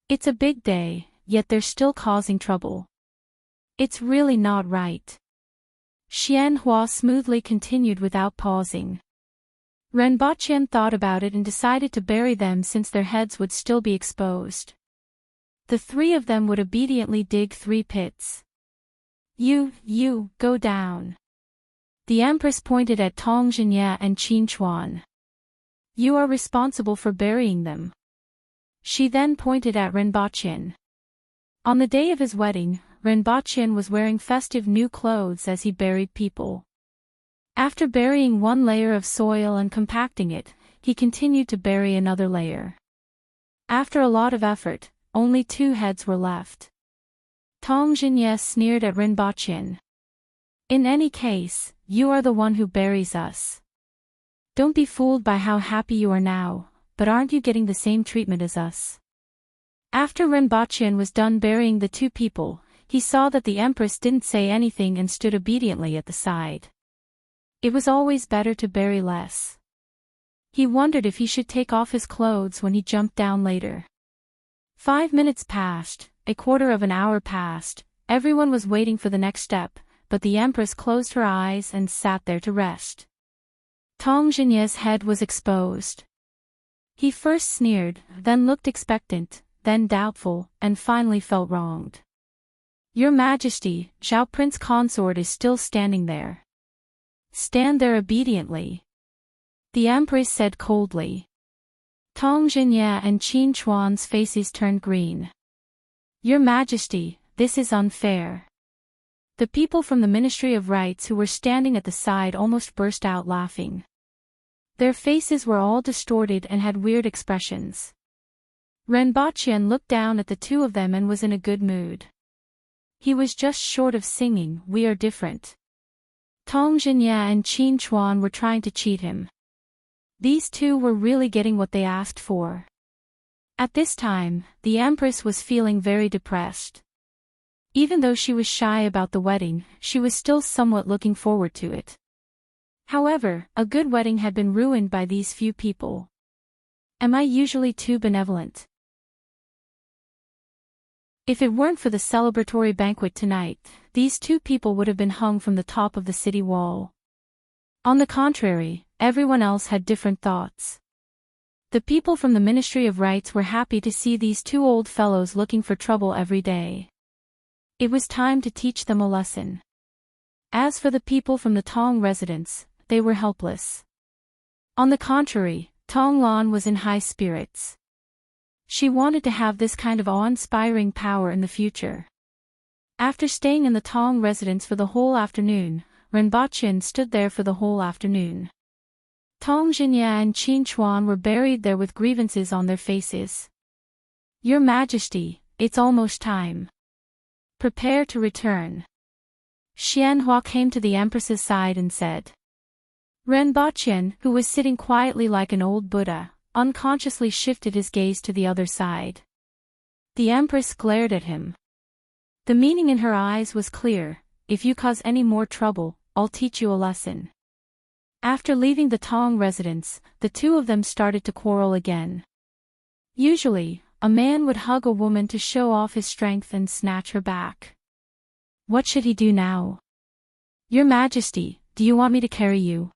It's a big day, yet they're still causing trouble. It's really not right. Xian Hua smoothly continued without pausing. Ren Baqian thought about it and decided to bury them since their heads would still be exposed. The 3 of them would obediently dig 3 pits. You, go down. The Empress pointed at Tongjianye and Qin Chuan. You are responsible for burying them. She then pointed at Renbochin. On the day of his wedding, Renbochin was wearing festive new clothes as he buried people. After burying one layer of soil and compacting it, he continued to bury another layer. After a lot of effort, only 2 heads were left. Tong Jinye sneered at Renbochin. In any case, you are the one who buries us. Don't be fooled by how happy you are now, but aren't you getting the same treatment as us? After Renbochin was done burying the 2 people, he saw that the Empress didn't say anything and stood obediently at the side. It was always better to bury less. He wondered if he should take off his clothes when he jumped down later. 5 minutes passed, a quarter of an hour passed, everyone was waiting for the next step, but the Empress closed her eyes and sat there to rest. Tong Jinye's head was exposed. He first sneered, then looked expectant, then doubtful, and finally felt wronged. Your Majesty, Zhao Prince Consort is still standing there. Stand there obediently. The Empress said coldly. Tong Jinye and Qin Chuan's faces turned green. Your Majesty, this is unfair. The people from the Ministry of Rites who were standing at the side almost burst out laughing. Their faces were all distorted and had weird expressions. Renbochin looked down at the 2 of them and was in a good mood. He was just short of singing, "We are different." Tong Jinye and Qin Chuan were trying to cheat him. These 2 were really getting what they asked for. At this time, the Empress was feeling very depressed. Even though she was shy about the wedding, she was still somewhat looking forward to it. However, a good wedding had been ruined by these few people. Am I usually too benevolent? If it weren't for the celebratory banquet tonight, these 2 people would have been hung from the top of the city wall. On the contrary, everyone else had different thoughts. The people from the Ministry of Rites were happy to see these 2 old fellows looking for trouble every day. It was time to teach them a lesson. As for the people from the Tong residence, they were helpless. On the contrary, Tong Lan was in high spirits. She wanted to have this kind of awe-inspiring power in the future. After staying in the Tong residence for the whole afternoon, Renbochin stood there for the whole afternoon. Tong Jinye and Qin Chuan were buried there with grievances on their faces. Your Majesty, it's almost time. Prepare to return. Xianhua came to the Empress's side and said. Renbochin, who was sitting quietly like an old Buddha, unconsciously shifted his gaze to the other side. The Empress glared at him. The meaning in her eyes was clear: if you cause any more trouble, I'll teach you a lesson. After leaving the Tong residence, the 2 of them started to quarrel again. Usually, a man would hug a woman to show off his strength and snatch her back. What should he do now? Your Majesty, do you want me to carry you?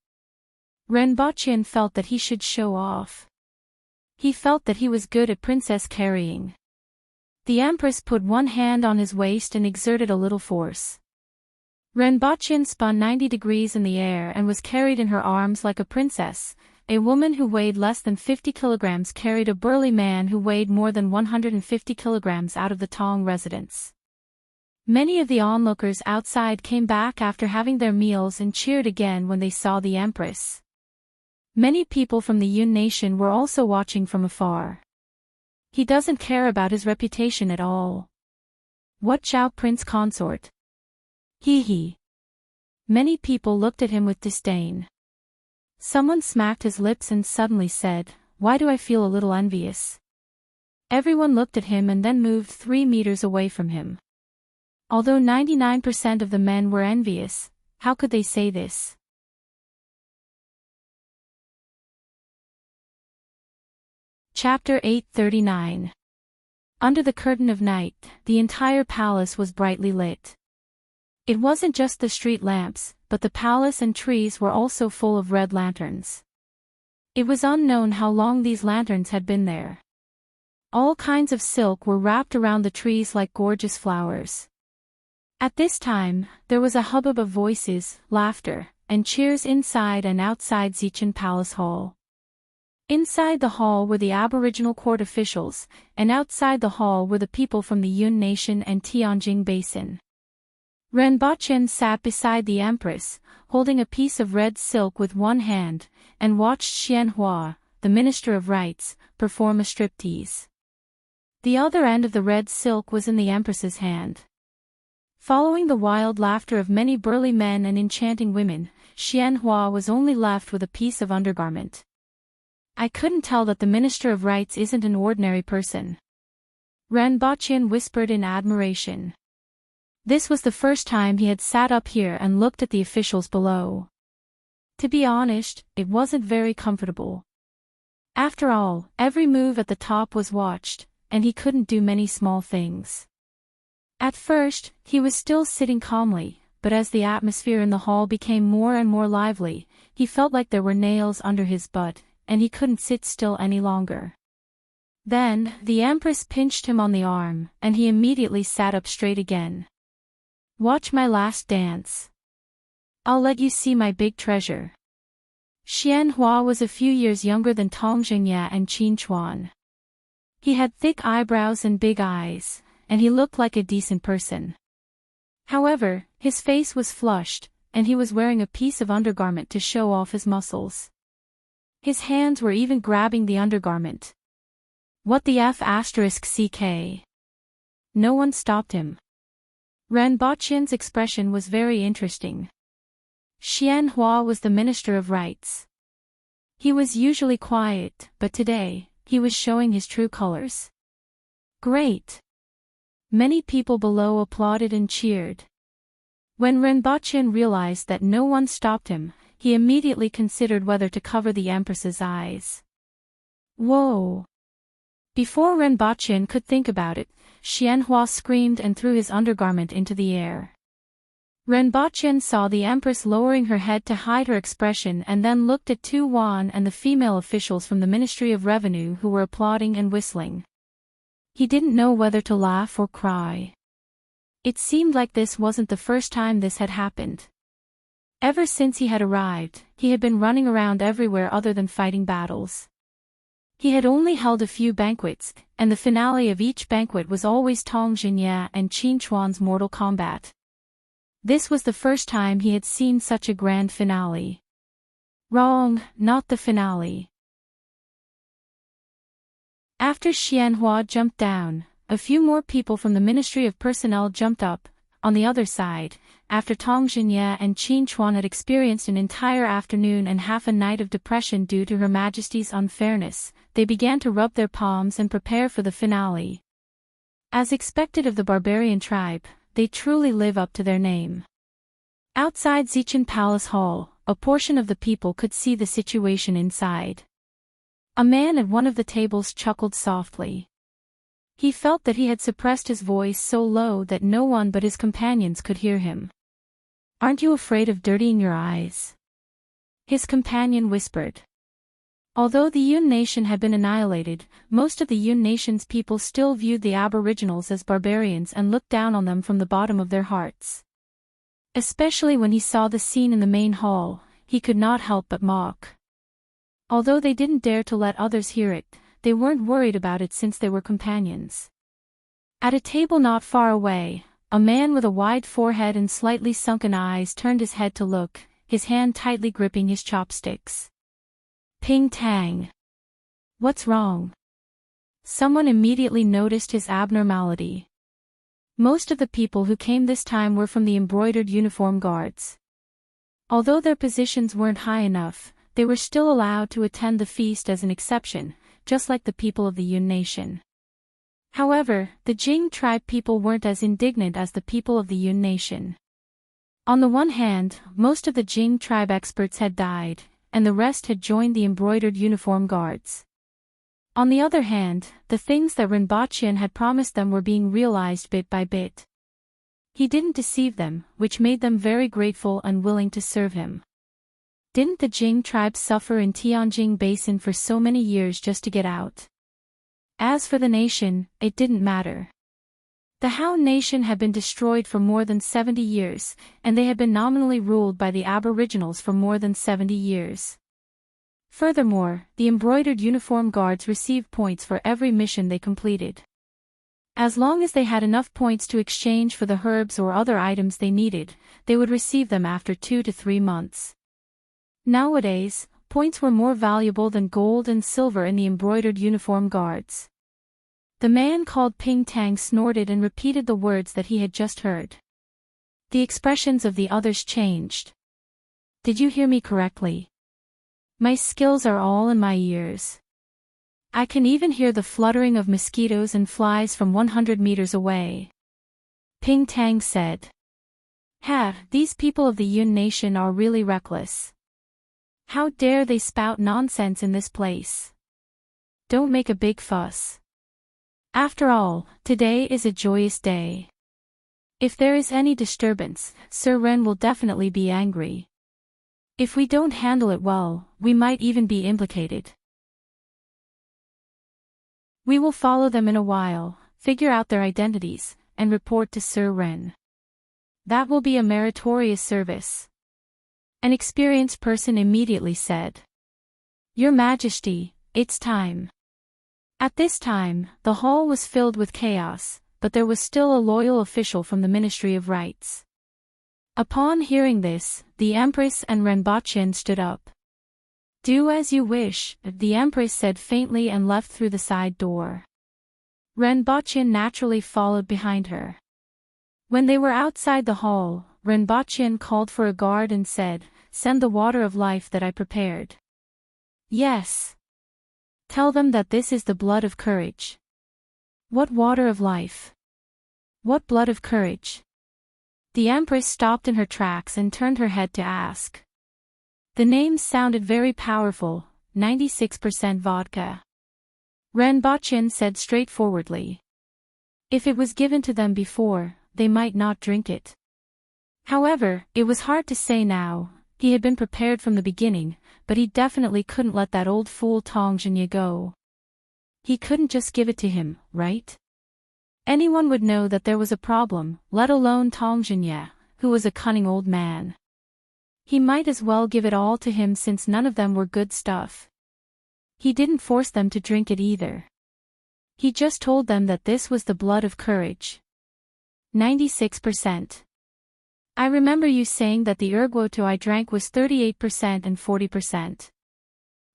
Renbochin felt that he should show off. He felt that he was good at princess carrying. The Empress put one hand on his waist and exerted a little force. Renbochin spun 90 degrees in the air and was carried in her arms like a princess. A woman who weighed less than 50 kilograms carried a burly man who weighed more than 150 kilograms out of the Tong residence. Many of the onlookers outside came back after having their meals and cheered again when they saw the Empress. Many people from the Yun nation were also watching from afar. He doesn't care about his reputation at all. What Zhao Prince Consort? Hee hee. Many people looked at him with disdain. Someone smacked his lips and suddenly said, "Why do I feel a little envious?" Everyone looked at him and then moved 3 meters away from him. Although 99% of the men were envious, how could they say this? Chapter 839. Under the curtain of night, the entire palace was brightly lit. It wasn't just the street lamps, but the palace and trees were also full of red lanterns. It was unknown how long these lanterns had been there. All kinds of silk were wrapped around the trees like gorgeous flowers. At this time, there was a hubbub of voices, laughter, and cheers inside and outside Xichen Palace Hall. Inside the hall were the Aboriginal court officials, and outside the hall were the people from the Yun Nation and Tianjin Basin. Renbachchen sat beside the Empress, holding a piece of red silk with one hand, and watched Xianhua, the Minister of Rites, perform a striptease. The other end of the red silk was in the Empress's hand. Following the wild laughter of many burly men and enchanting women, Xianhua was only left with a piece of undergarment. I couldn't tell that the Minister of Rites isn't an ordinary person. Renbachchen whispered in admiration. This was the first time he had sat up here and looked at the officials below. To be honest, it wasn't very comfortable. After all, every move at the top was watched, and he couldn't do many small things. At first, he was still sitting calmly, but as the atmosphere in the hall became more and more lively, he felt like there were nails under his butt, and he couldn't sit still any longer. Then, the Empress pinched him on the arm, and he immediately sat up straight again. Watch my last dance. I'll let you see my big treasure. Xianhua was a few years younger than Tong Zhengya and Qin Chuan. He had thick eyebrows and big eyes, and he looked like a decent person. However, his face was flushed, and he was wearing a piece of undergarment to show off his muscles. His hands were even grabbing the undergarment. What the F***ck? No one stopped him. Renbachchen's expression was very interesting. Xianhua was the Minister of Rites. He was usually quiet, but today, he was showing his true colors. Great! Many people below applauded and cheered. When Renbachchen realized that no one stopped him, he immediately considered whether to cover the Empress's eyes. Whoa! Before Renbachchen could think about it, Xianhua screamed and threw his undergarment into the air. Renbachchen saw the Empress lowering her head to hide her expression and then looked at Tu Wan and the female officials from the Ministry of Revenue who were applauding and whistling. He didn't know whether to laugh or cry. It seemed like this wasn't the first time this had happened. Ever since he had arrived, he had been running around everywhere other than fighting battles. He had only held a few banquets, and the finale of each banquet was always Tong Zhengya and Qin Chuan's mortal combat. This was the first time he had seen such a grand finale. Wrong, not the finale. After Xianhua jumped down, a few more people from the Ministry of Personnel jumped up. On the other side, after Tong Zhengya and Qin Chuan had experienced an entire afternoon and half a night of depression due to Her Majesty's unfairness, they began to rub their palms and prepare for the finale. As expected of the barbarian tribe, they truly live up to their name. Outside Zichin Palace Hall, a portion of the people could see the situation inside. A man at one of the tables chuckled softly. He felt that he had suppressed his voice so low that no one but his companions could hear him. Aren't you afraid of dirtying your eyes? His companion whispered. Although the Yun Nation had been annihilated, most of the Yun Nation's people still viewed the Aboriginals as barbarians and looked down on them from the bottom of their hearts. Especially when he saw the scene in the main hall, he could not help but mock. Although they didn't dare to let others hear it, they weren't worried about it since they were companions. At a table not far away, a man with a wide forehead and slightly sunken eyes turned his head to look, his hand tightly gripping his chopsticks. Ping tang. What's wrong? Someone immediately noticed his abnormality. Most of the people who came this time were from the embroidered uniform guards. Although their positions weren't high enough, they were still allowed to attend the feast as an exception, just like the people of the Yun Nation. However, the Jing tribe people weren't as indignant as the people of the Yun Nation. On the one hand, most of the Jing tribe experts had died, and the rest had joined the embroidered uniform guards. On the other hand, the things that Renbachchen had promised them were being realized bit by bit. He didn't deceive them, which made them very grateful and willing to serve him. Didn't the Jing tribe suffer in Tianjin Basin for so many years just to get out? As for the nation, it didn't matter. The Han nation had been destroyed for more than 70 years, and they had been nominally ruled by the Aboriginals for more than 70 years. Furthermore, the embroidered uniform guards received points for every mission they completed. As long as they had enough points to exchange for the herbs or other items they needed, they would receive them after 2 to 3 months. Nowadays, points were more valuable than gold and silver in the embroidered uniform guards. The man called Ping Tang snorted and repeated the words that he had just heard. The expressions of the others changed. Did you hear me correctly? My skills are all in my ears. I can even hear the fluttering of mosquitoes and flies from 100 meters away. Ping Tang said. Ha, these people of the Yun nation are really reckless. How dare they spout nonsense in this place? Don't make a big fuss. After all, today is a joyous day. If there is any disturbance, Sir Ren will definitely be angry. If we don't handle it well, we might even be implicated. We will follow them in a while, figure out their identities, and report to Sir Ren. That will be a meritorious service. An experienced person immediately said. Your Majesty, it's time. At this time, the hall was filled with chaos, but there was still a loyal official from the Ministry of Rites. Upon hearing this, the Empress and Renbochin stood up. Do as you wish, the Empress said faintly and left through the side door. Renbochin naturally followed behind her. When they were outside the hall, Renbochin called for a guard and said, Send the water of life that I prepared. Yes. Tell them that this is the blood of courage. What water of life? What blood of courage? The Empress stopped in her tracks and turned her head to ask. The name sounded very powerful, 96% vodka. Renbochin said straightforwardly. If it was given to them before, they might not drink it. However, it was hard to say now. He had been prepared from the beginning, but he definitely couldn't let that old fool Tong Jinye go. He couldn't just give it to him, right? Anyone would know that there was a problem, let alone Tong Jinye, who was a cunning old man. He might as well give it all to him since none of them were good stuff. He didn't force them to drink it either. He just told them that this was the blood of courage. 96%. I remember you saying that the erguoto I drank was 38% and 40%.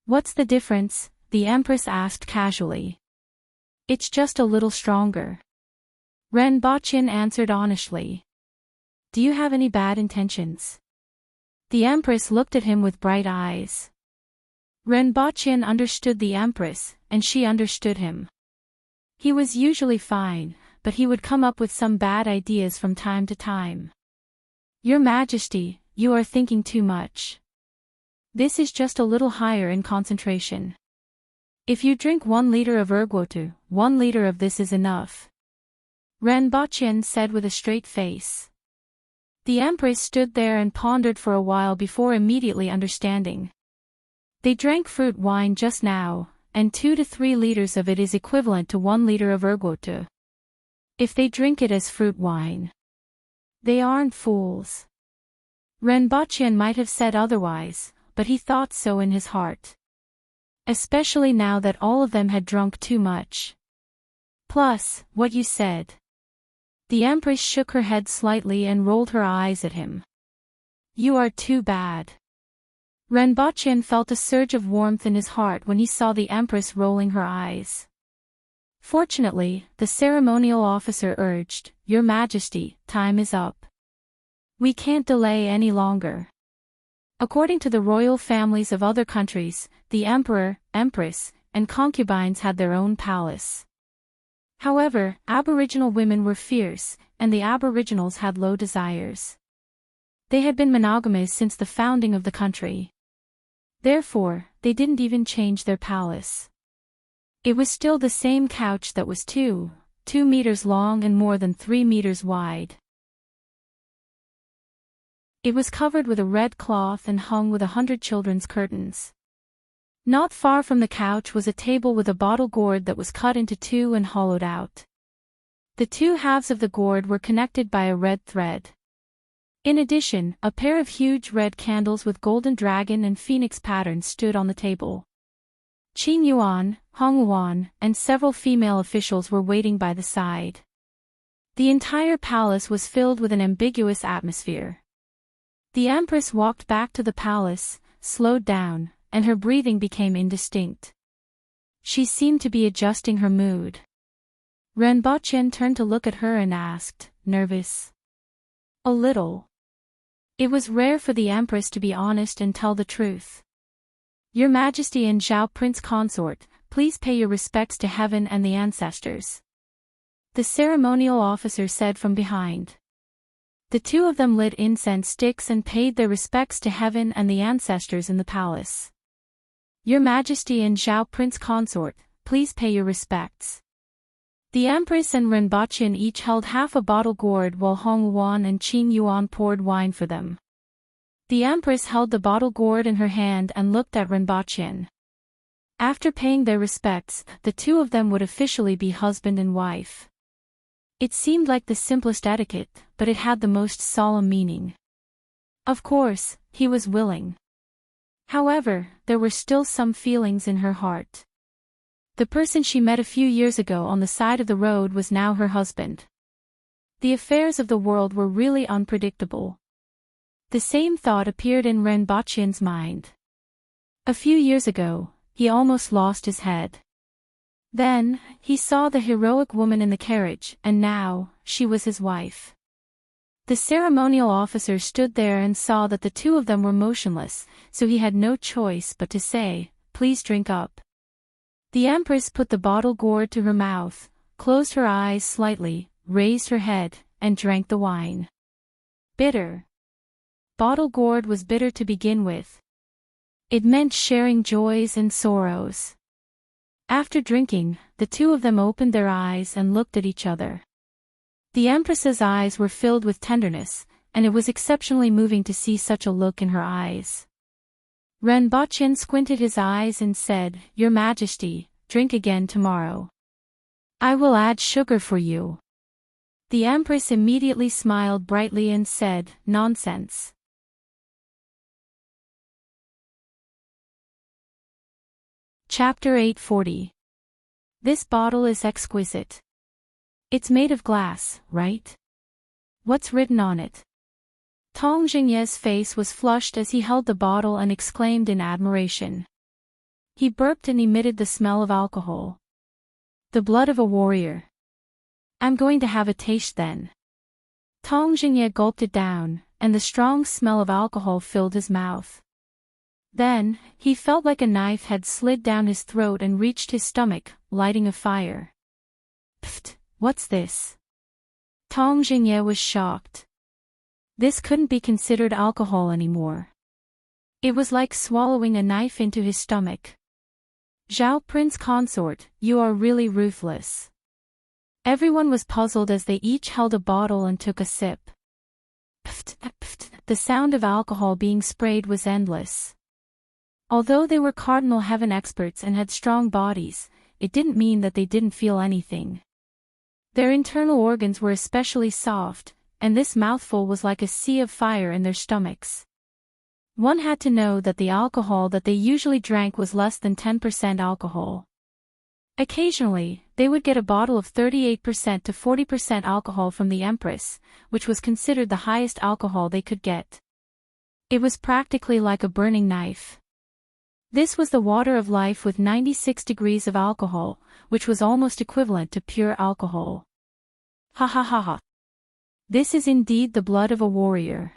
What's the difference? The Empress asked casually. It's just a little stronger. Renbochin answered honestly. Do you have any bad intentions? The Empress looked at him with bright eyes. Renbochin understood the Empress, and she understood him. He was usually fine, but he would come up with some bad ideas from time to time. Your Majesty, you are thinking too much. This is just a little higher in concentration. If you drink 1 liter of erguoto, 1 liter of this is enough. Renbochin said with a straight face. The Empress stood there and pondered for a while before immediately understanding. They drank fruit wine just now, and 2 to 3 liters of it is equivalent to 1 liter of erguoto. If they drink it as fruit wine, they aren't fools. Renbochin might have said otherwise, but he thought so in his heart. Especially now that all of them had drunk too much. Plus, what you said. The Empress shook her head slightly and rolled her eyes at him. You are too bad. Renbochin felt a surge of warmth in his heart when he saw the Empress rolling her eyes. Fortunately, the ceremonial officer urged, Your Majesty, time is up. We can't delay any longer. According to the royal families of other countries, the Emperor, Empress, and concubines had their own palace. However, Aboriginal women were fierce, and the Aboriginals had low desires. They had been monogamous since the founding of the country. Therefore, they didn't even change their palace. It was still the same couch that was 2 meters long and more than 3 meters wide. It was covered with a red cloth and hung with 100 children's curtains. Not far from the couch was a table with a bottle gourd that was cut into 2 and hollowed out. The 2 halves of the gourd were connected by a red thread. In addition, a pair of huge red candles with golden dragon and phoenix patterns stood on the table. Qin Yuan, Hong Yuan, and several female officials were waiting by the side. The entire palace was filled with an ambiguous atmosphere. The Empress walked back to the palace, slowed down, and her breathing became indistinct. She seemed to be adjusting her mood. Ren Baqian turned to look at her and asked, "Nervous?" "A little." It was rare for the Empress to be honest and tell the truth. "Your Majesty and Zhao Prince Consort, please pay your respects to heaven and the ancestors," the ceremonial officer said from behind. The two of them lit incense sticks and paid their respects to heaven and the ancestors in the palace. "Your Majesty and Zhao Prince Consort, please pay your respects." The Empress and Renbaqian each held half a bottle gourd while Hong Yuan and Qin Yuan poured wine for them. The Empress held the bottle gourd in her hand and looked at Renbaqian. After paying their respects, the two of them would officially be husband and wife. It seemed like the simplest etiquette, but it had the most solemn meaning. Of course, he was willing. However, there were still some feelings in her heart. The person she met a few years ago on the side of the road was now her husband. The affairs of the world were really unpredictable. The same thought appeared in Ren Baqian's mind. A few years ago, he almost lost his head. Then, he saw the heroic woman in the carriage, and now, she was his wife. The ceremonial officer stood there and saw that the two of them were motionless, so he had no choice but to say, "Please drink up." The Empress put the bottle gourd to her mouth, closed her eyes slightly, raised her head, and drank the wine. Bitter. Bottle gourd was bitter to begin with. It meant sharing joys and sorrows. After drinking, the two of them opened their eyes and looked at each other. The Empress's eyes were filled with tenderness, and it was exceptionally moving to see such a look in her eyes. Ren Baqian squinted his eyes and said, "Your Majesty, drink again tomorrow. I will add sugar for you." The Empress immediately smiled brightly and said, "Nonsense." Chapter 840. This bottle is exquisite. It's made of glass, right? What's written on it? Tong Jingye's face was flushed as he held the bottle and exclaimed in admiration. He burped and emitted the smell of alcohol. "The blood of a warrior. I'm going to have a taste then." Tong Jingye gulped it down, and the strong smell of alcohol filled his mouth. Then, he felt like a knife had slid down his throat and reached his stomach, lighting a fire. "Pfft, what's this?" Tong Jingye was shocked. This couldn't be considered alcohol anymore. It was like swallowing a knife into his stomach. "Zhao Prince Consort, you are really ruthless." Everyone was puzzled as they each held a bottle and took a sip. Pfft, pfft, the sound of alcohol being sprayed was endless. Although they were Cardinal Heaven experts and had strong bodies, it didn't mean that they didn't feel anything. Their internal organs were especially soft, and this mouthful was like a sea of fire in their stomachs. One had to know that the alcohol that they usually drank was less than 10% alcohol. Occasionally, they would get a bottle of 38% to 40% alcohol from the Empress, which was considered the highest alcohol they could get. It was practically like a burning knife. This was the water of life with 96 degrees of alcohol, which was almost equivalent to pure alcohol. Ha ha ha ha. This is indeed the blood of a warrior.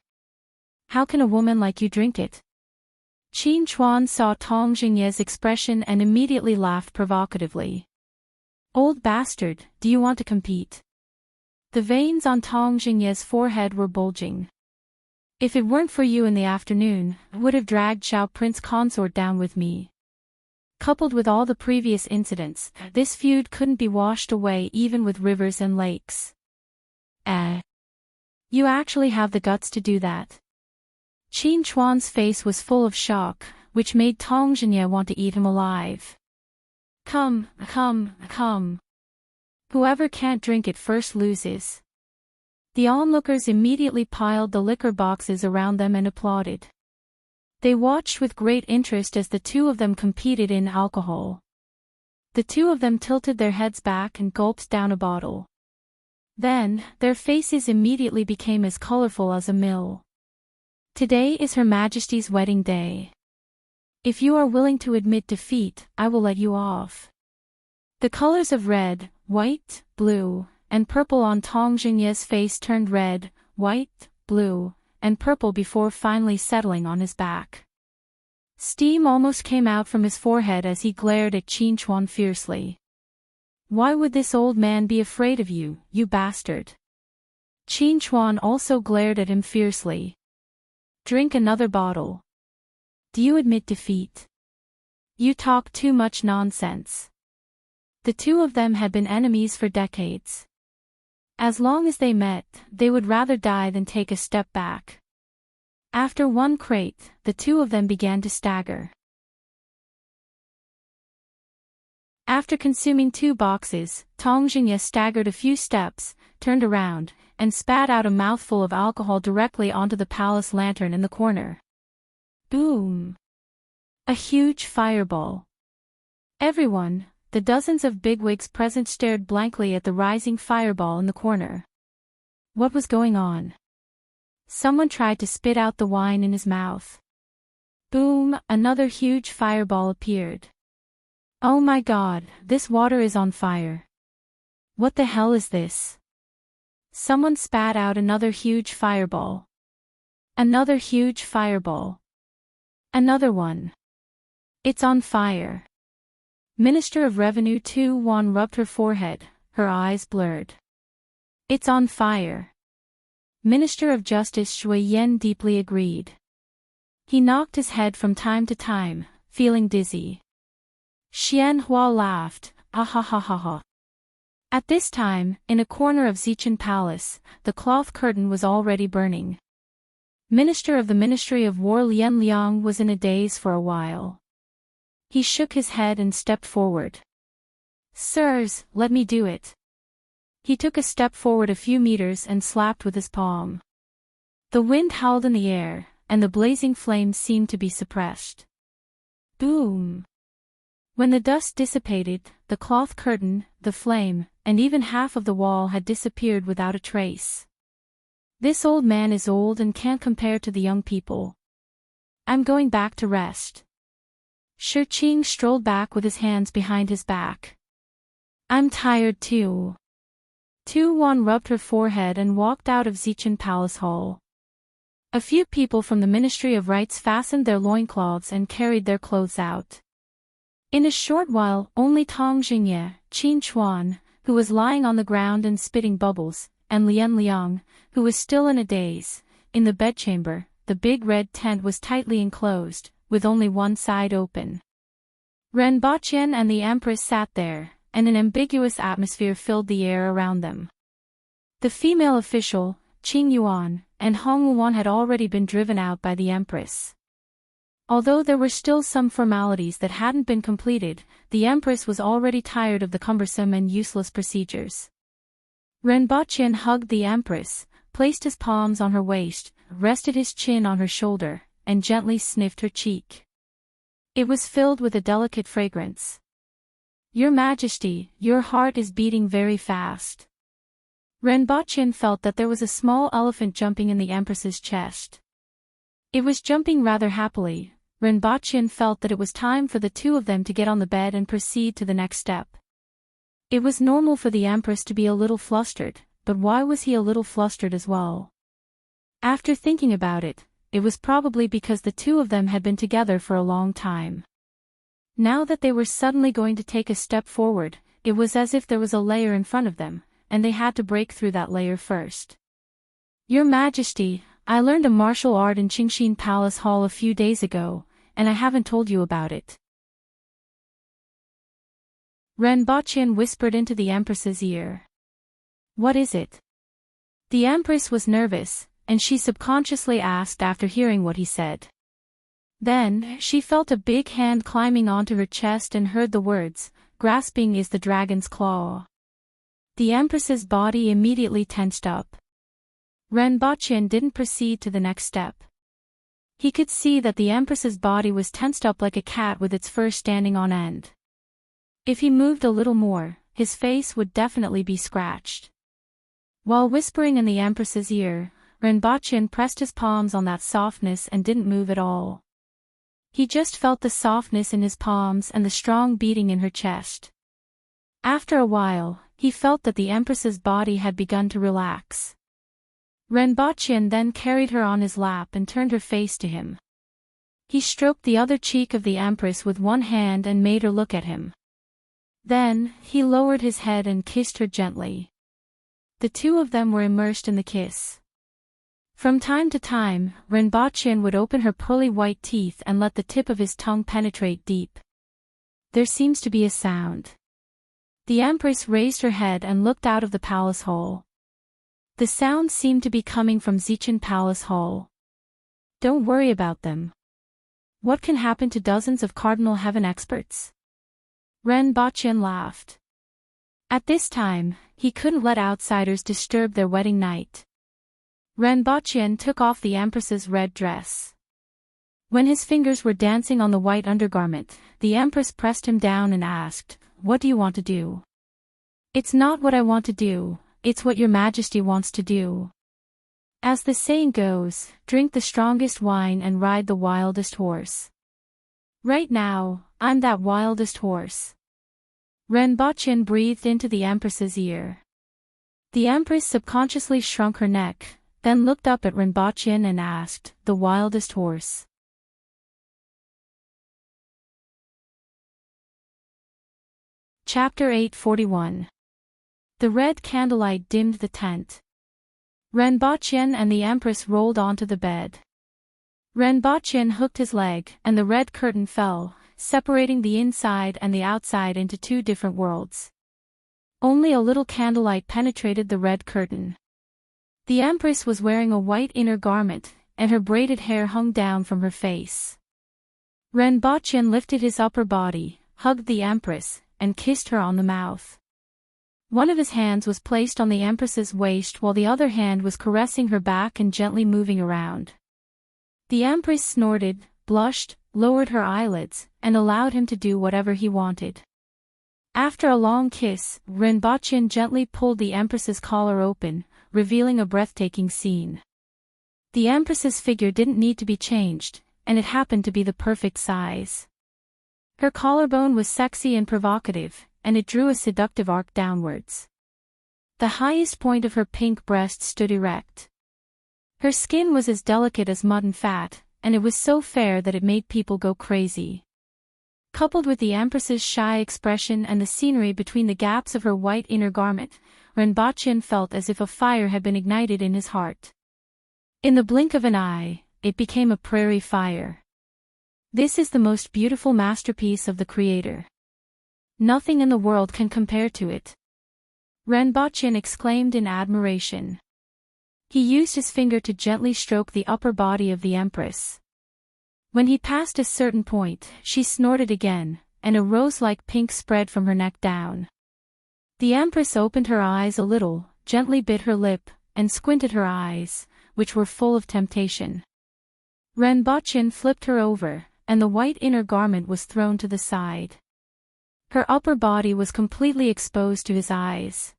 How can a woman like you drink it? Qin Chuan saw Tong Jingye's expression and immediately laughed provocatively. "Old bastard, do you want to compete?" The veins on Tong Jingye's forehead were bulging. "If it weren't for you in the afternoon, I would have dragged Zhao Prince Consort down with me." Coupled with all the previous incidents, this feud couldn't be washed away even with rivers and lakes. You actually have the guts to do that?" Qin Chuan's face was full of shock, which made Tong Jingye want to eat him alive. Come. Whoever can't drink it first loses." The onlookers immediately piled the liquor boxes around them and applauded. They watched with great interest as the two of them competed in alcohol. The two of them tilted their heads back and gulped down a bottle. Then, their faces immediately became as colorful as a mill. Today is Her Majesty's wedding day. If you are willing to admit defeat, I will let you off. The colors of red, white, blue, and purple on Tong Jingye's face turned red, white, blue, and purple before finally settling on his back. Steam almost came out from his forehead as he glared at Qin Chuan fiercely. Why would this old man be afraid of you, you bastard? Qin Chuan also glared at him fiercely. Drink another bottle. Do you admit defeat? You talk too much nonsense. The two of them had been enemies for decades. As long as they met, they would rather die than take a step back. After one crate, the two of them began to stagger. After consuming 2 boxes, Tong Jingye staggered a few steps, turned around, and spat out a mouthful of alcohol directly onto the palace lantern in the corner. Boom! A huge fireball. Everyone, the dozens of bigwigs present, stared blankly at the rising fireball in the corner. What was going on? Someone tried to spit out the wine in his mouth. Boom! Another huge fireball appeared. Oh my God, this water is on fire. What the hell is this? Someone spat out another huge fireball. Another huge fireball. Another one. It's on fire. Minister of Revenue Tu Wan rubbed her forehead, her eyes blurred. It's on fire. Minister of Justice Shui Yen deeply agreed. He knocked his head from time to time, feeling dizzy. Xian Hua laughed, ah ha ha ha ha. At this time, in a corner of Zichen Palace, the cloth curtain was already burning. Minister of the Ministry of War Lian Liang was in a daze for a while. He shook his head and stepped forward. Sirs, let me do it. He took a step forward a few meters and slapped with his palm. The wind howled in the air, and the blazing flames seemed to be suppressed. Boom! When the dust dissipated, the cloth curtain, the flame, and even half of the wall had disappeared without a trace. This old man is old and can't compare to the young people. I'm going back to rest. Shi Qing strolled back with his hands behind his back. I'm tired too. Tu Wan rubbed her forehead and walked out of Zichen Palace Hall. A few people from the Ministry of Rites fastened their loincloths and carried their clothes out. In a short while, only Tong Jingye, Qin Chuan, who was lying on the ground and spitting bubbles, and Lian Liang, who was still in a daze. In the bedchamber, the big red tent was tightly enclosed, with only one side open. Ren Baqian and the Empress sat there, and an ambiguous atmosphere filled the air around them. The female official, Qing Yuan, and Hong Wuan had already been driven out by the Empress. Although there were still some formalities that hadn't been completed, the Empress was already tired of the cumbersome and useless procedures. Ren Baqian hugged the Empress, placed his palms on her waist, rested his chin on her shoulder, and gently sniffed her cheek. It was filled with a delicate fragrance. Your Majesty, your heart is beating very fast. Ren Baqian felt that there was a small elephant jumping in the Empress's chest. It was jumping rather happily. Ren Baqian felt that it was time for the two of them to get on the bed and proceed to the next step. It was normal for the Empress to be a little flustered, but why was he a little flustered as well? After thinking about it, it was probably because the two of them had been together for a long time. Now that they were suddenly going to take a step forward, it was as if there was a layer in front of them, and they had to break through that layer first. Your Majesty, I learned a martial art in Qingxin Palace Hall a few days ago, and I haven't told you about it. Ren Baqian whispered into the Empress's ear. What is it? The Empress was nervous, and she subconsciously asked after hearing what he said. Then, she felt a big hand climbing onto her chest and heard the words, grasping is the dragon's claw. The Empress's body immediately tensed up. Renbochin didn't proceed to the next step. He could see that the Empress's body was tensed up like a cat with its fur standing on end. If he moved a little more, his face would definitely be scratched. While whispering in the Empress's ear, Renbochin pressed his palms on that softness and didn't move at all. He just felt the softness in his palms and the strong beating in her chest. After a while, he felt that the Empress's body had begun to relax. Renbochin then carried her on his lap and turned her face to him. He stroked the other cheek of the Empress with one hand and made her look at him. Then, he lowered his head and kissed her gently. The two of them were immersed in the kiss. From time to time, Renbochin would open her pearly white teeth and let the tip of his tongue penetrate deep. There seems to be a sound. The Empress raised her head and looked out of the palace hall. The sound seemed to be coming from Zichan Palace Hall. Don't worry about them. What can happen to dozens of Cardinal Heaven experts? Renbochin laughed. At this time, he couldn't let outsiders disturb their wedding night. Renbochin took off the Empress's red dress. When his fingers were dancing on the white undergarment, the Empress pressed him down and asked, "What do you want to do?" "It's not what I want to do, it's what your Majesty wants to do. As the saying goes, drink the strongest wine and ride the wildest horse. Right now, I'm that wildest horse." Renbochin breathed into the Empress's ear. The Empress subconsciously shrunk her neck, then looked up at Renbochin and asked, "The wildest horse?" Chapter 841. The red candlelight dimmed the tent. Renbochin and the Empress rolled onto the bed. Renbochin hooked his leg, and the red curtain fell, separating the inside and the outside into two different worlds. Only a little candlelight penetrated the red curtain. The Empress was wearing a white inner garment, and her braided hair hung down from her face. Renbochin lifted his upper body, hugged the Empress, and kissed her on the mouth. One of his hands was placed on the Empress's waist while the other hand was caressing her back and gently moving around. The Empress snorted, blushed, lowered her eyelids, and allowed him to do whatever he wanted. After a long kiss, Renbochin gently pulled the Empress's collar open, revealing a breathtaking scene. The Empress's figure didn't need to be changed, and it happened to be the perfect size. Her collarbone was sexy and provocative, and it drew a seductive arc downwards. The highest point of her pink breast stood erect. Her skin was as delicate as mutton fat, and it was so fair that it made people go crazy. Coupled with the Empress's shy expression and the scenery between the gaps of her white inner garment, Renbochin felt as if a fire had been ignited in his heart. In the blink of an eye, it became a prairie fire. This is the most beautiful masterpiece of the Creator. Nothing in the world can compare to it. Renbochin exclaimed in admiration. He used his finger to gently stroke the upper body of the Empress. When he passed a certain point, she snorted again, and a rose-like pink spread from her neck down. The Empress opened her eyes a little, gently bit her lip, and squinted her eyes, which were full of temptation. Renbochin flipped her over, and the white inner garment was thrown to the side. Her upper body was completely exposed to his eyes.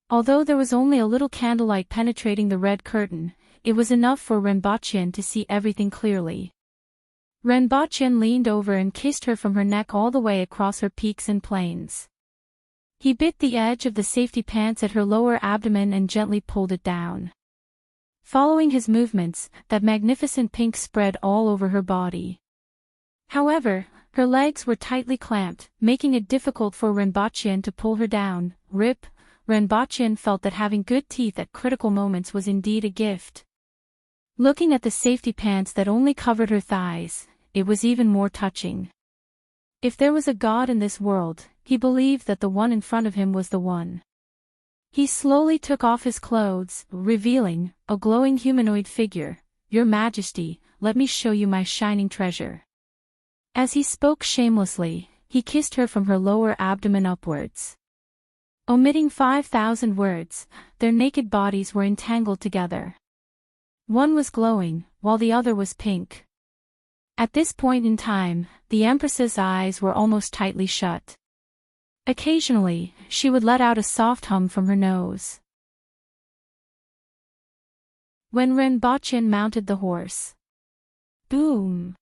Although there was only a little candlelight penetrating the red curtain, it was enough for Renbochin to see everything clearly. Renbochin leaned over and kissed her from her neck all the way across her peaks and plains. He bit the edge of the safety pants at her lower abdomen and gently pulled it down. Following his movements, that magnificent pink spread all over her body. However, her legs were tightly clamped, making it difficult for Renbochin to pull her down. Rip, Renbochin felt that having good teeth at critical moments was indeed a gift. Looking at the safety pants that only covered her thighs, it was even more touching. If there was a god in this world, he believed that the one in front of him was the one. He slowly took off his clothes, revealing a glowing humanoid figure. "Your Majesty, let me show you my shining treasure." As he spoke shamelessly, he kissed her from her lower abdomen upwards. Omitting 5,000 words, their naked bodies were entangled together. One was glowing, while the other was pink. At this point in time, the Empress's eyes were almost tightly shut. Occasionally, she would let out a soft hum from her nose. When Renbochin mounted the horse. Boom!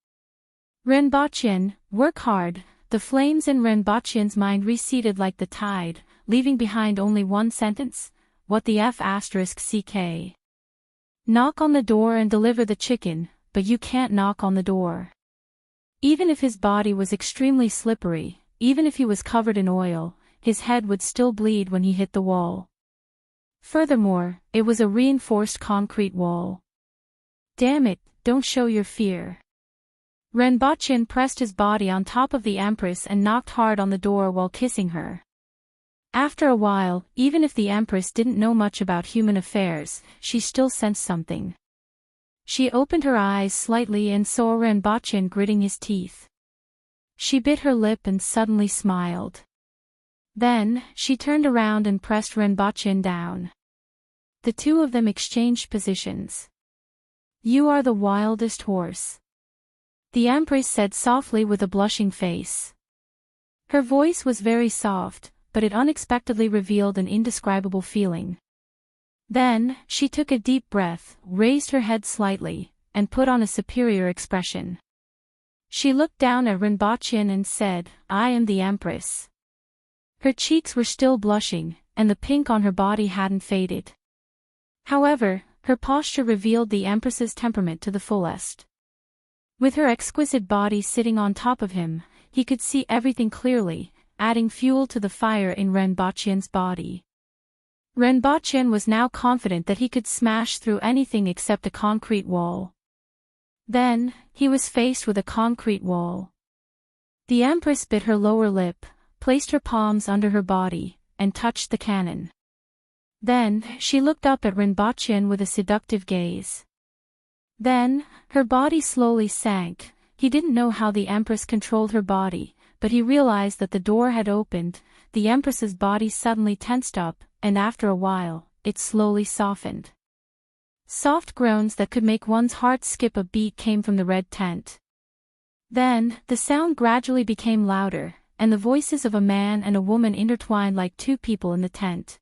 Renbochin, work hard. The flames in Renbochin's mind receded like the tide, leaving behind only one sentence, what the F***ck. Knock on the door and deliver the chicken, but you can't knock on the door. Even if his body was extremely slippery, even if he was covered in oil, his head would still bleed when he hit the wall. Furthermore, it was a reinforced concrete wall. Damn it, don't show your fear. Renbochin pressed his body on top of the Empress and knocked hard on the door while kissing her. After a while, even if the Empress didn't know much about human affairs, she still sensed something. She opened her eyes slightly and saw Renbochin gritting his teeth. She bit her lip and suddenly smiled. Then, she turned around and pressed Renbochin down. The two of them exchanged positions. You are the wildest horse, the Empress said softly with a blushing face. Her voice was very soft, but it unexpectedly revealed an indescribable feeling. Then, she took a deep breath, raised her head slightly, and put on a superior expression. She looked down at Renbochin and said, I am the Empress. Her cheeks were still blushing, and the pink on her body hadn't faded. However, her posture revealed the Empress's temperament to the fullest. With her exquisite body sitting on top of him, he could see everything clearly, adding fuel to the fire in Renbochin's body. Renbochin was now confident that he could smash through anything except a concrete wall. Then, he was faced with a concrete wall. The Empress bit her lower lip, placed her palms under her body, and touched the cannon. Then, she looked up at Renbochin with a seductive gaze. Then, her body slowly sank. He didn't know how the Empress controlled her body, but he realized that the door had opened, the Empress's body suddenly tensed up, and after a while, it slowly softened. Soft groans that could make one's heart skip a beat came from the red tent. Then, the sound gradually became louder, and the voices of a man and a woman intertwined like two people in the tent.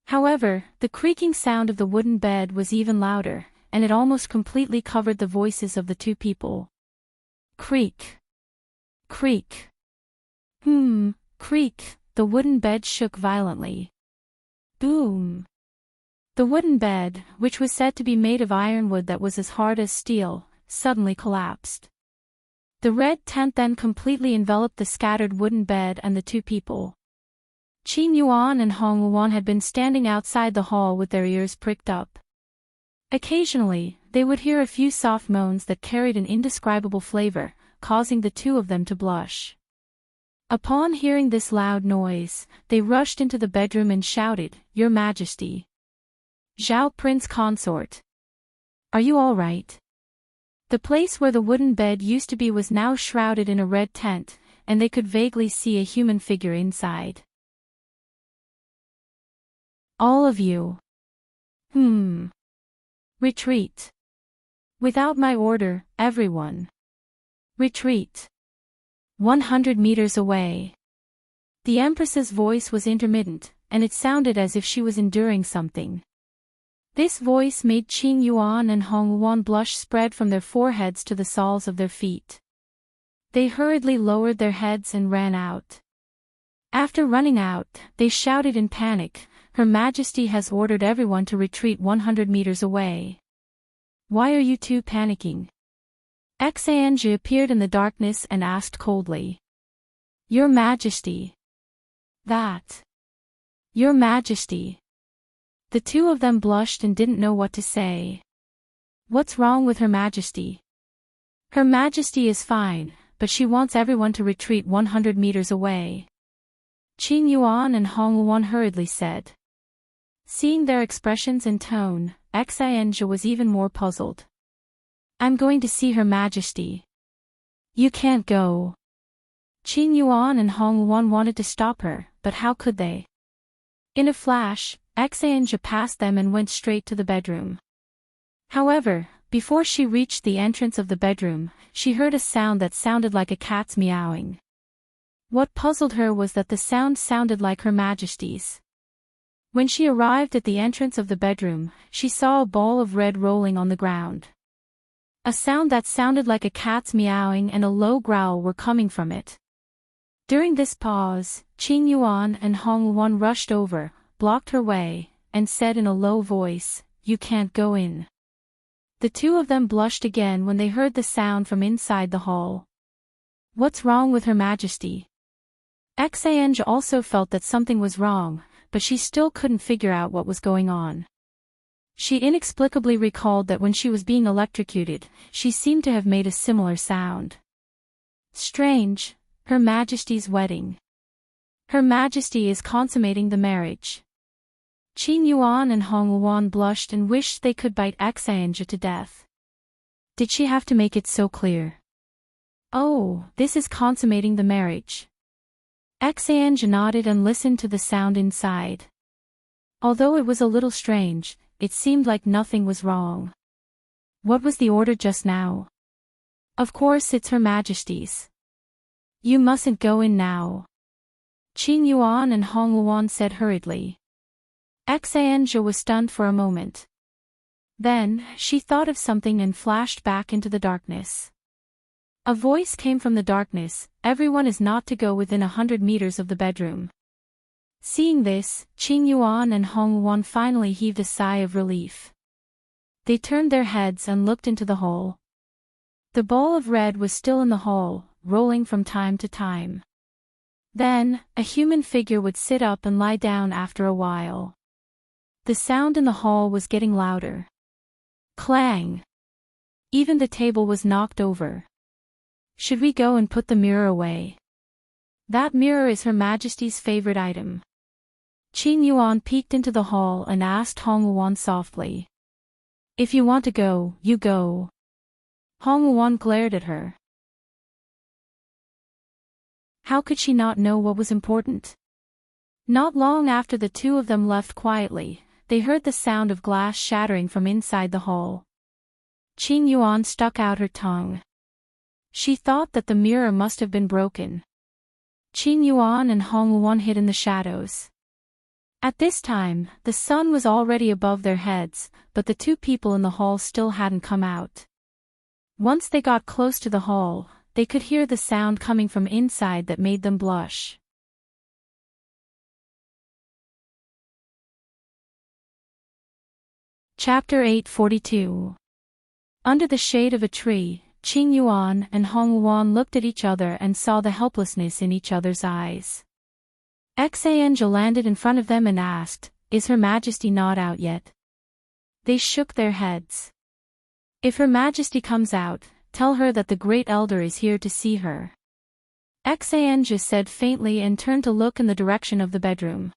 However, the creaking sound of the wooden bed was even louder, and it almost completely covered the voices of the two people. Creak. Creak. Creak, the wooden bed shook violently. Boom. The wooden bed, which was said to be made of ironwood that was as hard as steel, suddenly collapsed. The red tent then completely enveloped the scattered wooden bed and the two people. Qin Yuan and Hong Wuan had been standing outside the hall with their ears pricked up. Occasionally, they would hear a few soft moans that carried an indescribable flavor, causing the two of them to blush. Upon hearing this loud noise, they rushed into the bedroom and shouted, Your Majesty! Zhao Prince Consort! Are you all right? The place where the wooden bed used to be was now shrouded in a red tent, and they could vaguely see a human figure inside. All of you. Retreat. Without my order, everyone. Retreat. 100 meters away. The Empress's voice was intermittent, and it sounded as if she was enduring something. This voice made Qin Yuan and Hong Wuan blush spread from their foreheads to the soles of their feet. They hurriedly lowered their heads and ran out. After running out, they shouted in panic, Her Majesty has ordered everyone to retreat 100 meters away. Why are you two panicking? Xianzhi appeared in the darkness and asked coldly. Your Majesty. That. Your Majesty. The two of them blushed and didn't know what to say. What's wrong with Her Majesty? Her Majesty is fine, but she wants everyone to retreat 100 meters away. Qin Yuan and Hong Wuan hurriedly said. Seeing their expressions and tone, Xianzhi was even more puzzled. I'm going to see Her Majesty. You can't go. Qin Yuan and Hong Wuan wanted to stop her, but how could they? In a flash, Exanga passed them and went straight to the bedroom. However, before she reached the entrance of the bedroom, she heard a sound that sounded like a cat's meowing. What puzzled her was that the sound sounded like Her Majesty's. When she arrived at the entrance of the bedroom, she saw a ball of red rolling on the ground. A sound that sounded like a cat's meowing and a low growl were coming from it. During this pause, Qing Yuan and Hong Luan rushed over, blocked her way, and said in a low voice, "You can't go in." The two of them blushed again when they heard the sound from inside the hall. What's wrong with Her Majesty? Exanga also felt that something was wrong, but she still couldn't figure out what was going on. She inexplicably recalled that when she was being electrocuted, she seemed to have made a similar sound. Strange, Her Majesty's wedding. Her Majesty is consummating the marriage. Qing Yuan and Hong Luan blushed and wished they could bite Exanga to death. Did she have to make it so clear? Oh, this is consummating the marriage. Exanga nodded and listened to the sound inside. Although it was a little strange, it seemed like nothing was wrong. What was the order just now? Of course it's Her Majesty's. You mustn't go in now. Qing Yuan and Hong Luan said hurriedly. Exanga was stunned for a moment. Then, she thought of something and flashed back into the darkness. A voice came from the darkness, "Everyone is not to go within 100 meters of the bedroom." Seeing this, Qing Yuan and Hong Luan finally heaved a sigh of relief. They turned their heads and looked into the hole. The ball of red was still in the hole, rolling from time to time. Then, a human figure would sit up and lie down after a while. The sound in the hall was getting louder. Clang! Even the table was knocked over. Should we go and put the mirror away? That mirror is Her Majesty's favorite item. Qing Yuan peeked into the hall and asked Hong Luan softly. If you want to go, you go. Hong Luan glared at her. How could she not know what was important? Not long after the two of them left quietly, they heard the sound of glass shattering from inside the hall. Qing Yuan stuck out her tongue. She thought that the mirror must have been broken. Qing Yuan and Hong Luan hid in the shadows. At this time, the sun was already above their heads, but the two people in the hall still hadn't come out. Once they got close to the hall, they could hear the sound coming from inside that made them blush. Chapter 842. Under the shade of a tree, Qing Yuan and Hong Luan looked at each other and saw the helplessness in each other's eyes. Exanga landed in front of them and asked, "Is Her Majesty not out yet?" They shook their heads. "If Her Majesty comes out, tell her that the Great Elder is here to see her." Exanga said faintly and turned to look in the direction of the bedroom.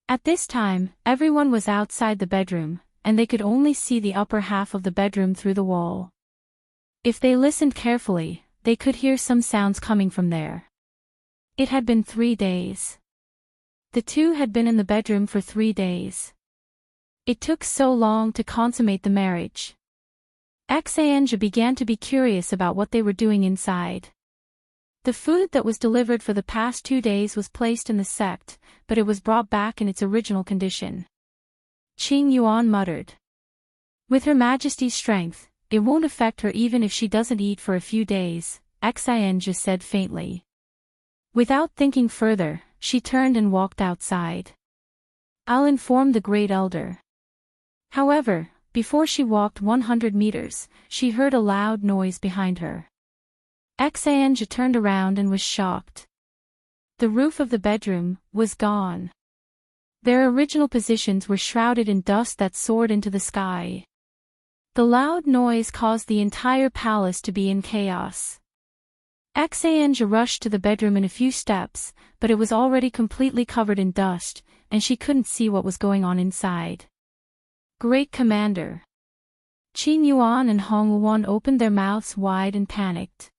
At this time, everyone was outside the bedroom, and they could only see the upper half of the bedroom through the wall. If they listened carefully, they could hear some sounds coming from there. It had been 3 days. The two had been in the bedroom for 3 days. It took so long to consummate the marriage. Exanga began to be curious about what they were doing inside. The food that was delivered for the past 2 days was placed in the sect, but it was brought back in its original condition. Qing Yuan muttered. With Her Majesty's strength, it won't affect her even if she doesn't eat for a few days, Exanga said faintly. Without thinking further, she turned and walked outside. I'll inform the Great Elder. However, before she walked 100 meters, she heard a loud noise behind her. Exanga turned around and was shocked. The roof of the bedroom was gone. Their original positions were shrouded in dust that soared into the sky. The loud noise caused the entire palace to be in chaos. Exanga rushed to the bedroom in a few steps, but it was already completely covered in dust, and she couldn't see what was going on inside. Great Commander! Qing Yuan and Hong Luan opened their mouths wide and panicked.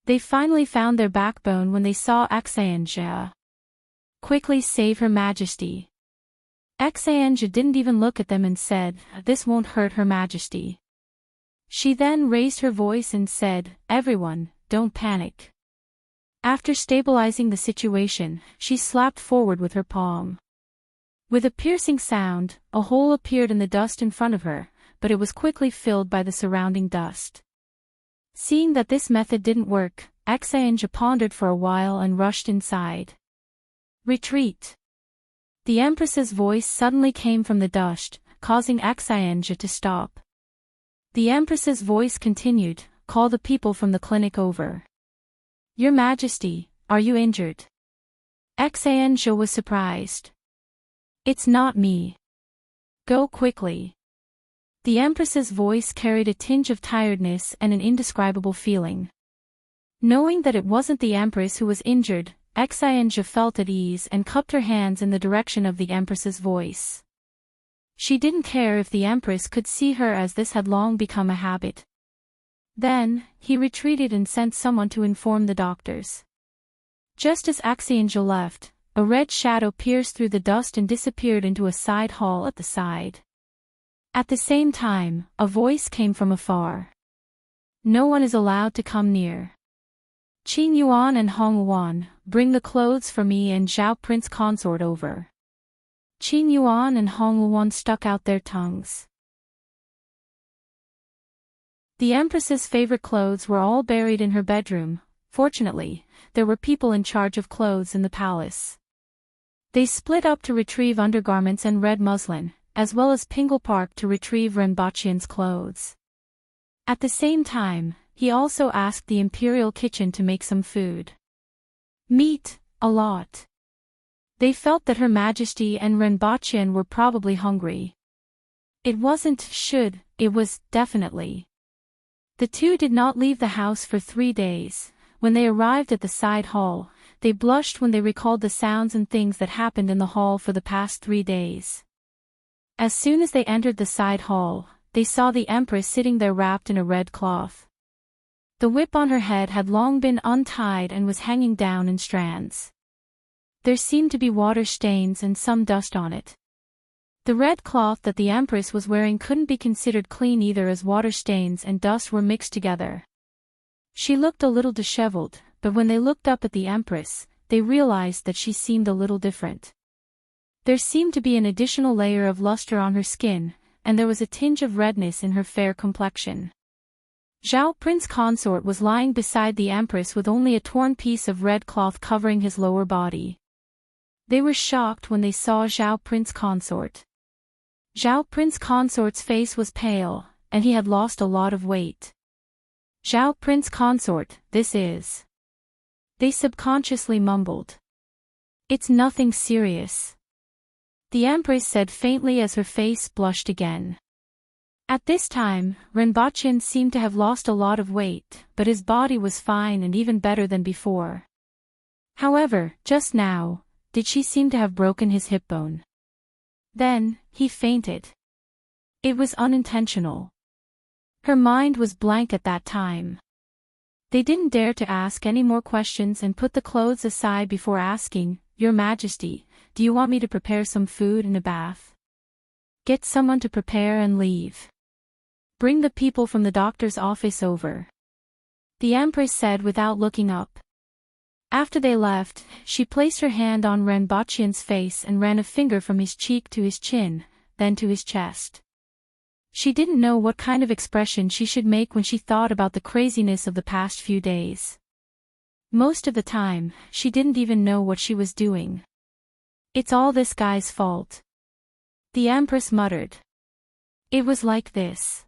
They finally found their backbone when they saw Exanga. Quickly save Her Majesty. Xianjia didn't even look at them and said, "This won't hurt Her Majesty." She then raised her voice and said, "Everyone, don't panic." After stabilizing the situation, she slapped forward with her palm. With a piercing sound, a hole appeared in the dust in front of her, but it was quickly filled by the surrounding dust. Seeing that this method didn't work, Xianjia pondered for a while and rushed inside. "Retreat!" The Empress's voice suddenly came from the dust, causing Xianjia to stop. The Empress's voice continued, "Call the people from the clinic over." "Your Majesty, are you injured?" Xianjia was surprised. "It's not me. Go quickly." The Empress's voice carried a tinge of tiredness and an indescribable feeling. Knowing that it wasn't the Empress who was injured, Xianjia felt at ease and cupped her hands in the direction of the Empress's voice. She didn't care if the Empress could see her, as this had long become a habit. Then, he retreated and sent someone to inform the doctors. Just as Xianjia left, a red shadow pierced through the dust and disappeared into a side hall at the side. At the same time, a voice came from afar. "No one is allowed to come near. Qin Yuan and Hong Yuan, bring the clothes for me and Zhao Prince Consort over." Qin Yuan and Hong Yuan stuck out their tongues. The Empress's favorite clothes were all buried in her bedroom. Fortunately, there were people in charge of clothes in the palace. They split up to retrieve undergarments and red muslin, as well as Pingle Park to retrieve Renbachian's clothes. At the same time, he also asked the Imperial Kitchen to make some food. Meat, a lot. They felt that Her Majesty and Renbachian were probably hungry. It wasn't should, it was definitely. The two did not leave the house for 3 days. When they arrived at the side hall, they blushed when they recalled the sounds and things that happened in the hall for the past 3 days. As soon as they entered the side hall, they saw the Empress sitting there wrapped in a red cloth. The whip on her head had long been untied and was hanging down in strands. There seemed to be water stains and some dust on it. The red cloth that the Empress was wearing couldn't be considered clean either, as water stains and dust were mixed together. She looked a little disheveled, but when they looked up at the Empress, they realized that she seemed a little different. There seemed to be an additional layer of luster on her skin, and there was a tinge of redness in her fair complexion. Zhao Prince Consort was lying beside the Empress with only a torn piece of red cloth covering his lower body. They were shocked when they saw Zhao Prince Consort. Zhao Prince Consort's face was pale, and he had lost a lot of weight. "Zhao Prince Consort, this is..." They subconsciously mumbled. "It's nothing serious," the Empress said faintly as her face blushed again. At this time, Renbachian seemed to have lost a lot of weight, but his body was fine and even better than before. However, just now, did she seem to have broken his hip bone. Then, he fainted. It was unintentional. Her mind was blank at that time. They didn't dare to ask any more questions and put the clothes aside before asking, "Your Majesty, do you want me to prepare some food and a bath?" "Get someone to prepare and leave. Bring the people from the doctor's office over," the Empress said without looking up. After they left, she placed her hand on Renbachian's face and ran a finger from his cheek to his chin, then to his chest. She didn't know what kind of expression she should make when she thought about the craziness of the past few days. Most of the time, she didn't even know what she was doing. "It's all this guy's fault," the Empress muttered. It was like this.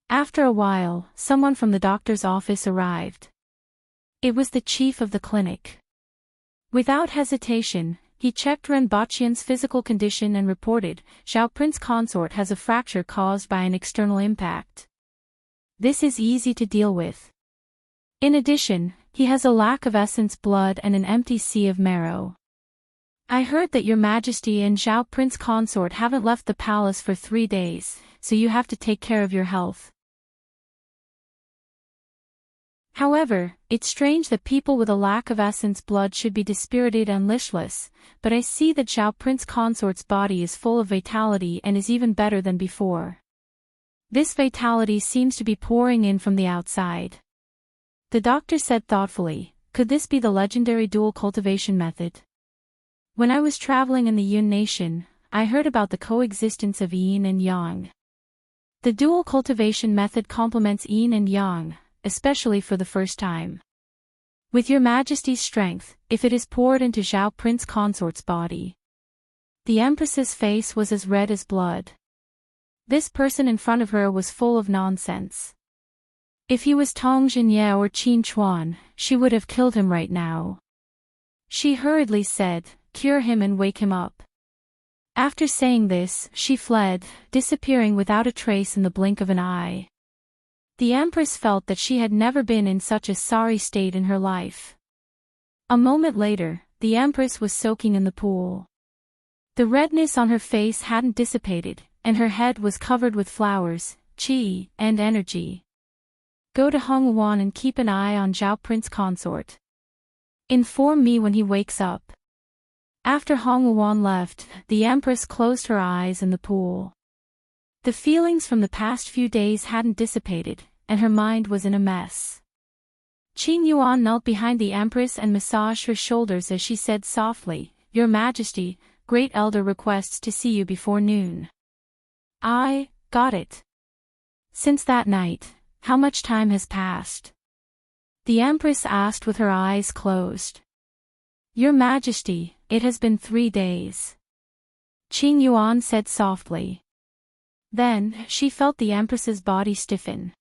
After a while, someone from the doctor's office arrived. It was the chief of the clinic. Without hesitation, he checked Renbachian's physical condition and reported, "Zhao Prince Consort has a fracture caused by an external impact. This is easy to deal with. In addition, he has a lack of essence blood and an empty sea of marrow. I heard that Your Majesty and Zhao Prince Consort haven't left the palace for 3 days, so you have to take care of your health." However, it's strange that people with a lack of essence blood should be dispirited and listless, but I see that Zhao Prince Consort's body is full of vitality and is even better than before. This vitality seems to be pouring in from the outside. The doctor said thoughtfully, could this be the legendary dual cultivation method? When I was traveling in the Yun Nation, I heard about the coexistence of yin and yang. The dual cultivation method complements yin and yang, especially for the first time. With your Majesty's strength, if it is poured into Zhao Prince Consort's body. The Empress's face was as red as blood. This person in front of her was full of nonsense. If he was Tong Jinye or Qin Chuan, she would have killed him right now. She hurriedly said, cure him and wake him up. After saying this, she fled, disappearing without a trace in the blink of an eye. The Empress felt that she had never been in such a sorry state in her life. A moment later, the Empress was soaking in the pool. The redness on her face hadn't dissipated, and her head was covered with flowers, qi, and energy. Go to Hongwuan and keep an eye on Zhao Prince Consort. Inform me when he wakes up. After Hongwuan left, the Empress closed her eyes in the pool. The feelings from the past few days hadn't dissipated, and her mind was in a mess. Qin Yuan knelt behind the Empress and massaged her shoulders as she said softly, Your Majesty, Great Elder requests to see you before noon. I got it. Since that night, how much time has passed? The Empress asked with her eyes closed. Your Majesty, it has been 3 days. Qin Yuan said softly. Then, she felt the Empress's body stiffen.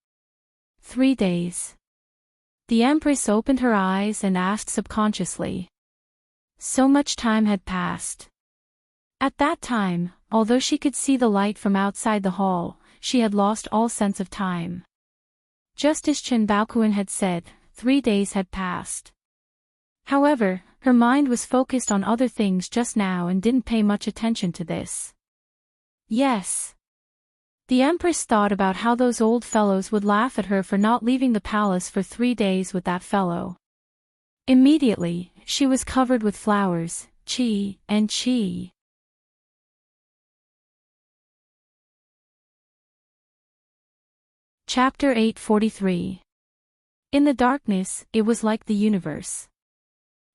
3 days. The Empress opened her eyes and asked subconsciously. So much time had passed. At that time, although she could see the light from outside the hall, she had lost all sense of time. Just as Chen Baoquan had said, 3 days had passed. However, her mind was focused on other things just now and didn't pay much attention to this. Yes. The Empress thought about how those old fellows would laugh at her for not leaving the palace for 3 days with that fellow. Immediately, she was covered with flowers, qi, and qi. Chapter 843. In the darkness, it was like the universe.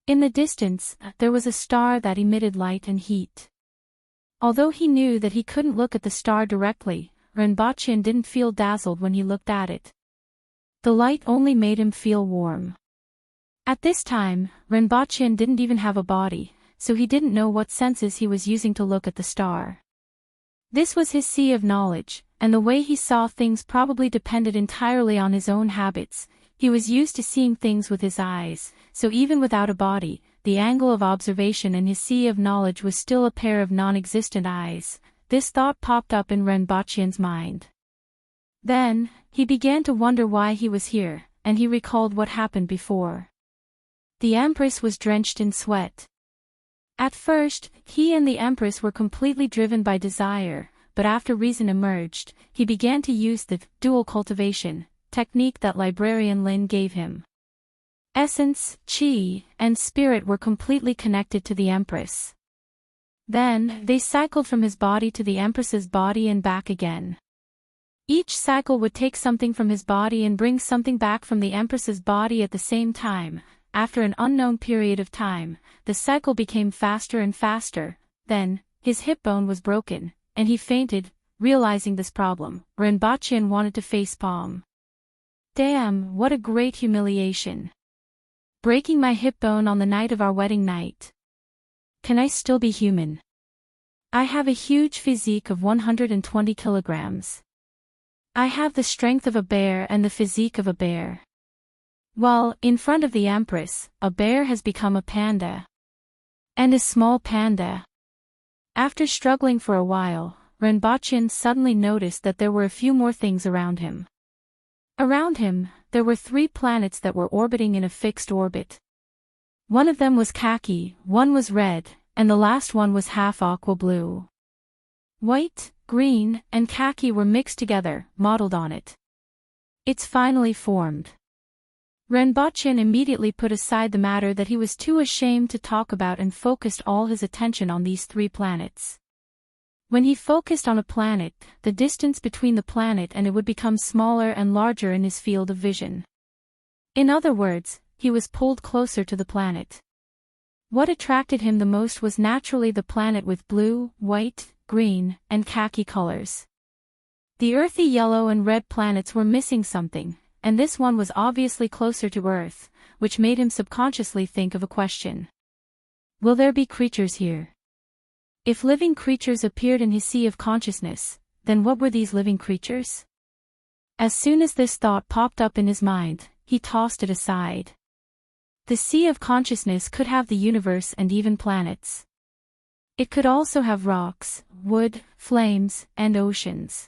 In the distance, there was a star that emitted light and heat. Although he knew that he couldn't look at the star directly, Renbaqian didn't feel dazzled when he looked at it. The light only made him feel warm. At this time, Renbaqian didn't even have a body, so he didn't know what senses he was using to look at the star. This was his sea of knowledge, and the way he saw things probably depended entirely on his own habits. He was used to seeing things with his eyes, so even without a body, the angle of observation in his sea of knowledge was still a pair of non-existent eyes. This thought popped up in Renbaqian's mind. Then, he began to wonder why he was here, and he recalled what happened before. The Empress was drenched in sweat. At first, he and the Empress were completely driven by desire, but after reason emerged, he began to use the dual cultivation technique that Librarian Lin gave him. Essence, qi, and spirit were completely connected to the Empress. Then, they cycled from his body to the Empress's body and back again. Each cycle would take something from his body and bring something back from the Empress's body at the same time. After an unknown period of time, the cycle became faster and faster. Then, his hip bone was broken, and he fainted. Realizing this problem, Renbaqian wanted to facepalm. Damn, what a great humiliation. Breaking my hip bone on the night of our wedding night. Can I still be human? I have a huge physique of 120 kilograms. I have the strength of a bear and the physique of a bear. Well, in front of the Empress, a bear has become a panda. And a small panda. After struggling for a while, Renbaqian suddenly noticed that there were a few more things around him. Around him, there were 3 planets that were orbiting in a fixed orbit. One of them was khaki, one was red, and the last one was half aqua blue. White, green, and khaki were mixed together, modeled on it. It's finally formed. Renbochin immediately put aside the matter that he was too ashamed to talk about and focused all his attention on these 3 planets. When he focused on a planet, the distance between the planet and it would become smaller and larger in his field of vision. In other words, he was pulled closer to the planet. What attracted him the most was naturally the planet with blue, white, green, and khaki colors. The earthy yellow and red planets were missing something, and this one was obviously closer to Earth, which made him subconsciously think of a question. Will there be creatures here? If living creatures appeared in his sea of consciousness, then what were these living creatures? As soon as this thought popped up in his mind, he tossed it aside. The sea of consciousness could have the universe and even planets. It could also have rocks, wood, flames, and oceans.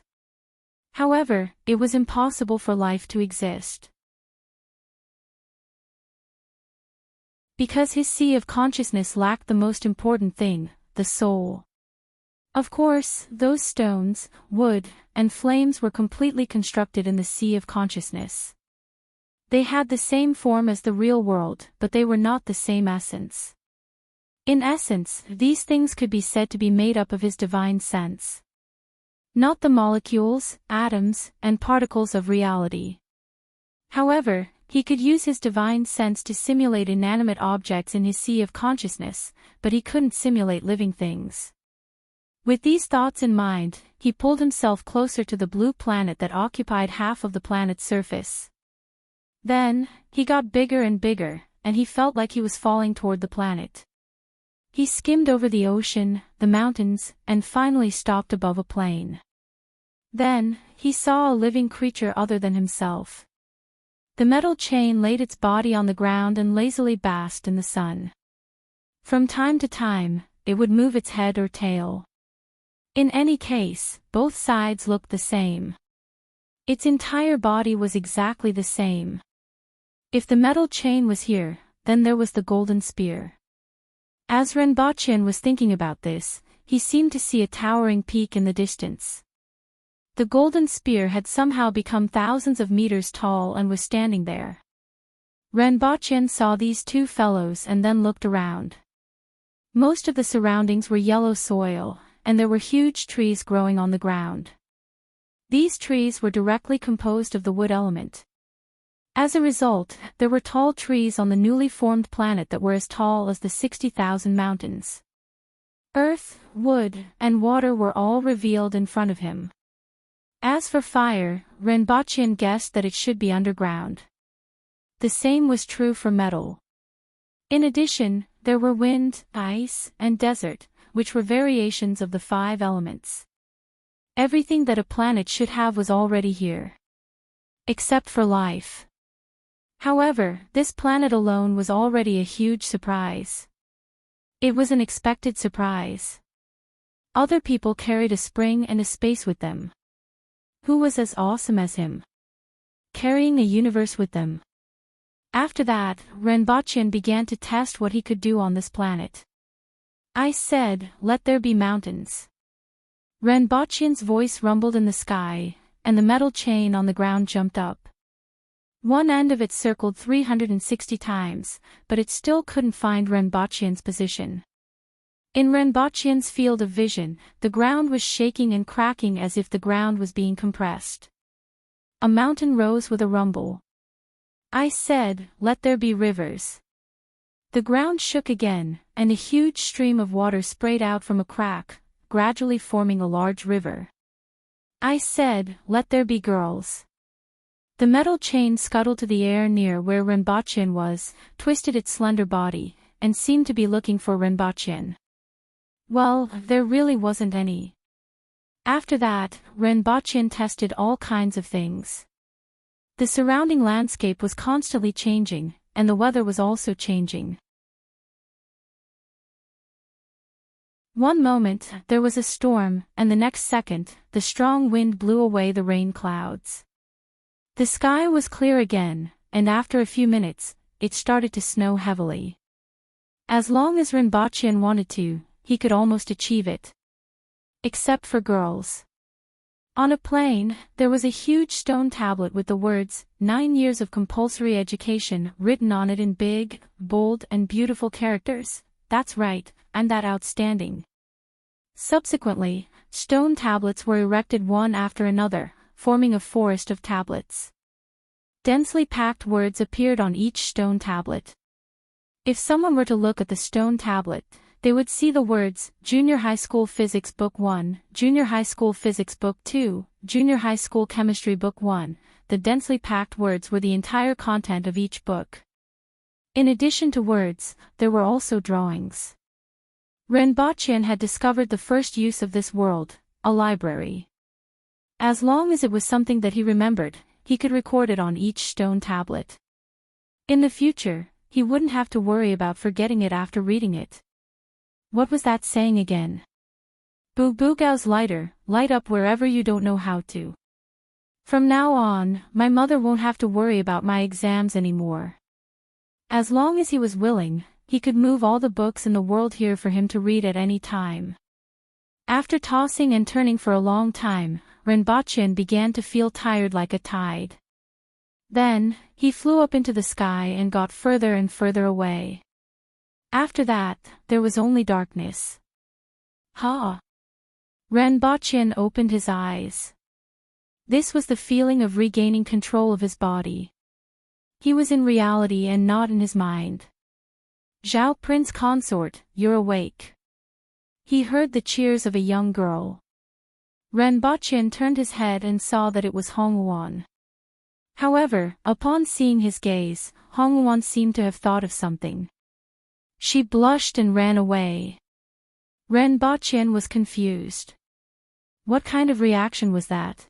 However, it was impossible for life to exist. Because his sea of consciousness lacked the most important thing, the soul. Of course, those stones, wood, and flames were completely constructed in the sea of consciousness. They had the same form as the real world, but they were not the same essence. In essence, these things could be said to be made up of his divine sense. Not the molecules, atoms, and particles of reality. However, he could use his divine sense to simulate inanimate objects in his sea of consciousness, but he couldn't simulate living things. With these thoughts in mind, he pulled himself closer to the blue planet that occupied half of the planet's surface. Then, he got bigger and bigger, and he felt like he was falling toward the planet. He skimmed over the ocean, the mountains, and finally stopped above a plain. Then, he saw a living creature other than himself. The metal chain laid its body on the ground and lazily basked in the sun. From time to time, it would move its head or tail. In any case, both sides looked the same. Its entire body was exactly the same. If the metal chain was here, then there was the golden spear. As Renbochin was thinking about this, he seemed to see a towering peak in the distance. The golden spear had somehow become thousands of meters tall and was standing there. Renbochin saw these 2 fellows and then looked around. Most of the surroundings were yellow soil, and there were huge trees growing on the ground. These trees were directly composed of the wood element. As a result, there were tall trees on the newly formed planet that were as tall as the 60,000 mountains. Earth, wood, and water were all revealed in front of him. As for fire, Renbochin guessed that it should be underground. The same was true for metal. In addition, there were wind, ice, and desert, which were variations of the 5 elements. Everything that a planet should have was already here. Except for life. However, this planet alone was already a huge surprise. It was an expected surprise. Other people carried a spring and a space with them. Who was as awesome as him? Carrying a universe with them. After that, Renbochin began to test what he could do on this planet. I said, let there be mountains. Renbochin's voice rumbled in the sky, and the metal chain on the ground jumped up. One end of it circled 360 times, but it still couldn't find Renbochin's position. In Renbochin's field of vision, the ground was shaking and cracking as if the ground was being compressed. A mountain rose with a rumble. I said, let there be rivers. The ground shook again, and a huge stream of water sprayed out from a crack, gradually forming a large river. I said, let there be girls. The metal chain scuttled to the air near where Renbochin was, twisted its slender body, and seemed to be looking for Renbochin. Well, there really wasn't any. After that, Renbochin tested all kinds of things. The surrounding landscape was constantly changing, and the weather was also changing. One moment, there was a storm, and the next second, the strong wind blew away the rain clouds. The sky was clear again, and after a few minutes, it started to snow heavily. As long as Renbochin wanted to, he could almost achieve it. Except for girls. On a plain, there was a huge stone tablet with the words, 9 years of compulsory education, written on it in big, bold, and beautiful characters. That's right, I'm that outstanding. Subsequently, stone tablets were erected one after another, forming a forest of tablets. Densely packed words appeared on each stone tablet. If someone were to look at the stone tablet, they would see the words, Junior High School Physics Book 1, Junior High School Physics Book 2, Junior High School Chemistry Book 1. The densely packed words were the entire content of each book. In addition to words, there were also drawings. Renbochin had discovered the first use of this world, a library. As long as it was something that he remembered, he could record it on each stone tablet. In the future, he wouldn't have to worry about forgetting it after reading it. What was that saying again? Boo Boo Gao's lighter, light up wherever you don't know how to. From now on, my mother won't have to worry about my exams anymore. As long as he was willing, he could move all the books in the world here for him to read at any time. After tossing and turning for a long time, Renbochin began to feel tired like a tide. Then, he flew up into the sky and got further and further away. After that, there was only darkness. Ha! Renbochin opened his eyes. This was the feeling of regaining control of his body. He was in reality and not in his mind. Zhao Prince Consort, you're awake. He heard the cheers of a young girl. Renbochin turned his head and saw that it was Hongwon. However, upon seeing his gaze, Hongwon seemed to have thought of something. She blushed and ran away. Renbochin was confused. What kind of reaction was that?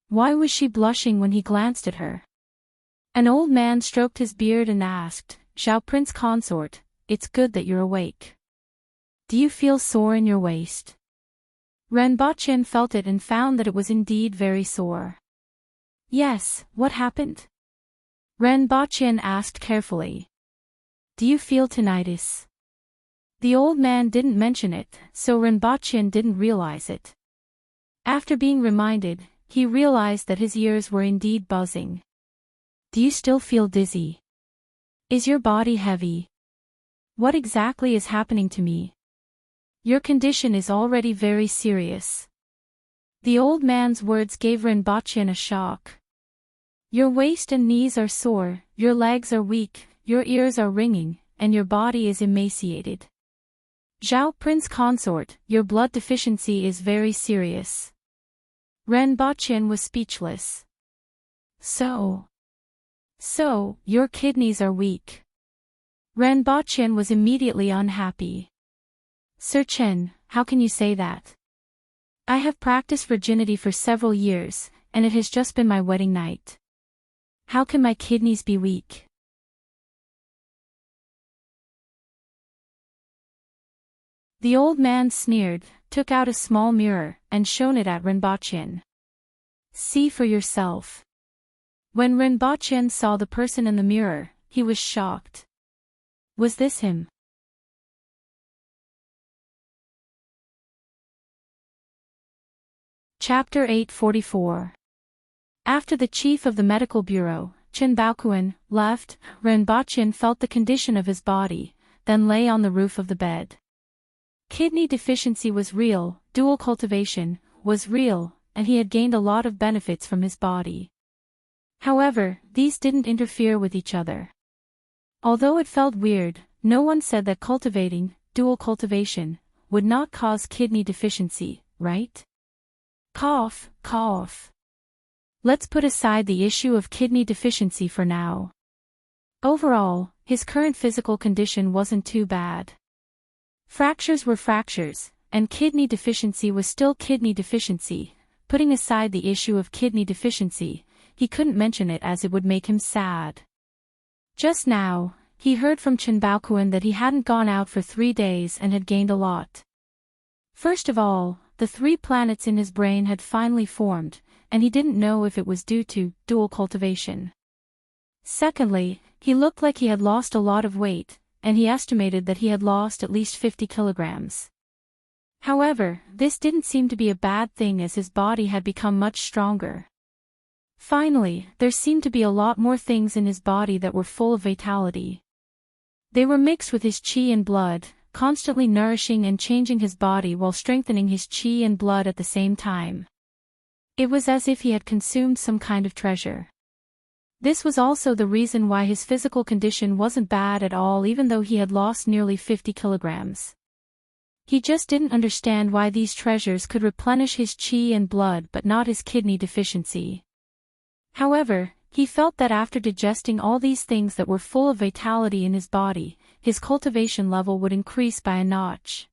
Why was she blushing when he glanced at her? An old man stroked his beard and asked, Zhao Prince Consort, it's good that you're awake. Do you feel sore in your waist? Renbochin felt it and found that it was indeed very sore. Yes, what happened? Renbochin asked carefully. Do you feel tinnitus? The old man didn't mention it, so Renbochin didn't realize it. After being reminded, he realized that his ears were indeed buzzing. Do you still feel dizzy? Is your body heavy? What exactly is happening to me? Your condition is already very serious. The old man's words gave Renbochin a shock. Your waist and knees are sore, your legs are weak, your ears are ringing, and your body is emaciated. Zhao Prince Consort, your blood deficiency is very serious. Renbochin was speechless. So, your kidneys are weak. Renbochin was immediately unhappy. Sir Chen, how can you say that? I have practiced virginity for several years, and it has just been my wedding night. How can my kidneys be weak? The old man sneered, took out a small mirror, and shone it at Renbochin. See for yourself. When Renbochin saw the person in the mirror, he was shocked. Was this him? Chapter 844. After the chief of the medical bureau, Chen Baoquan, left, Renbochin felt the condition of his body, then lay on the roof of the bed. Kidney deficiency was real, dual cultivation was real, and he had gained a lot of benefits from his body. However, these didn't interfere with each other. Although it felt weird, no one said that cultivating, dual cultivation, would not cause kidney deficiency, right? Cough, cough. Let's put aside the issue of kidney deficiency for now. Overall, his current physical condition wasn't too bad. Fractures were fractures, and kidney deficiency was still kidney deficiency. Putting aside the issue of kidney deficiency, he couldn't mention it as it would make him sad. Just now, he heard from Chen Baoquan that he hadn't gone out for 3 days and had gained a lot. First of all, the 3 planets in his brain had finally formed, and he didn't know if it was due to dual cultivation. Secondly, he looked like he had lost a lot of weight, and he estimated that he had lost at least 50 kilograms. However, this didn't seem to be a bad thing as his body had become much stronger. Finally, there seemed to be a lot more things in his body that were full of vitality. They were mixed with his chi and blood, constantly nourishing and changing his body while strengthening his chi and blood at the same time. It was as if he had consumed some kind of treasure. This was also the reason why his physical condition wasn't bad at all even though he had lost nearly 50 kilograms. He just didn't understand why these treasures could replenish his chi and blood but not his kidney deficiency. However, he felt that after digesting all these things that were full of vitality in his body, his cultivation level would increase by a notch.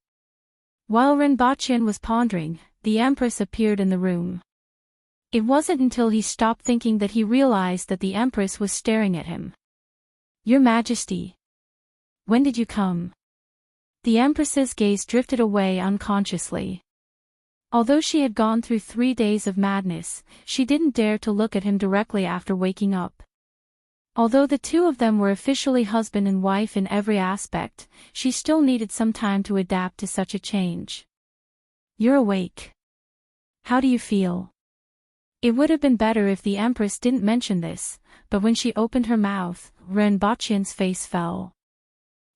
While Renbachian was pondering, the Empress appeared in the room. It wasn't until he stopped thinking that he realized that the Empress was staring at him. "Your Majesty. When did you come?" The Empress's gaze drifted away unconsciously. Although she had gone through 3 days of madness, she didn't dare to look at him directly after waking up. Although the two of them were officially husband and wife in every aspect, she still needed some time to adapt to such a change. "You're awake. How do you feel?" It would have been better if the Empress didn't mention this, but when she opened her mouth, Renbachian's face fell.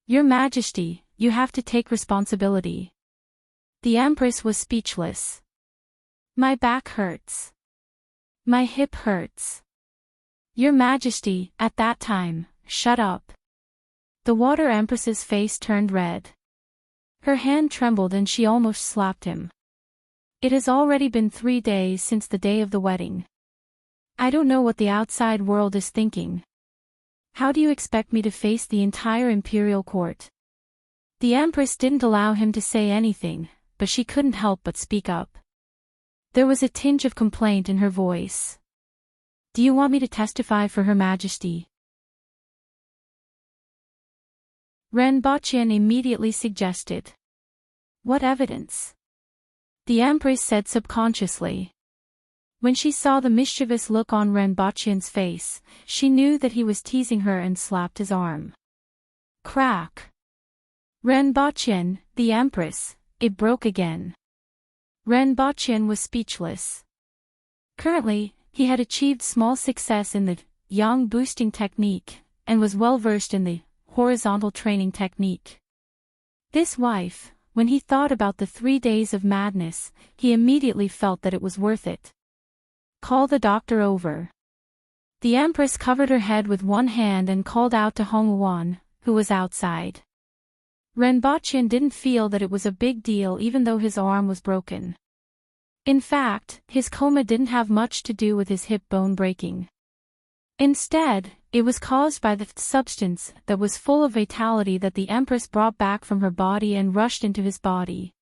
"Your Majesty, you have to take responsibility." The Empress was speechless. "My back hurts. My hip hurts." "Your Majesty, at that time, shut up." The Water Empress's face turned red. Her hand trembled and she almost slapped him. "It has already been 3 days since the day of the wedding. I don't know what the outside world is thinking. How do you expect me to face the entire imperial court?" The Empress didn't allow him to say anything, but she couldn't help but speak up. There was a tinge of complaint in her voice. "Do you want me to testify for Her Majesty?" Renbachian immediately suggested. "What evidence?" The Empress said subconsciously. When she saw the mischievous look on Renbachian's face, she knew that he was teasing her and slapped his arm. Crack! "Renbachian, the Empress," it broke again. Renbachian was speechless. Currently, he had achieved small success in the yang boosting technique, and was well versed in the horizontal training technique. This wife, when he thought about the 3 days of madness, he immediately felt that it was worth it. "Call the doctor over." The Empress covered her head with one hand and called out to Hongwon, who was outside. Renbachian didn't feel that it was a big deal even though his arm was broken. In fact, his coma didn't have much to do with his hip bone breaking. Instead, it was caused by the substance that was full of vitality that the Empress brought back from her body and rushed into his body.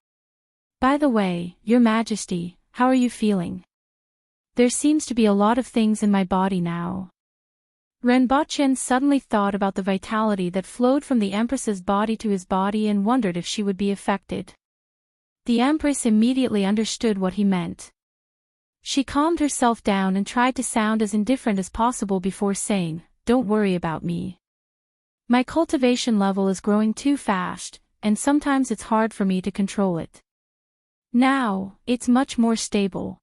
"By the way, Your Majesty, how are you feeling? There seems to be a lot of things in my body now." Renbachian suddenly thought about the vitality that flowed from the Empress's body to his body and wondered if she would be affected. The Empress immediately understood what he meant. She calmed herself down and tried to sound as indifferent as possible before saying, "Don't worry about me. My cultivation level is growing too fast, and sometimes it's hard for me to control it. Now, it's much more stable.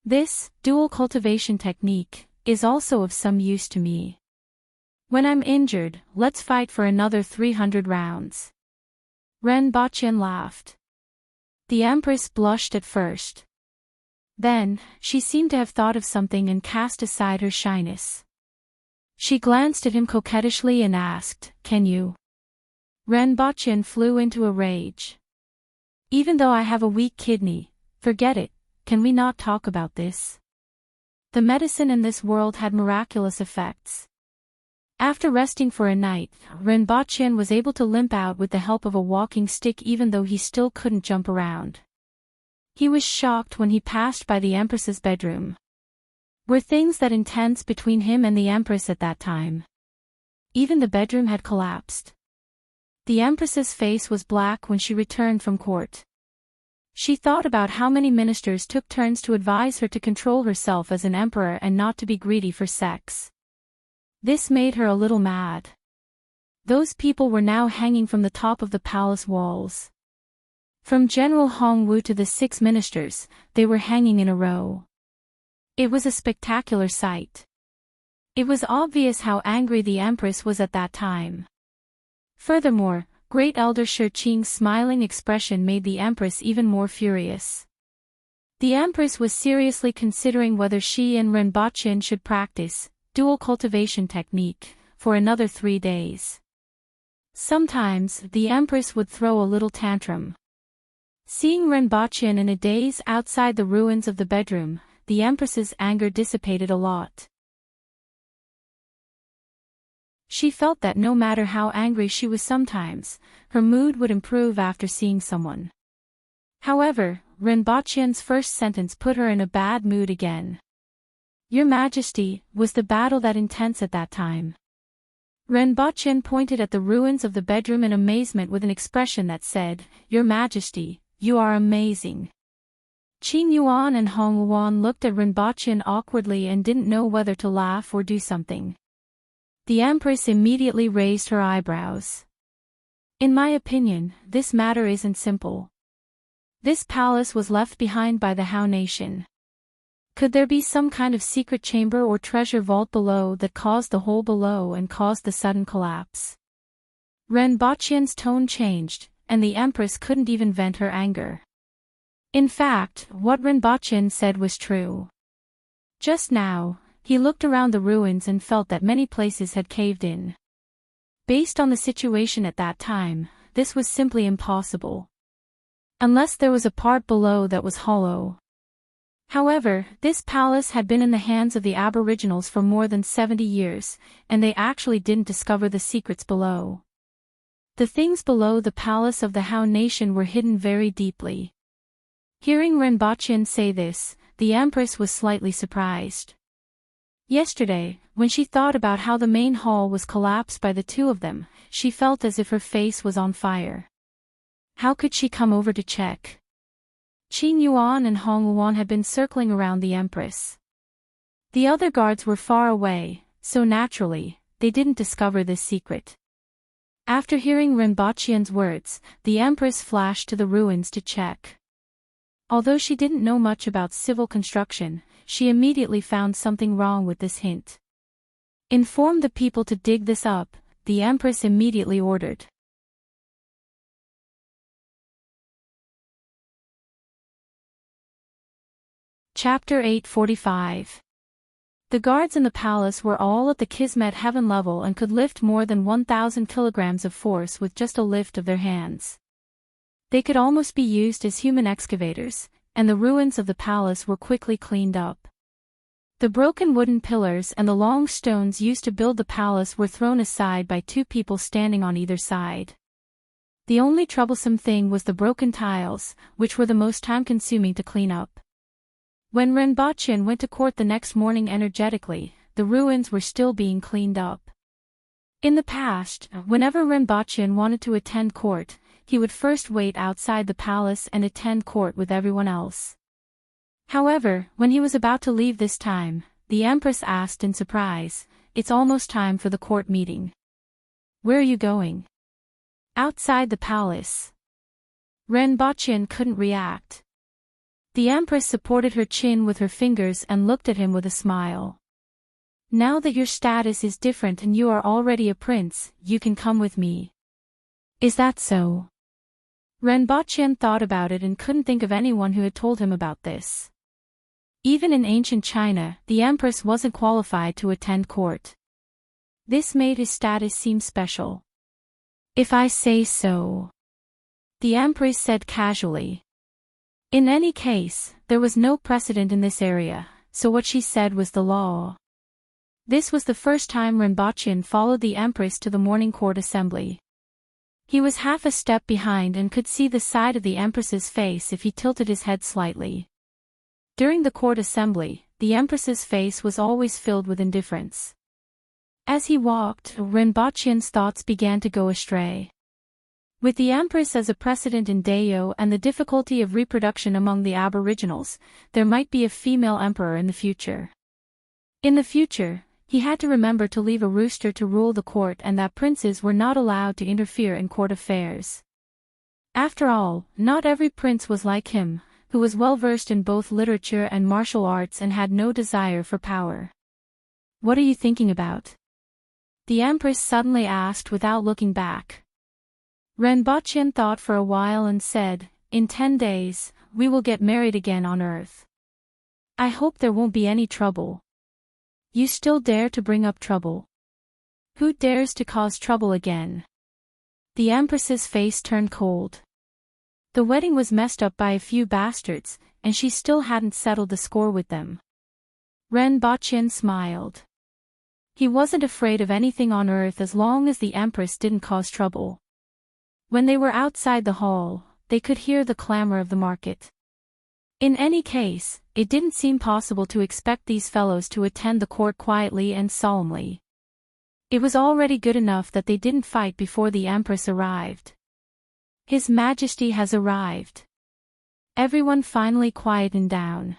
This dual cultivation technique is also of some use to me. When I'm injured, let's fight for another 300 rounds." Renbachian laughed. The Empress blushed at first. Then, she seemed to have thought of something and cast aside her shyness. She glanced at him coquettishly and asked, "Can you?" Renbachian flew into a rage. "Even though I have a weak kidney, forget it, can we not talk about this?" The medicine in this world had miraculous effects. After resting for a night, Renbachian was able to limp out with the help of a walking stick even though he still couldn't jump around. He was shocked when he passed by the Empress's bedroom. Were things that intense between him and the Empress at that time? Even the bedroom had collapsed. The Empress's face was black when she returned from court. She thought about how many ministers took turns to advise her to control herself as an emperor and not to be greedy for sex. This made her a little mad. Those people were now hanging from the top of the palace walls. From General Hongwu to the 6 ministers, they were hanging in a row. It was a spectacular sight. It was obvious how angry the Empress was at that time. Furthermore, Great Elder Shi Qing's smiling expression made the Empress even more furious. The Empress was seriously considering whether she and Renbaqian should practice dual cultivation technique for another 3 days. Sometimes, the Empress would throw a little tantrum. Seeing Renbaqian in a daze outside the ruins of the bedroom, the Empress's anger dissipated a lot. She felt that no matter how angry she was sometimes, her mood would improve after seeing someone. However, Renbaqian's first sentence put her in a bad mood again. "Your Majesty, was the battle that intense at that time?" Renbaqian pointed at the ruins of the bedroom in amazement with an expression that said, "Your Majesty, you are amazing." Qin Yuan and Hong Wuan looked at Renbaqian awkwardly and didn't know whether to laugh or do something. The Empress immediately raised her eyebrows. "In my opinion, this matter isn't simple. This palace was left behind by the Hao nation. Could there be some kind of secret chamber or treasure vault below that caused the hole below and caused the sudden collapse?" Renbaqian's tone changed, and the Empress couldn't even vent her anger. In fact, what Renbaqian said was true. Just now, he looked around the ruins and felt that many places had caved in. Based on the situation at that time, this was simply impossible. Unless there was a part below that was hollow. However, this palace had been in the hands of the Aboriginals for more than 70 years, and they actually didn't discover the secrets below. The things below the palace of the Hao nation were hidden very deeply. Hearing Renbaqian say this, the Empress was slightly surprised. Yesterday, when she thought about how the main hall was collapsed by the two of them, she felt as if her face was on fire. How could she come over to check? Qin Yuan and Hong Wuan had been circling around the Empress. The other guards were far away, so naturally, they didn't discover this secret. After hearing Renbaqian's words, the Empress flashed to the ruins to check. Although she didn't know much about civil construction, she immediately found something wrong with this hint. "Inform the people to dig this up," the Empress immediately ordered. Chapter 845. The guards in the palace were all at the Kismet heaven level and could lift more than 1,000 kilograms of force with just a lift of their hands. They could almost be used as human excavators, and the ruins of the palace were quickly cleaned up. The broken wooden pillars and the long stones used to build the palace were thrown aside by 2 people standing on either side. The only troublesome thing was the broken tiles, which were the most time-consuming to clean up. When Renbaqian went to court the next morning energetically, the ruins were still being cleaned up. In the past, whenever Renbaqian wanted to attend court, he would first wait outside the palace and attend court with everyone else. However, when he was about to leave this time, the Empress asked in surprise, "It's almost time for the court meeting. Where are you going?" "Outside the palace." Renbaqian couldn't react. The Empress supported her chin with her fingers and looked at him with a smile. "Now that your status is different and you are already a prince, you can come with me." "Is that so?" Renbaqian thought about it and couldn't think of anyone who had told him about this. Even in ancient China, the Empress wasn't qualified to attend court. This made his status seem special. "If I say so," the Empress said casually. In any case, there was no precedent in this area, so what she said was the law. This was the first time Renbaqian followed the Empress to the morning court assembly. He was half a step behind and could see the side of the Empress's face if he tilted his head slightly. During the court assembly, the Empress's face was always filled with indifference. As he walked, Renbaqian's thoughts began to go astray. With the Empress as a precedent in Dayo and the difficulty of reproduction among the Aboriginals, there might be a female emperor in the future. In the future, he had to remember to leave a rooster to rule the court and that princes were not allowed to interfere in court affairs. After all, not every prince was like him, who was well versed in both literature and martial arts and had no desire for power. What are you thinking about? The Empress suddenly asked without looking back. Renbochin thought for a while and said, "In 10 days, we will get married again on Earth. I hope there won't be any trouble." You still dare to bring up trouble? Who dares to cause trouble again? The Empress's face turned cold. The wedding was messed up by a few bastards, and she still hadn't settled the score with them. Renbochin smiled. He wasn't afraid of anything on Earth as long as the Empress didn't cause trouble. When they were outside the hall, they could hear the clamor of the market. In any case, it didn't seem possible to expect these fellows to attend the court quietly and solemnly. It was already good enough that they didn't fight before the Empress arrived. His Majesty has arrived. Everyone finally quietened down.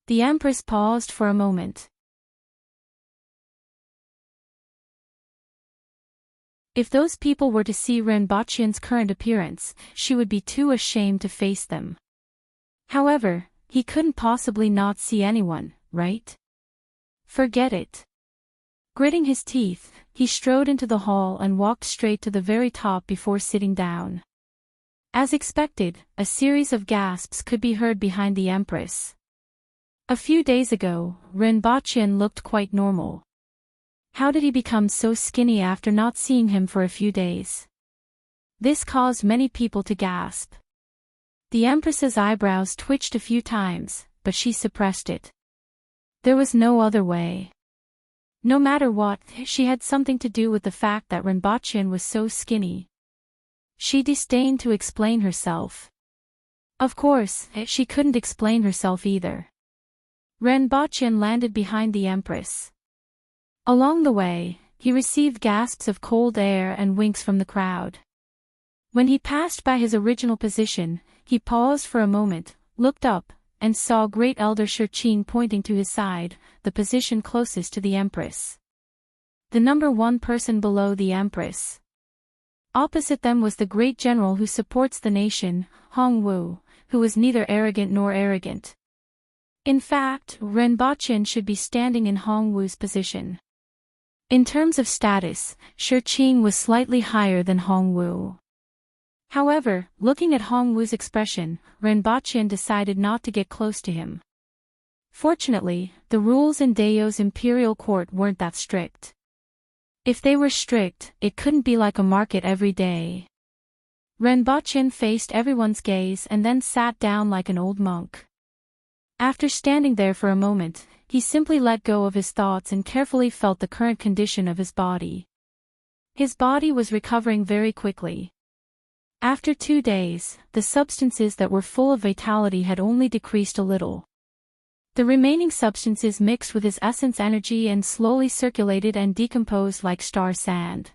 The Empress paused for a moment. If those people were to see Renbochin's current appearance, she would be too ashamed to face them. However, he couldn't possibly not see anyone, right? Forget it. Gritting his teeth, he strode into the hall and walked straight to the very top before sitting down. As expected, a series of gasps could be heard behind the Empress. A few days ago, Renbochin looked quite normal. How did he become so skinny after not seeing him for a few days? This caused many people to gasp. The Empress's eyebrows twitched a few times, but she suppressed it. There was no other way. No matter what, she had something to do with the fact that Renbochin was so skinny. She disdained to explain herself. Of course, she couldn't explain herself either. Renbochin landed behind the Empress. Along the way, he received gasps of cold air and winks from the crowd. When he passed by his original position, he paused for a moment, looked up, and saw great elder Shurqing pointing to his side, the position closest to the Empress. The number 1 person below the Empress. Opposite them was the great general who supports the nation, Hongwu, who was neither arrogant nor arrogant. In fact, Renbochin should be standing in Hongwu's position. In terms of status, Shurqing was slightly higher than Hongwu. However, looking at Hongwu's expression, Renbochin decided not to get close to him. Fortunately, the rules in Dao's imperial court weren't that strict. If they were strict, it couldn't be like a market every day. Renbochin faced everyone's gaze and then sat down like an old monk. After standing there for a moment, he simply let go of his thoughts and carefully felt the current condition of his body. His body was recovering very quickly. After 2 days, the substances that were full of vitality had only decreased a little. The remaining substances mixed with his essence energy and slowly circulated and decomposed like star sand.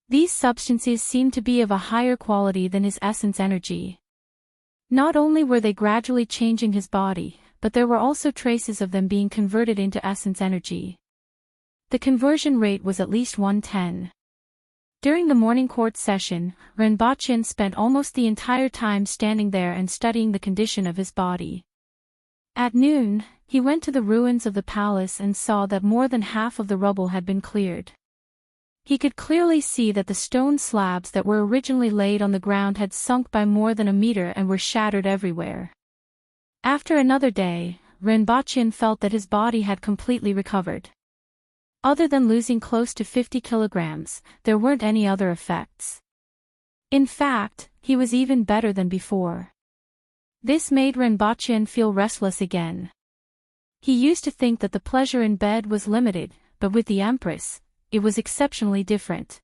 These substances seemed to be of a higher quality than his essence energy. Not only were they gradually changing his body, but there were also traces of them being converted into essence energy. The conversion rate was at least 110. During the morning court session, Renbochin spent almost the entire time standing there and studying the condition of his body. At noon, he went to the ruins of the palace and saw that more than half of the rubble had been cleared. He could clearly see that the stone slabs that were originally laid on the ground had sunk by more than a meter and were shattered everywhere. After another day, Renbochin felt that his body had completely recovered. Other than losing close to 50 kilograms, there weren't any other effects. In fact, he was even better than before. This made Renbochin feel restless again. He used to think that the pleasure in bed was limited, but with the Empress, it was exceptionally different.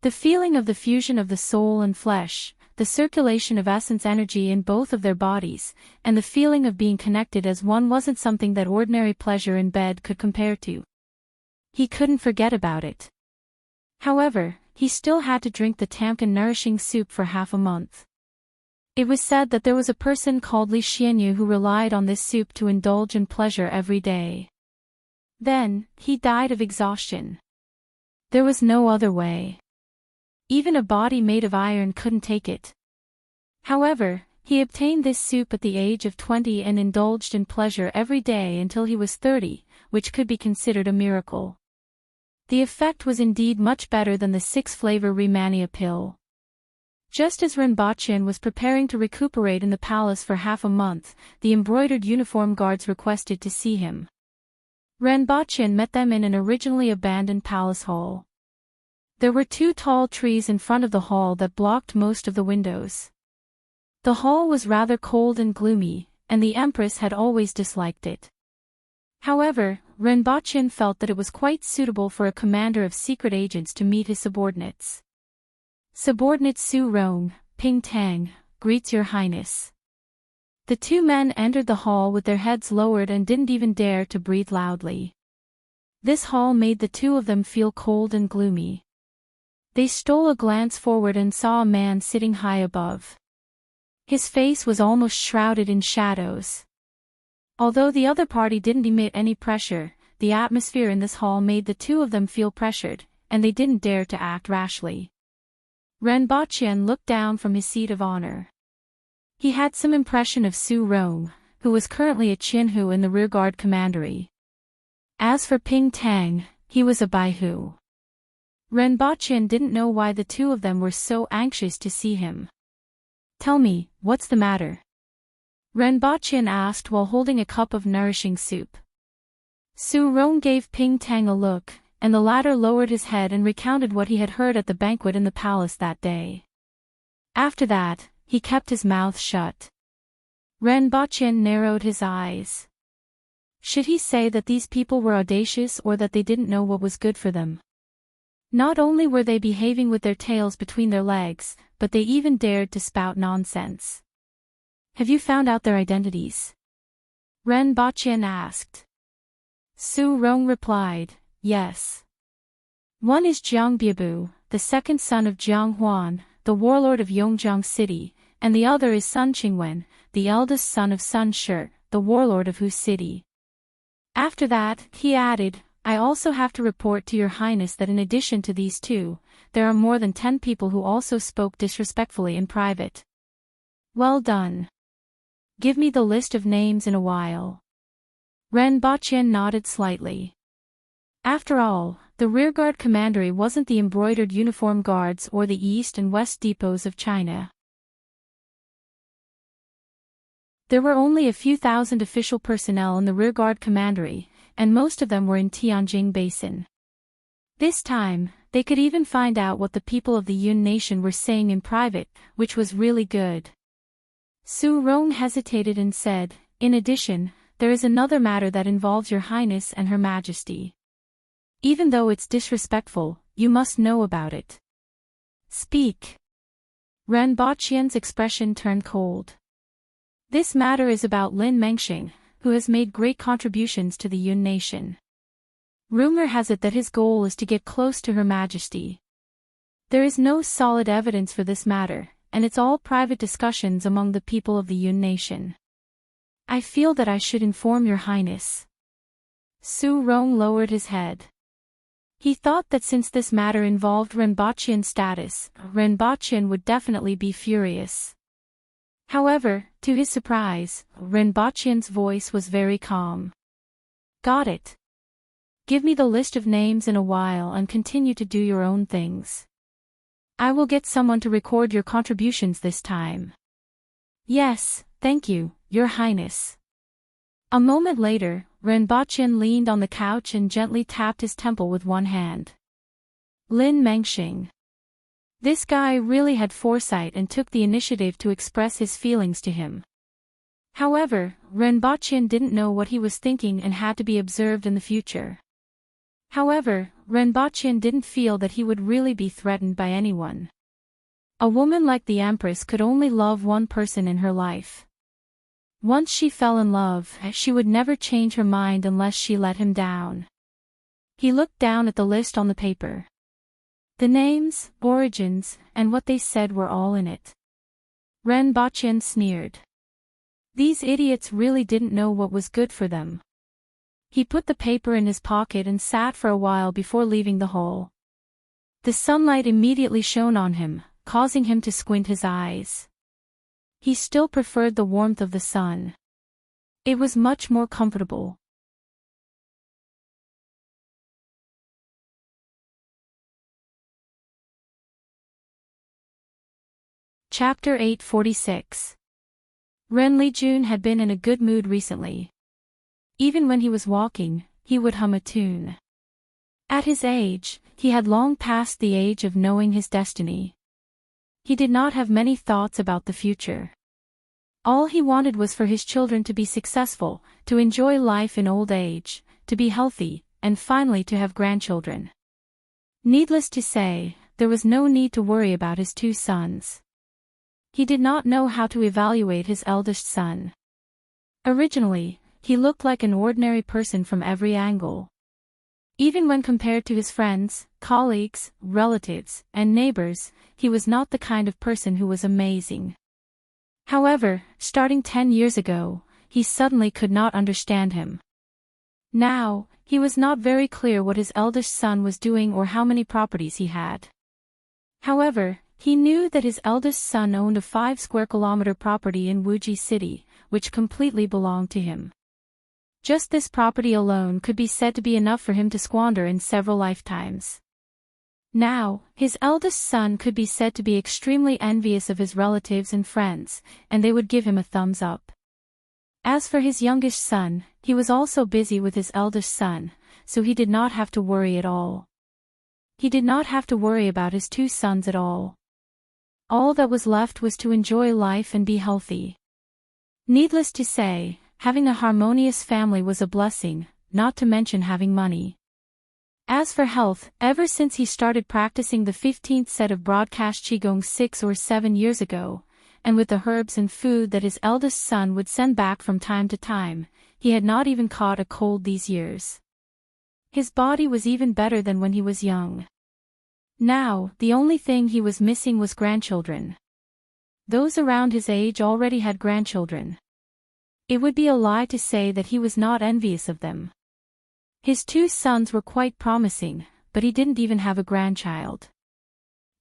The feeling of the fusion of the soul and flesh, the circulation of essence energy in both of their bodies, and the feeling of being connected as one wasn't something that ordinary pleasure in bed could compare to. He couldn't forget about it. However, he still had to drink the Tamkin nourishing soup for half a month. It was said that there was a person called Li Xianyu who relied on this soup to indulge in pleasure every day. Then, he died of exhaustion. There was no other way. Even a body made of iron couldn't take it. However, he obtained this soup at the age of 20 and indulged in pleasure every day until he was 30, which could be considered a miracle. The effect was indeed much better than the 6-flavor Rehmannia pill. Just as Rinpoche was preparing to recuperate in the palace for half a month, the embroidered uniform guards requested to see him. Rinpoche met them in an originally abandoned palace hall. There were 2 tall trees in front of the hall that blocked most of the windows. The hall was rather cold and gloomy, and the Empress had always disliked it. However, Rinpoche felt that it was quite suitable for a commander of secret agents to meet his subordinates. Subordinate Su Rong, Ping Tang, greets your highness. The 2 men entered the hall with their heads lowered and didn't even dare to breathe loudly. This hall made the 2 of them feel cold and gloomy. They stole a glance forward and saw a man sitting high above. His face was almost shrouded in shadows. Although the other party didn't emit any pressure, the atmosphere in this hall made the 2 of them feel pressured, and they didn't dare to act rashly. Rinpoche looked down from his seat of honor. He had some impression of Su Rong, who was currently a Chinhu in the rearguard commandery. As for Ping Tang, he was a Baihu. Rinpoche didn't know why the 2 of them were so anxious to see him. Tell me, what's the matter? Rinpoche asked while holding a cup of nourishing soup. Su Rong gave Ping Tang a look, and the latter lowered his head and recounted what he had heard at the banquet in the palace that day. After that, he kept his mouth shut. Rinpoche narrowed his eyes. Should he say that these people were audacious or that they didn't know what was good for them? Not only were they behaving with their tails between their legs, but they even dared to spout nonsense. Have you found out their identities? Rinpoche asked. Su Rong replied, yes. One is Jiang Biabu, the second son of Jiang Huan, the warlord of Yongjiang City, and the other is Sun Qingwen, the eldest son of Sun Shi, the warlord of Hu City. After that, he added, I also have to report to your highness that in addition to these 2, there are more than 10 people who also spoke disrespectfully in private. Well done. Give me the list of names in a while. Rinpoche nodded slightly. After all, the rearguard commandery wasn't the embroidered uniform guards or the east and west depots of China. There were only a few thousand official personnel in the rearguard commandery, and most of them were in Tianjin Basin. This time, they could even find out what the people of the Yun nation were saying in private, which was really good. Su Rong hesitated and said, in addition, there is another matter that involves your highness and her majesty. Even though it's disrespectful, you must know about it. Speak. Rinpoche's expression turned cold. This matter is about Lin Mengxing, who has made great contributions to the Yun nation. Rumor has it that his goal is to get close to Her Majesty. There is no solid evidence for this matter, and it's all private discussions among the people of the Yun nation. I feel that I should inform your highness. Su Rong lowered his head. He thought that since this matter involved Rinpoche's status, Rinpoche would definitely be furious. However, to his surprise, Rinpoche's voice was very calm. Got it. Give me the list of names in a while and continue to do your own things. I will get someone to record your contributions this time. Yes, thank you, your highness. A moment later, Rinpoche leaned on the couch and gently tapped his temple with one hand. Lin Mengxing. This guy really had foresight and took the initiative to express his feelings to him. However, Rinpoche didn't know what he was thinking and had to be observed in the future. However, Rinpoche didn't feel that he would really be threatened by anyone. A woman like the Empress could only love one person in her life. Once she fell in love, she would never change her mind unless she let him down. He looked down at the list on the paper. The names, origins, and what they said were all in it. Rinpoche sneered. These idiots really didn't know what was good for them. He put the paper in his pocket and sat for a while before leaving the hall. The sunlight immediately shone on him, causing him to squint his eyes. He still preferred the warmth of the sun. It was much more comfortable. Chapter 846. Renli-jun had been in a good mood recently. Even when he was walking, he would hum a tune. At his age, he had long passed the age of knowing his destiny. He did not have many thoughts about the future. All he wanted was for his children to be successful, to enjoy life in old age, to be healthy, and finally to have grandchildren. Needless to say, there was no need to worry about his two sons. He did not know how to evaluate his eldest son. Originally, he looked like an ordinary person from every angle. Even when compared to his friends, colleagues, relatives, and neighbors, he was not the kind of person who was amazing. However, starting 10 years ago, he suddenly could not understand him. Now, he was not very clear what his eldest son was doing or how many properties he had. However, he knew that his eldest son owned a 5-square-kilometer property in Wuji City, which completely belonged to him. Just this property alone could be said to be enough for him to squander in several lifetimes. Now, his eldest son could be said to be extremely envious of his relatives and friends, and they would give him a thumbs up. As for his youngest son, he was also busy with his eldest son, so he did not have to worry at all. He did not have to worry about his two sons at all. All that was left was to enjoy life and be healthy. Needless to say, having a harmonious family was a blessing, not to mention having money. As for health, ever since he started practicing the 15th set of broadcast Qigong 6 or 7 years ago, and with the herbs and food that his eldest son would send back from time to time, he had not even caught a cold these years. His body was even better than when he was young. Now, the only thing he was missing was grandchildren. Those around his age already had grandchildren. It would be a lie to say that he was not envious of them. His two sons were quite promising, but he didn't even have a grandchild.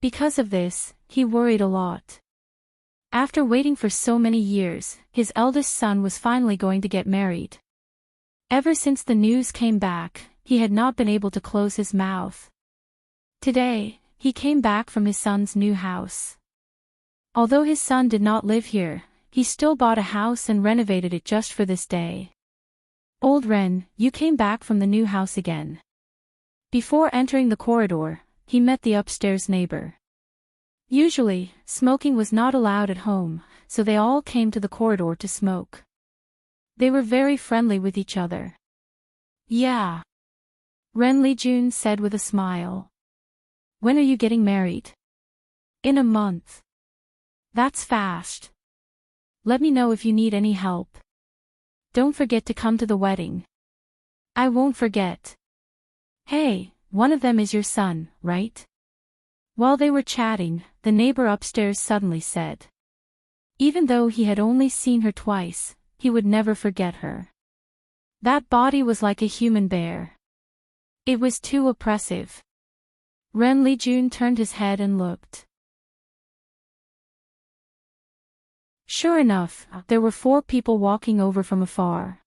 Because of this, he worried a lot. After waiting for so many years, his eldest son was finally going to get married. Ever since the news came back, he had not been able to close his mouth. Today, he came back from his son's new house. Although his son did not live here, he still bought a house and renovated it just for this day. Old Ren, you came back from the new house again. Before entering the corridor, he met the upstairs neighbor. Usually, smoking was not allowed at home, so they all came to the corridor to smoke. They were very friendly with each other. Yeah. Renli-jun said with a smile. When are you getting married? In a month. That's fast. Let me know if you need any help. Don't forget to come to the wedding. I won't forget. Hey, one of them is your son, right? While they were chatting, the neighbor upstairs suddenly said. Even though he had only seen her twice, he would never forget her. That body was like a human bear. It was too oppressive. Renli-jun turned his head and looked. Sure enough, there were 4 people walking over from afar.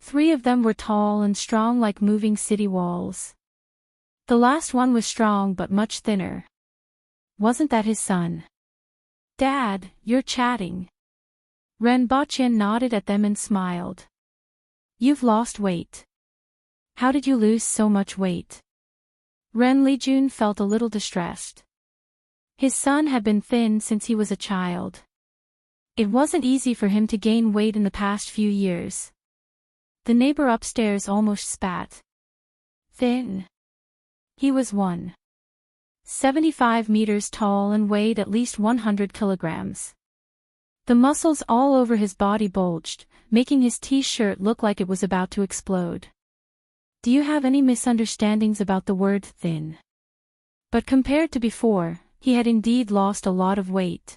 3 of them were tall and strong like moving city walls. The last one was strong but much thinner. Wasn't that his son? Dad, you're chatting. Ren Baqian nodded at them and smiled. You've lost weight. How did you lose so much weight? Renli-jun felt a little distressed. His son had been thin since he was a child. It wasn't easy for him to gain weight in the past few years. The neighbor upstairs almost spat. Thin. He was 175 meters tall and weighed at least 100 kilograms. The muscles all over his body bulged, making his t-shirt look like it was about to explode. Do you have any misunderstandings about the word thin? But compared to before, he had indeed lost a lot of weight.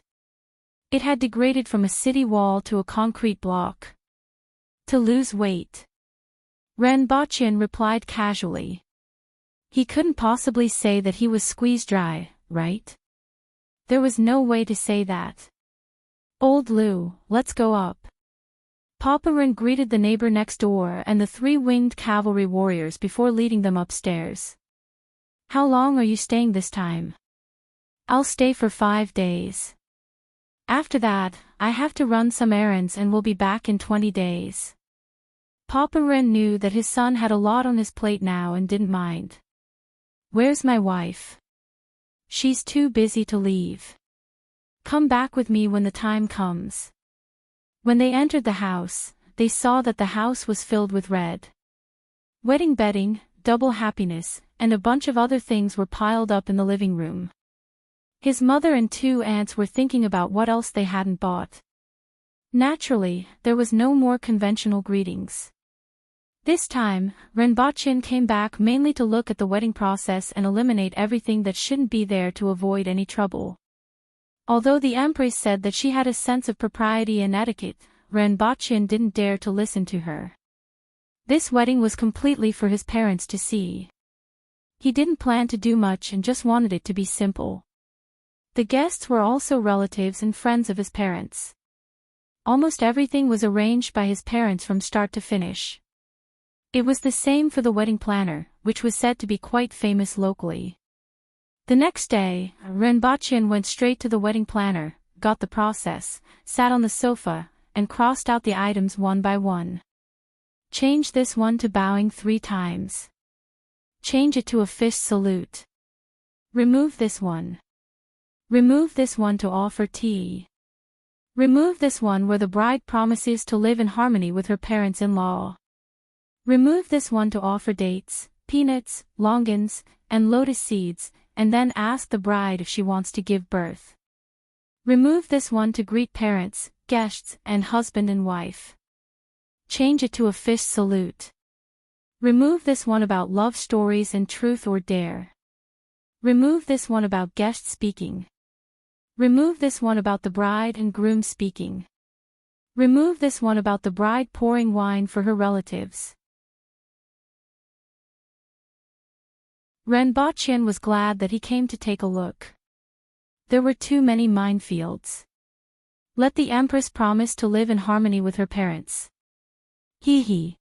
It had degraded from a city wall to a concrete block. To lose weight. Ren Baqian replied casually. He couldn't possibly say that he was squeezed dry, right? There was no way to say that. Old Lou, let's go up. Papa Ren greeted the neighbor next door and the three-winged cavalry warriors before leading them upstairs. How long are you staying this time? I'll stay for 5 days. After that, I have to run some errands and will be back in 20 days. Papa Ren knew that his son had a lot on his plate now and didn't mind. Where's my wife? She's too busy to leave. Come back with me when the time comes. When they entered the house, they saw that the house was filled with red wedding bedding, double happiness, and a bunch of other things were piled up in the living room. His mother and 2 aunts were thinking about what else they hadn't bought. Naturally, there was no more conventional greetings. This time, Renbochin came back mainly to look at the wedding process and eliminate everything that shouldn't be there to avoid any trouble. Although the Empress said that she had a sense of propriety and etiquette, Renbochin didn't dare to listen to her. This wedding was completely for his parents to see. He didn't plan to do much and just wanted it to be simple. The guests were also relatives and friends of his parents. Almost everything was arranged by his parents from start to finish. It was the same for the wedding planner, which was said to be quite famous locally. The next day, Renbochin went straight to the wedding planner, got the process, sat on the sofa, and crossed out the items one by one. Change this one to bowing 3 times. Change it to a fist salute. Remove this one. Remove this one to offer tea. Remove this one where the bride promises to live in harmony with her parents-in-law. Remove this one to offer dates, peanuts, longans, and lotus seeds, and then ask the bride if she wants to give birth. Remove this one to greet parents, guests, and husband and wife. Change it to a fist salute. Remove this one about love stories and truth or dare. Remove this one about guest speaking. Remove this one about the bride and groom speaking. Remove this one about the bride pouring wine for her relatives. Renbochin was glad that he came to take a look. There were too many minefields. Let the Empress promise to live in harmony with her parents. Hee.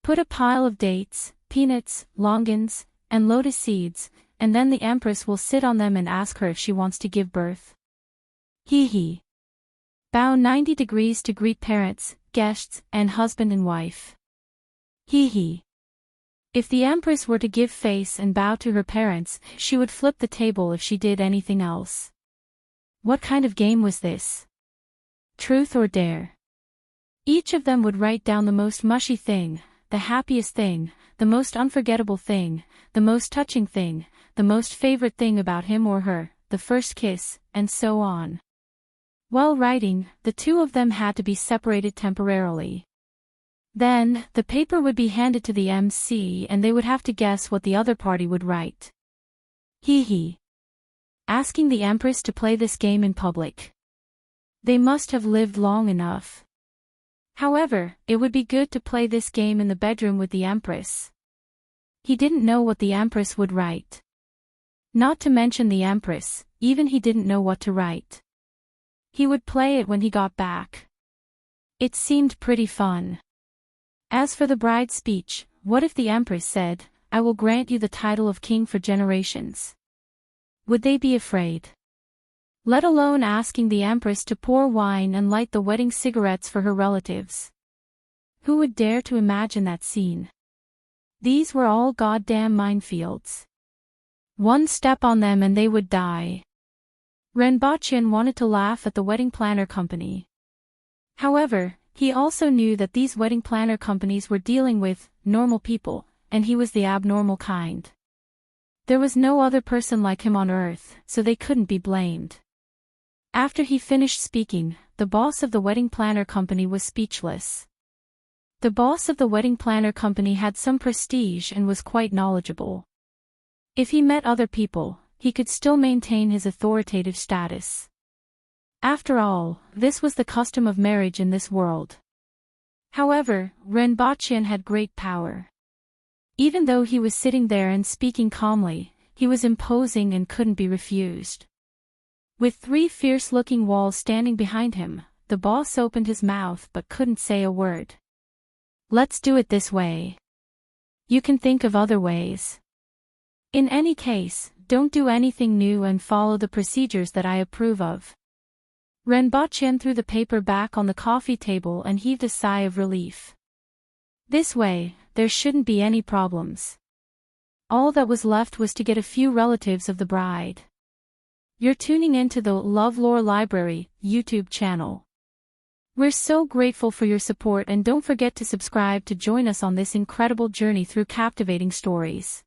Put a pile of dates, peanuts, longans, and lotus seeds, and then the Empress will sit on them and ask her if she wants to give birth. Hee. Bow 90 degrees to greet parents, guests, and husband and wife. Hee. If the Empress were to give face and bow to her parents, she would flip the table if she did anything else. What kind of game was this? Truth or dare? Each of them would write down the most mushy thing, the happiest thing, the most unforgettable thing, the most touching thing, the most favorite thing about him or her, the first kiss, and so on. While writing, the 2 of them had to be separated temporarily. Then, the paper would be handed to the MC and they would have to guess what the other party would write. Hee. Asking the Empress to play this game in public. They must have lived long enough. However, it would be good to play this game in the bedroom with the Empress. He didn't know what the Empress would write. Not to mention the Empress, even he didn't know what to write. He would play it when he got back. It seemed pretty fun. As for the bride's speech, what if the Empress said, "I will grant you the title of king for generations"? Would they be afraid? Let alone asking the Empress to pour wine and light the wedding cigarettes for her relatives. Who would dare to imagine that scene? These were all goddamn minefields. One step on them and they would die. Renbochin wanted to laugh at the wedding planner company. However, he also knew that these wedding planner companies were dealing with normal people, and he was the abnormal kind. There was no other person like him on earth, so they couldn't be blamed. After he finished speaking, the boss of the wedding planner company was speechless. The boss of the wedding planner company had some prestige and was quite knowledgeable. If he met other people, he could still maintain his authoritative status. After all, this was the custom of marriage in this world. However, Renbochin had great power. Even though he was sitting there and speaking calmly, he was imposing and couldn't be refused. With 3 fierce-looking walls standing behind him, the boss opened his mouth but couldn't say a word. Let's do it this way. You can think of other ways. In any case, don't do anything new and follow the procedures that I approve of. Renbochin threw the paper back on the coffee table and heaved a sigh of relief. This way, there shouldn't be any problems. All that was left was to get a few relatives of the bride. You're tuning into the LoveLore Library YouTube channel. We're so grateful for your support, and don't forget to subscribe to join us on this incredible journey through captivating stories.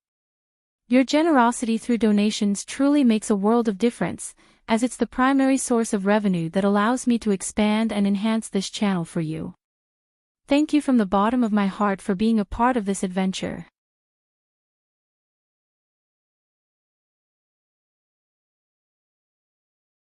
Your generosity through donations truly makes a world of difference, as it's the primary source of revenue that allows me to expand and enhance this channel for you. Thank you from the bottom of my heart for being a part of this adventure.